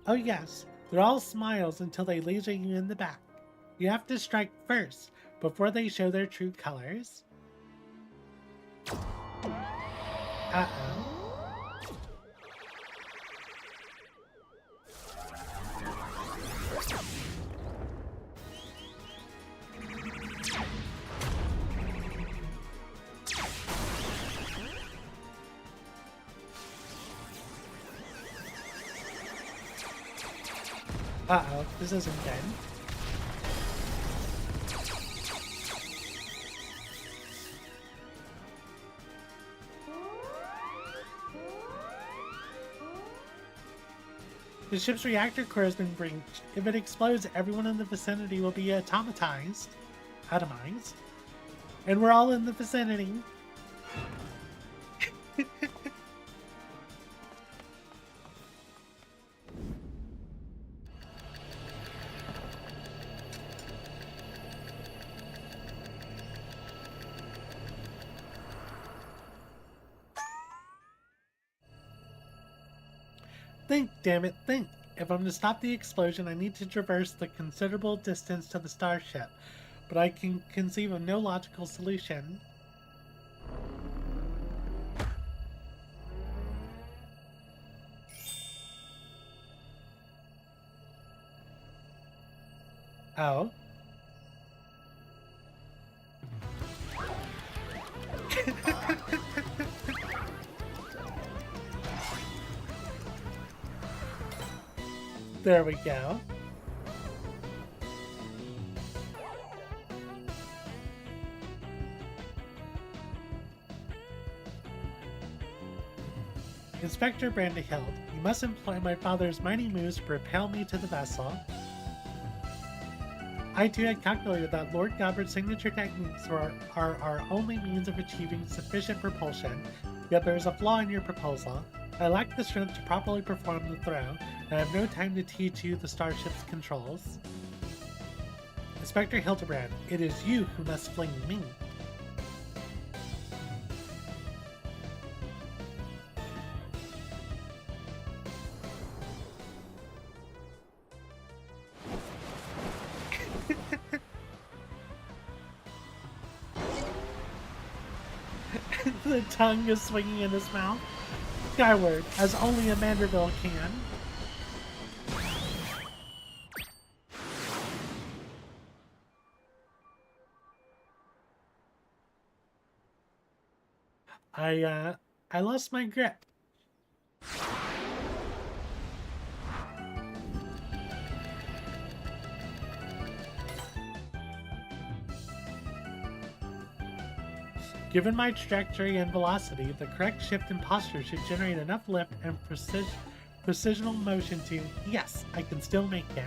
Oh yes. They're all smiles until they laser you in the back. You have to strike first, before they show their true colors. Uh-oh. Uh-oh, this isn't good. The ship's reactor core has been breached. If it explodes, everyone in the vicinity will be atomized. And we're all in the vicinity. Think, damn it, think. If I'm to stop the explosion, I need to traverse the considerable distance to the starship, but I can conceive of no logical solution. Oh. There we go. Inspector Brandehild, you must employ my father's mighty moves to propel me to the vessel. I too had calculated that Lord Gobbert's signature techniques are our only means of achieving sufficient propulsion, yet there is a flaw in your proposal. I lack the strength to properly perform the throw, and I have no time to teach you the starship's controls. Inspector Hildebrand, it is you who must fling me. The tongue is swinging in his mouth. Skyward, as only a Manderville can. I lost my grip. Given my trajectory and velocity, the correct shift and posture should generate enough lift and precisional motion to... Yes, I can still make it.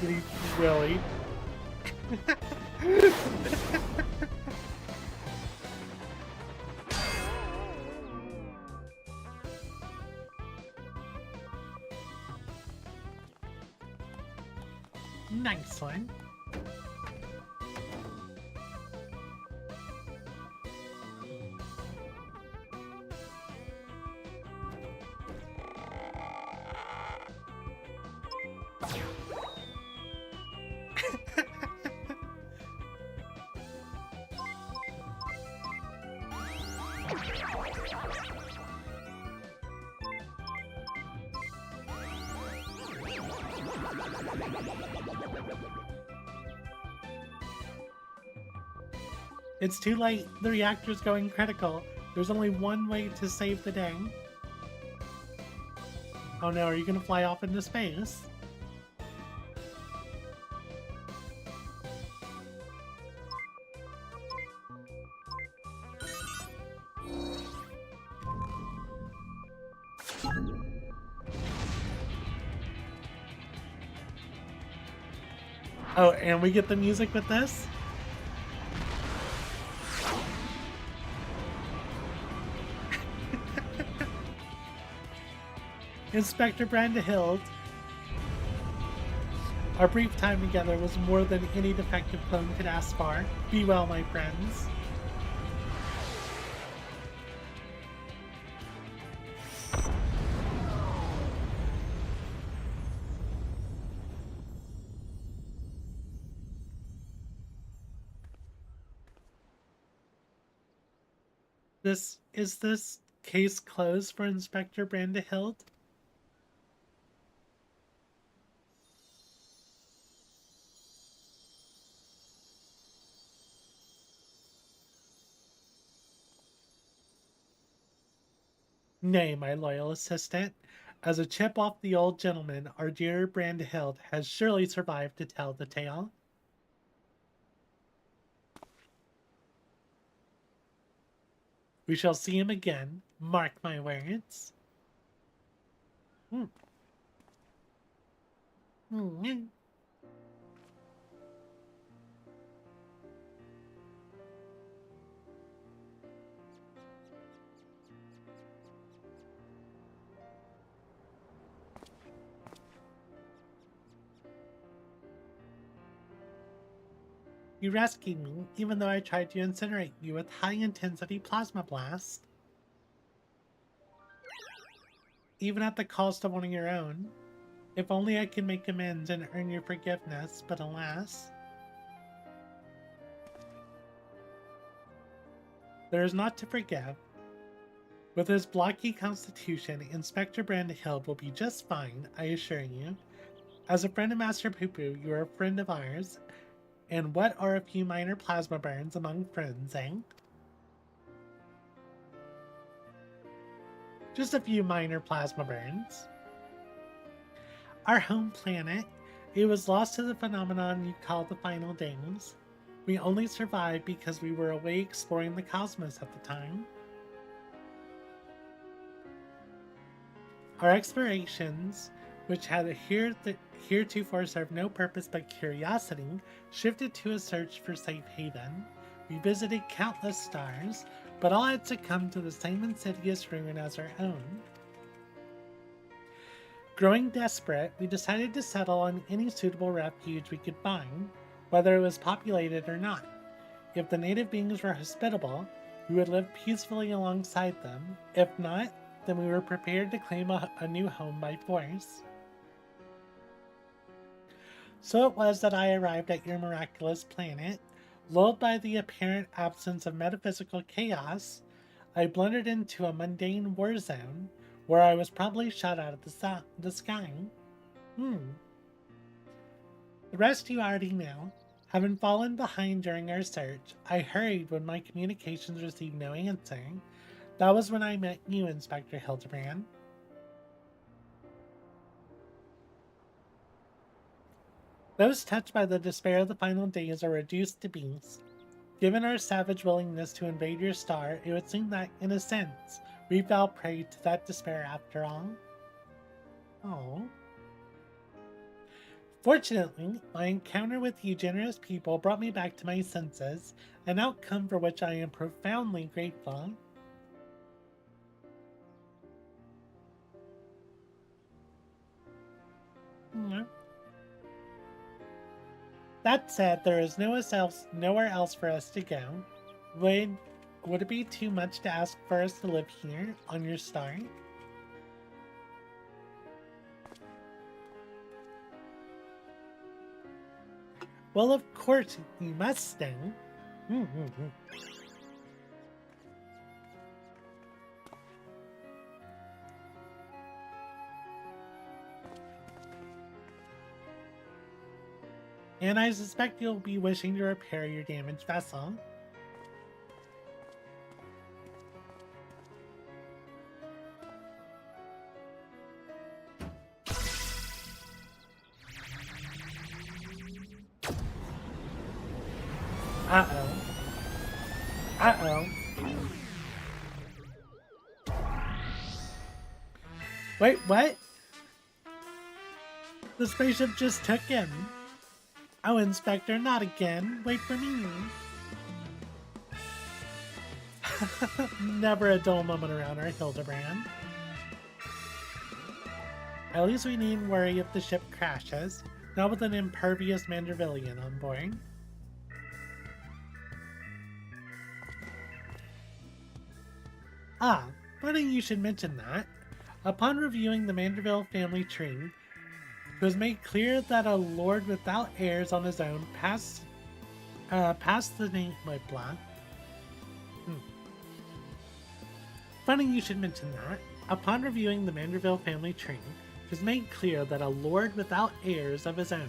Did he really? Nice one. It's too late. The reactor's going critical. There's only one way to save the day. Oh no, are you gonna fly off into space? Oh, and we get the music with this? Inspector Brandehild. Our brief time together was more than any defective clone could ask for. Be well, my friends. Is this case closed for Inspector Brandehild? Nay, my loyal assistant. As a chip off the old gentleman, our dear Brandehild has surely survived to tell the tale. We shall see him again, mark my words. You rescued me, even though I tried to incinerate you with high-intensity plasma blast. Even at the cost of one of your own. If only I could make amends and earn your forgiveness, but alas. There is naught to forgive. With his blocky constitution, Inspector Brandhild will be just fine, I assure you. As a friend of Master Poo-Poo, you are a friend of ours. And what are a few minor plasma burns among friends, eh? Just a few minor plasma burns. Our home planet, it was lost to the phenomenon you call the final days. We only survived because we were away exploring the cosmos at the time. Our explorations, which had heretofore served no purpose but curiosity, shifted to a search for safe haven. We visited countless stars, but all had succumbed to the same insidious ruin as our own. Growing desperate, we decided to settle on any suitable refuge we could find, whether it was populated or not. If the native beings were hospitable, we would live peacefully alongside them. If not, then we were prepared to claim a new home by force. So it was that I arrived at your miraculous planet. Lulled by the apparent absence of metaphysical chaos, I blundered into a mundane war zone, where I was probably shot out of the sky. The rest you already know. Having fallen behind during our search, I hurried when my communications received no answer. That was when I met you, Inspector Hildebrand. Those touched by the despair of the final days are reduced to beasts. Given our savage willingness to invade your star, it would seem that, in a sense, we fell prey to that despair after all. Oh. Fortunately, my encounter with you generous people brought me back to my senses, an outcome for which I am profoundly grateful. That said, there is nowhere else for us to go. Would it be too much to ask for us to live here, on your star? Well, of course, you must stay. And I suspect you'll be wishing to repair your damaged vessel. Uh-oh. Uh-oh. Wait, what? The spaceship just took him. Oh, Inspector, not again. Wait for me. Never a dull moment around our Hildebrand. At least we needn't worry if the ship crashes. Not with an impervious Mandervillian on board. Ah, funny you should mention that. Upon reviewing the Manderville family tree, it was made clear that a lord without heirs on his own passed the name blah. Funny you should mention that. Upon reviewing the Manderville family tree, it was made clear that a lord without heirs of his own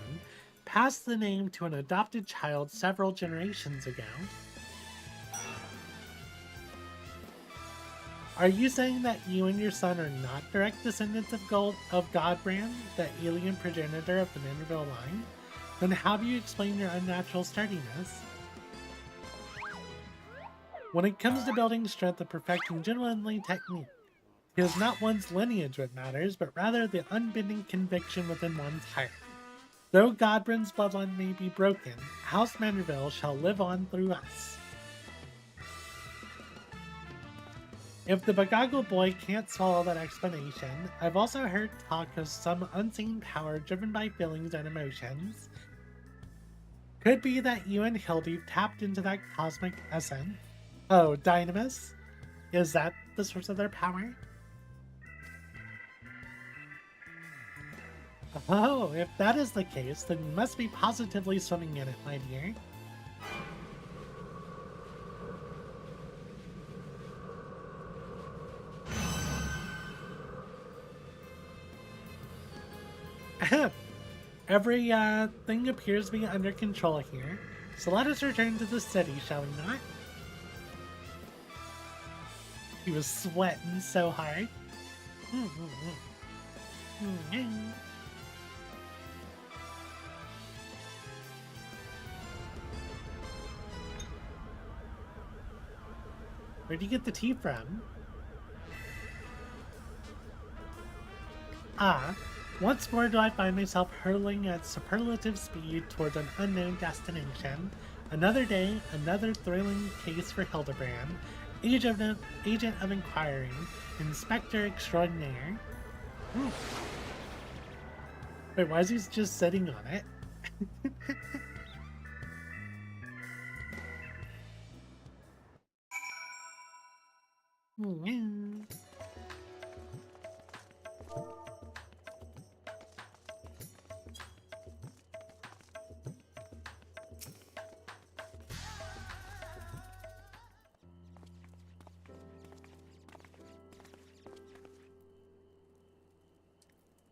passed the name to an adopted child several generations ago. Are you saying that you and your son are not direct descendants of Godbrand, the alien progenitor of the Manderville line? Then how do you explain your unnatural sturdiness? When it comes to building strength and perfecting genuinely technique, it is not one's lineage what matters, but rather the unbending conviction within one's heart. Though Godbrand's bloodline may be broken, House Manderville shall live on through us. If the Bagoggle boy can't swallow that explanation, I've also heard talk of some unseen power driven by feelings and emotions. Could be that you and Hildy tapped into that cosmic essence. Oh, Dynamis? Is that the source of their power? Oh, if that is the case, then you must be positively swimming in it, my dear. Every thing appears to be under control here, so let us return to the city, shall we not? He was sweating so hard. Where'd you get the tea from? Ah, once more do I find myself hurtling at superlative speed towards an unknown destination. Another day, another thrilling case for Hildebrand, agent of inquiry, inspector extraordinaire. Wait, why is he just sitting on it?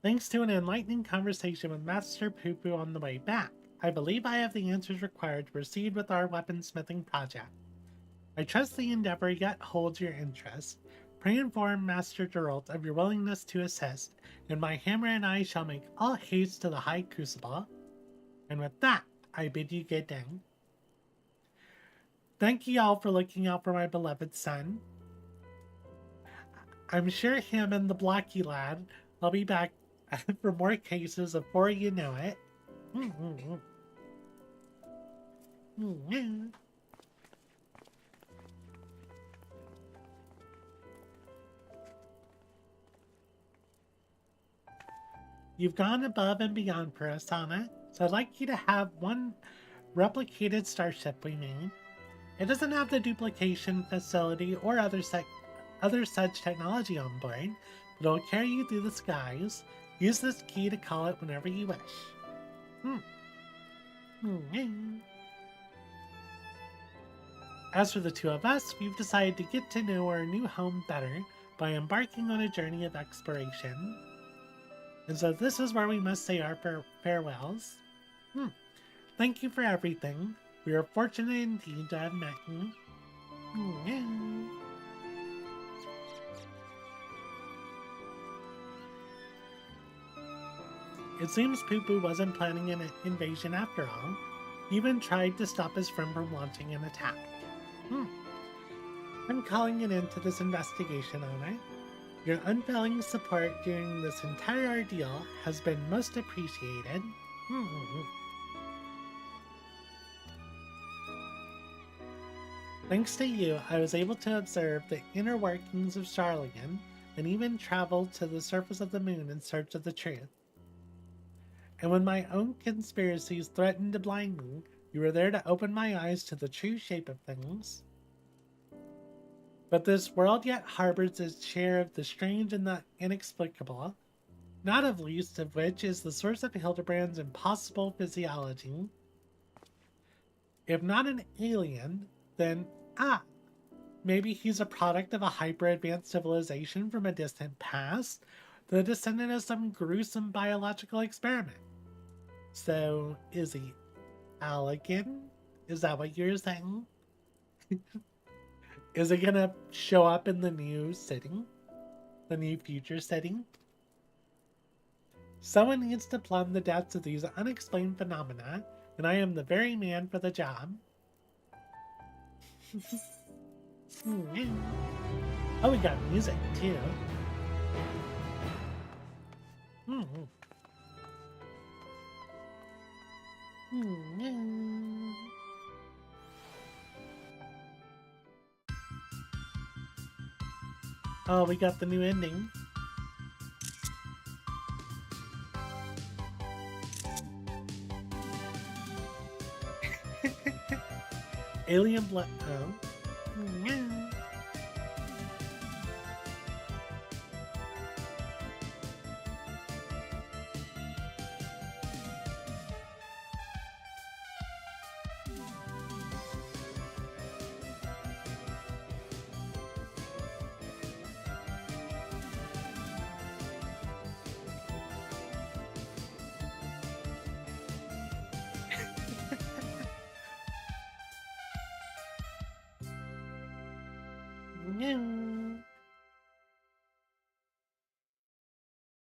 Thanks to an enlightening conversation with Master Poo-Poo on the way back, I believe I have the answers required to proceed with our weaponsmithing project. I trust the endeavor yet holds your interest. Pray inform Master Geralt of your willingness to assist, and my hammer and I shall make all haste to the High Crucible. And with that, I bid you good day. Thank you all for looking out for my beloved son. I'm sure him and the Blocky lad will be back for more cases before you know it. You've gone above and beyond for us, Anna, so I'd like you to have one replicated starship we made. It doesn't have the duplication facility or other such technology on board, but it'll carry you through the skies. Use this key to call it whenever you wish. As for the two of us, we've decided to get to know our new home better by embarking on a journey of exploration. And so this is where we must say our farewells. Thank you for everything. We are fortunate indeed to have met you. It seems Poo-Poo wasn't planning an invasion after all. He even tried to stop his friend from launching an attack. I'm calling an end to this investigation, Anna. Your unfailing support during this entire ordeal has been most appreciated. Thanks to you, I was able to observe the inner workings of Sharlayan and even travel to the surface of the moon in search of the truth. And when my own conspiracies threatened to blind me, you were there to open my eyes to the true shape of things. But this world yet harbors its share of the strange and the inexplicable, not of least of which is the source of Hildebrand's impossible physiology. If not an alien, then, maybe he's a product of a hyper-advanced civilization from a distant past, the descendant of some gruesome biological experiment. So, is he elegant? Is that what you're saying? Is it gonna show up in the new setting? The new future setting? Someone needs to plumb the depths of these unexplained phenomena, and I am the very man for the job. Oh, we got music too. Oh, we got the new ending. Alien blood. Oh.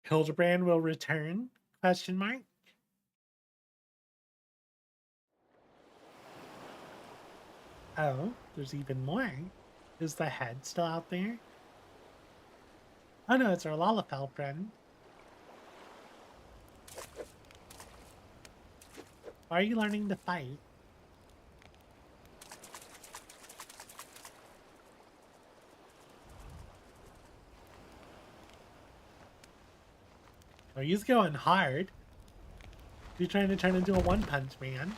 Hildebrand will return? Question mark. Oh, there's even more. Is the head still out there? Oh no, it's our Lalafell friend. Why are you learning to fight? Oh, he's going hard. He's trying to turn into a one-punch man.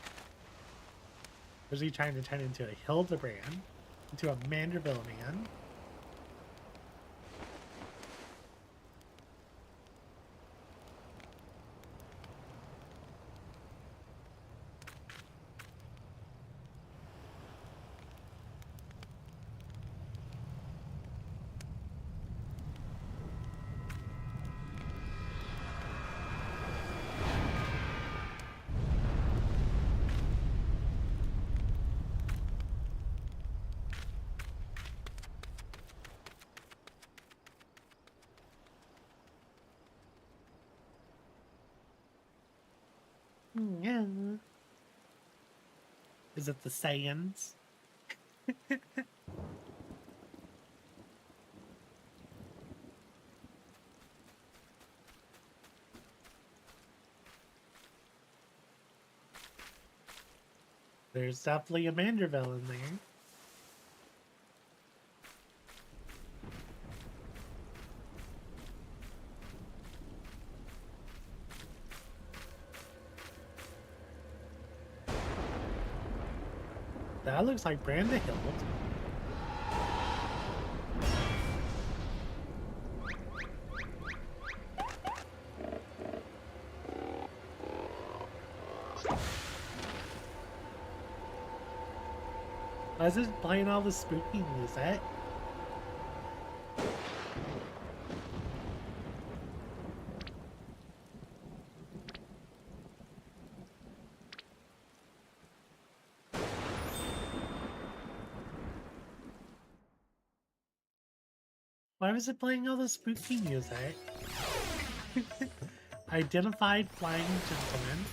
Or is he trying to turn into a Hildebrand? Into a Manderville man? Yeah. Is it the Saiyans? There's definitely a Manderville in there. That looks like Brandahild. Why is it playing all the spooky music? Why was it playing all the spooky music? Identified flying gentleman.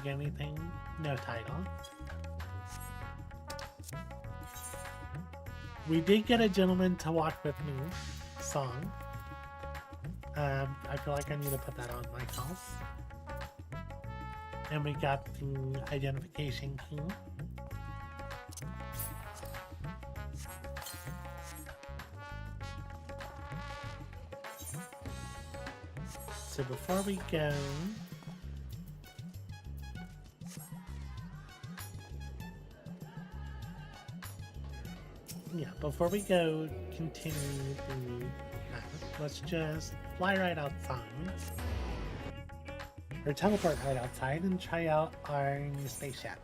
Anything? No title. We did get a Gentleman to Walk With Me song. I feel like I need to put that on my house. And we got the identification key. So before we go, before we go continue the let's just fly right outside. Or teleport right outside and try out our new spaceship.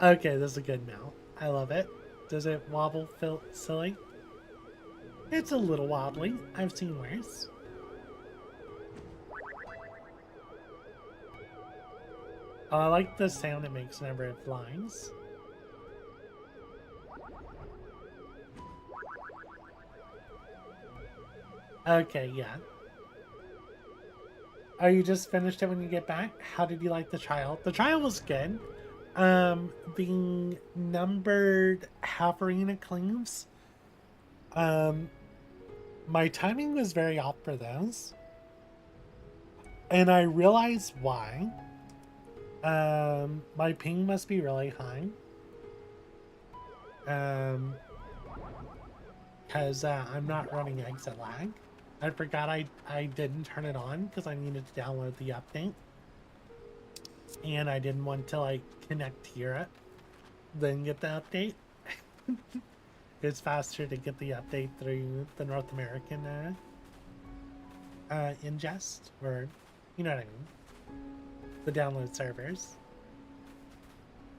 Okay, this is a good mount. I love it. Does it wobble feel silly? It's a little wobbly. I've seen worse. Oh, I like the sound it makes whenever it flies. Okay, yeah. Oh, you just finished it when you get back? How did you like the trial? The trial was good. The numbered half arena cleaves. My timing was very off for those. And I realized why. My ping must be really high. Because I'm not running exit lag. I forgot I didn't turn it on because I needed to download the update. And I didn't want to like connect to Europe, then get the update. It's faster to get the update through the North American ingest, or you know what I mean. The download servers.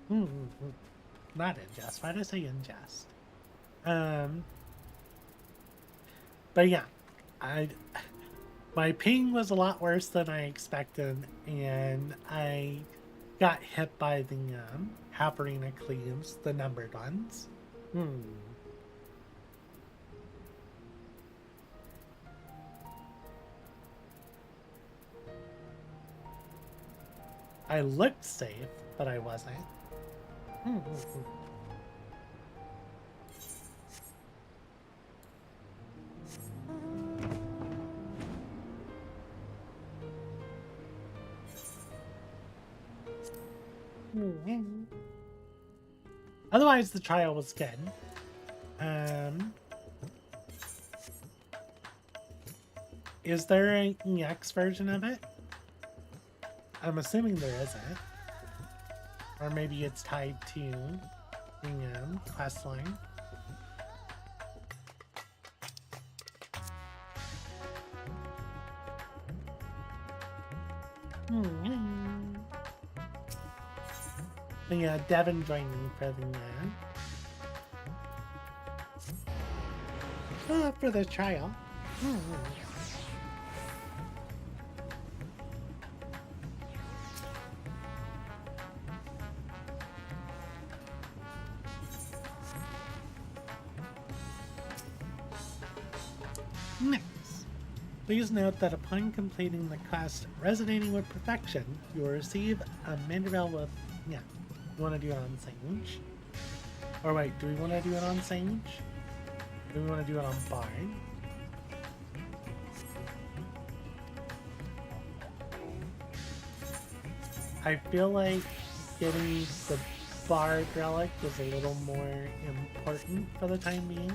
Not ingest. Why did I say ingest? But yeah, my ping was a lot worse than I expected, and I got hit by the half arena cleaves, the numbered ones. I looked safe, but I wasn't. Otherwise, the trial was good. Is there an EX version of it? I'm assuming there isn't. Or maybe it's tied to the quest line. Yeah, Devin joined me for the trial. Next, please note that upon completing the quest Resonating with Perfection, you will receive a Manderville with... Yeah, you want to do it on Sage? Or wait, do we want to do it on Sage? Do we want to do it on Bard? I feel like getting the Bard relic is a little more important for the time being.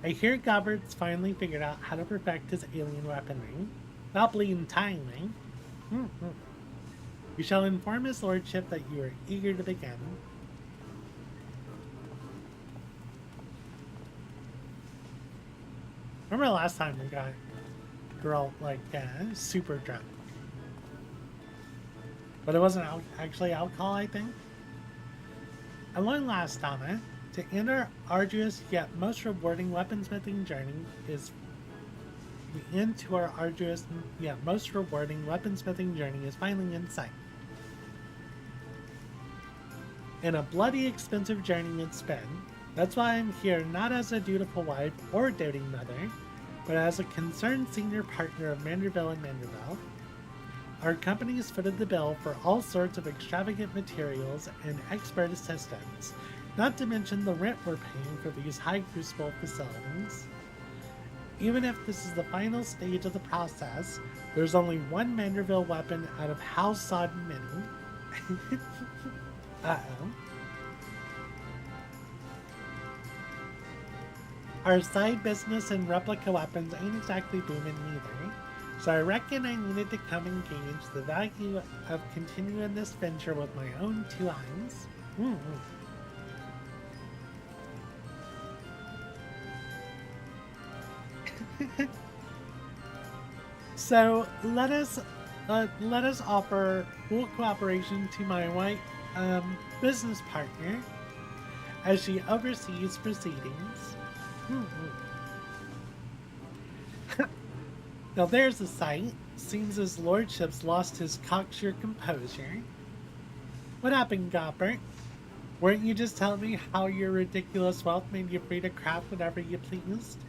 I hear Gobbert's finally figured out how to perfect his alien weaponry. Not bleeding timing. You shall inform his lordship that you are eager to begin. Remember last time we got girl like super drunk, but it wasn't actually alcohol, I think. At long last, Tama, to end our arduous yet most rewarding weaponsmithing journey is the end to our arduous yet most rewarding weaponsmithing journey is finally in sight. And a bloody expensive journey it's been. That's why I'm here not as a dutiful wife or doting mother, but as a concerned senior partner of Manderville and Manderville. Our company's footed the bill for all sorts of extravagant materials and expert assistance, not to mention the rent we're paying for these high crucible facilities. Even if this is the final stage of the process, there's only one Manderville weapon out of how sodden many. Uh-oh. Our side business and replica weapons ain't exactly booming either, so I reckon I needed to come and gauge the value of continuing this venture with my own two eyes. So let us offer full cooperation to my white business partner as she oversees proceedings. Now there's a sight. Seems his lordship's lost his cocksure composure. What happened, Gobbert? Weren't you just telling me how your ridiculous wealth made you free to craft whatever you pleased?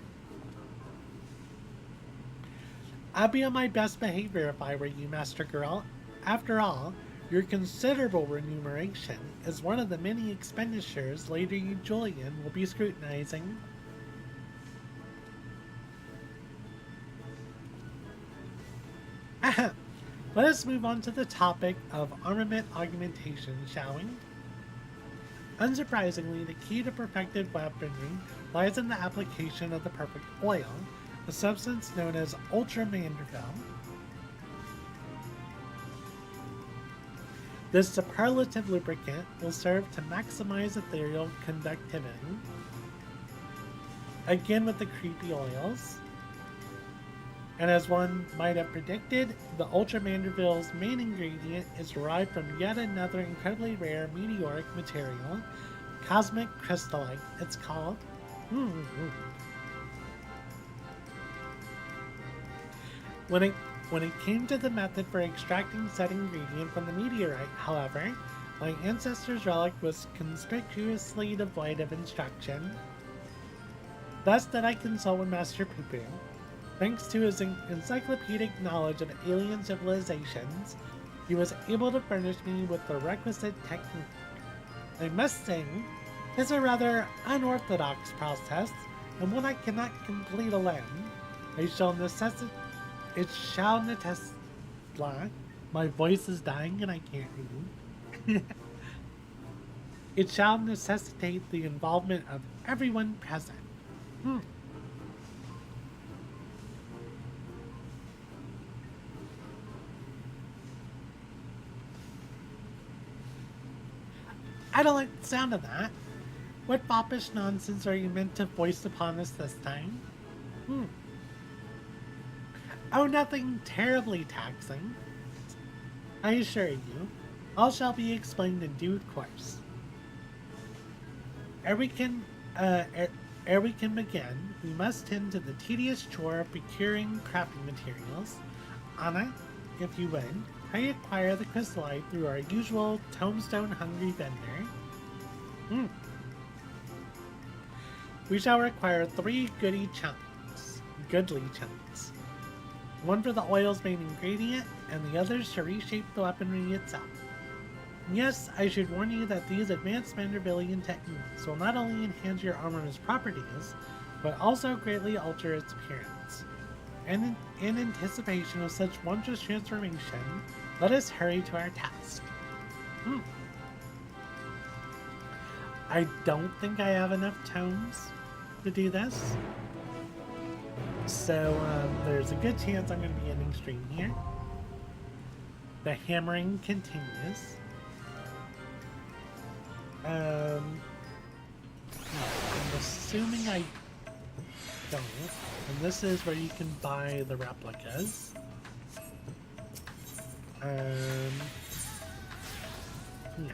I'd be on my best behavior if I were you, Master Girl. After all, your considerable remuneration is one of the many expenditures Lady Julian will be scrutinizing. Let us move on to the topic of armament augmentation, shall we? Unsurprisingly, the key to perfected weaponry lies in the application of the perfect oil, a substance known as ultramanderville. This superlative lubricant will serve to maximize ethereal conductivity. Again with the creepy oils. And as one might have predicted, the ultramanderville's main ingredient is derived from yet another incredibly rare meteoric material, cosmic crystallite, it's called. When it came to the method for extracting said ingredient from the meteorite, however, my ancestor's relic was conspicuously devoid of instruction. Thus did I consult with Master Poo-Poo. Thanks to his encyclopedic knowledge of alien civilizations, he was able to furnish me with the requisite technique. I must say, it's a rather unorthodox process, and one I cannot complete alone. It shall necessitate. My voice is dying and I can't read. It shall necessitate the involvement of everyone present. I don't like the sound of that. What foppish nonsense are you meant to voice upon us this time? Oh, nothing terribly taxing. I assure you, all shall be explained in due course. Ere we can begin, we must tend to the tedious chore of procuring crafting materials. Anna, if you would, pray acquire the crystallite through our usual tombstone-hungry vendor. We shall require 3 goodly chunks. One for the oil's main ingredient, and the others to reshape the weaponry itself. Yes, I should warn you that these advanced Mandervillian techniques will not only enhance your armor's properties, but also greatly alter its appearance. And in anticipation of such wondrous transformation, let us hurry to our task. I don't think I have enough tomes to do this. So there's a good chance I'm going to be ending stream here. The hammering continues. I'm assuming I don't. And this is where you can buy the replicas. Yeah.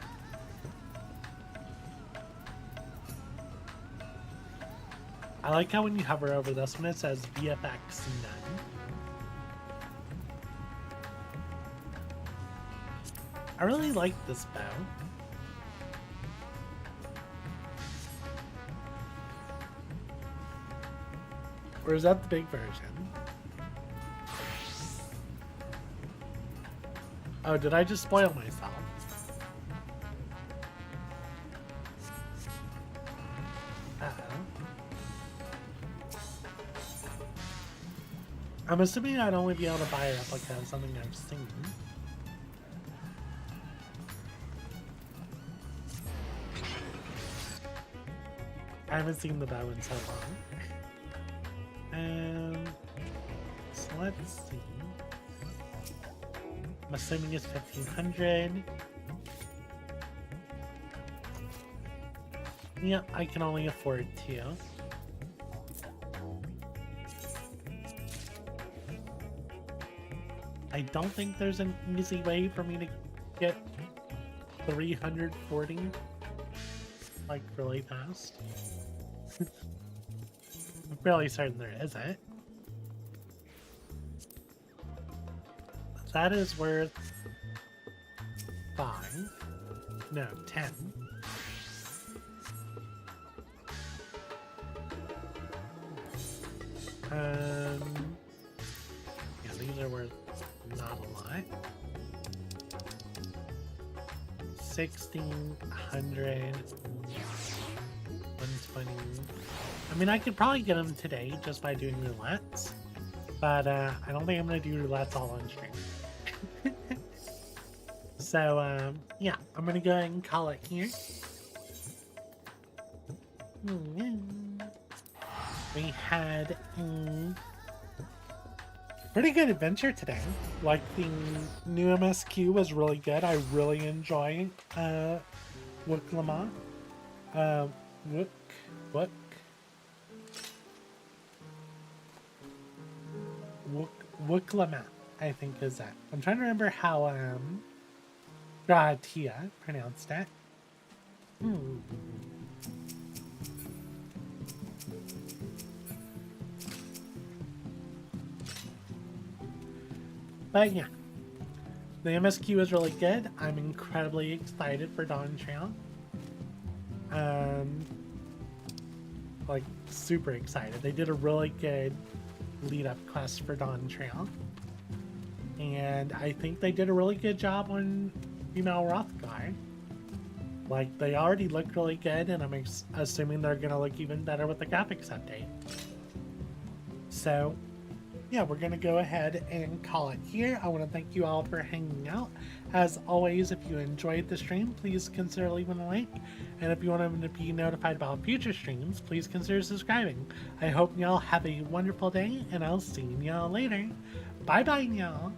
I like how when you hover over this one, it says FFXIV. I really like this bow. Or is that the big version? Oh, did I just spoil myself? I'm assuming I'd only be able to buy a replica of something I've seen. I haven't seen the bow in so long. So let's see. I'm assuming it's 1500. Yeah, I can only afford 2. I don't think there's an easy way for me to get 340 like really fast. I'm fairly certain there isn't. That is worth 5. No, 10. Yeah, these are worth not a lot. 1,600, 120. I mean, I could probably get them today just by doing roulettes, but I don't think I'm gonna do roulettes all on stream. So, yeah, I'm gonna go ahead and call it here. We had a pretty good adventure today. Like, the new MSQ was really good. I really enjoy Wooklama. Wooklama, I think is that. I'm trying to remember how Caturteer pronounced it. But yeah, the MSQ is really good. I'm incredibly excited for Dawn Trail. Like, super excited. They did a really good lead-up quest for Dawn Trail. And I think they did a really good job on female Hrothgar. Like, they already look really good, and I'm assuming they're going to look even better with the graphics update. So, yeah, we're going to go ahead and call it here. I want to thank you all for hanging out. As always, if you enjoyed the stream, please consider leaving a like. And if you want to be notified about future streams, please consider subscribing. I hope y'all have a wonderful day, and I'll see y'all later. Bye-bye, y'all.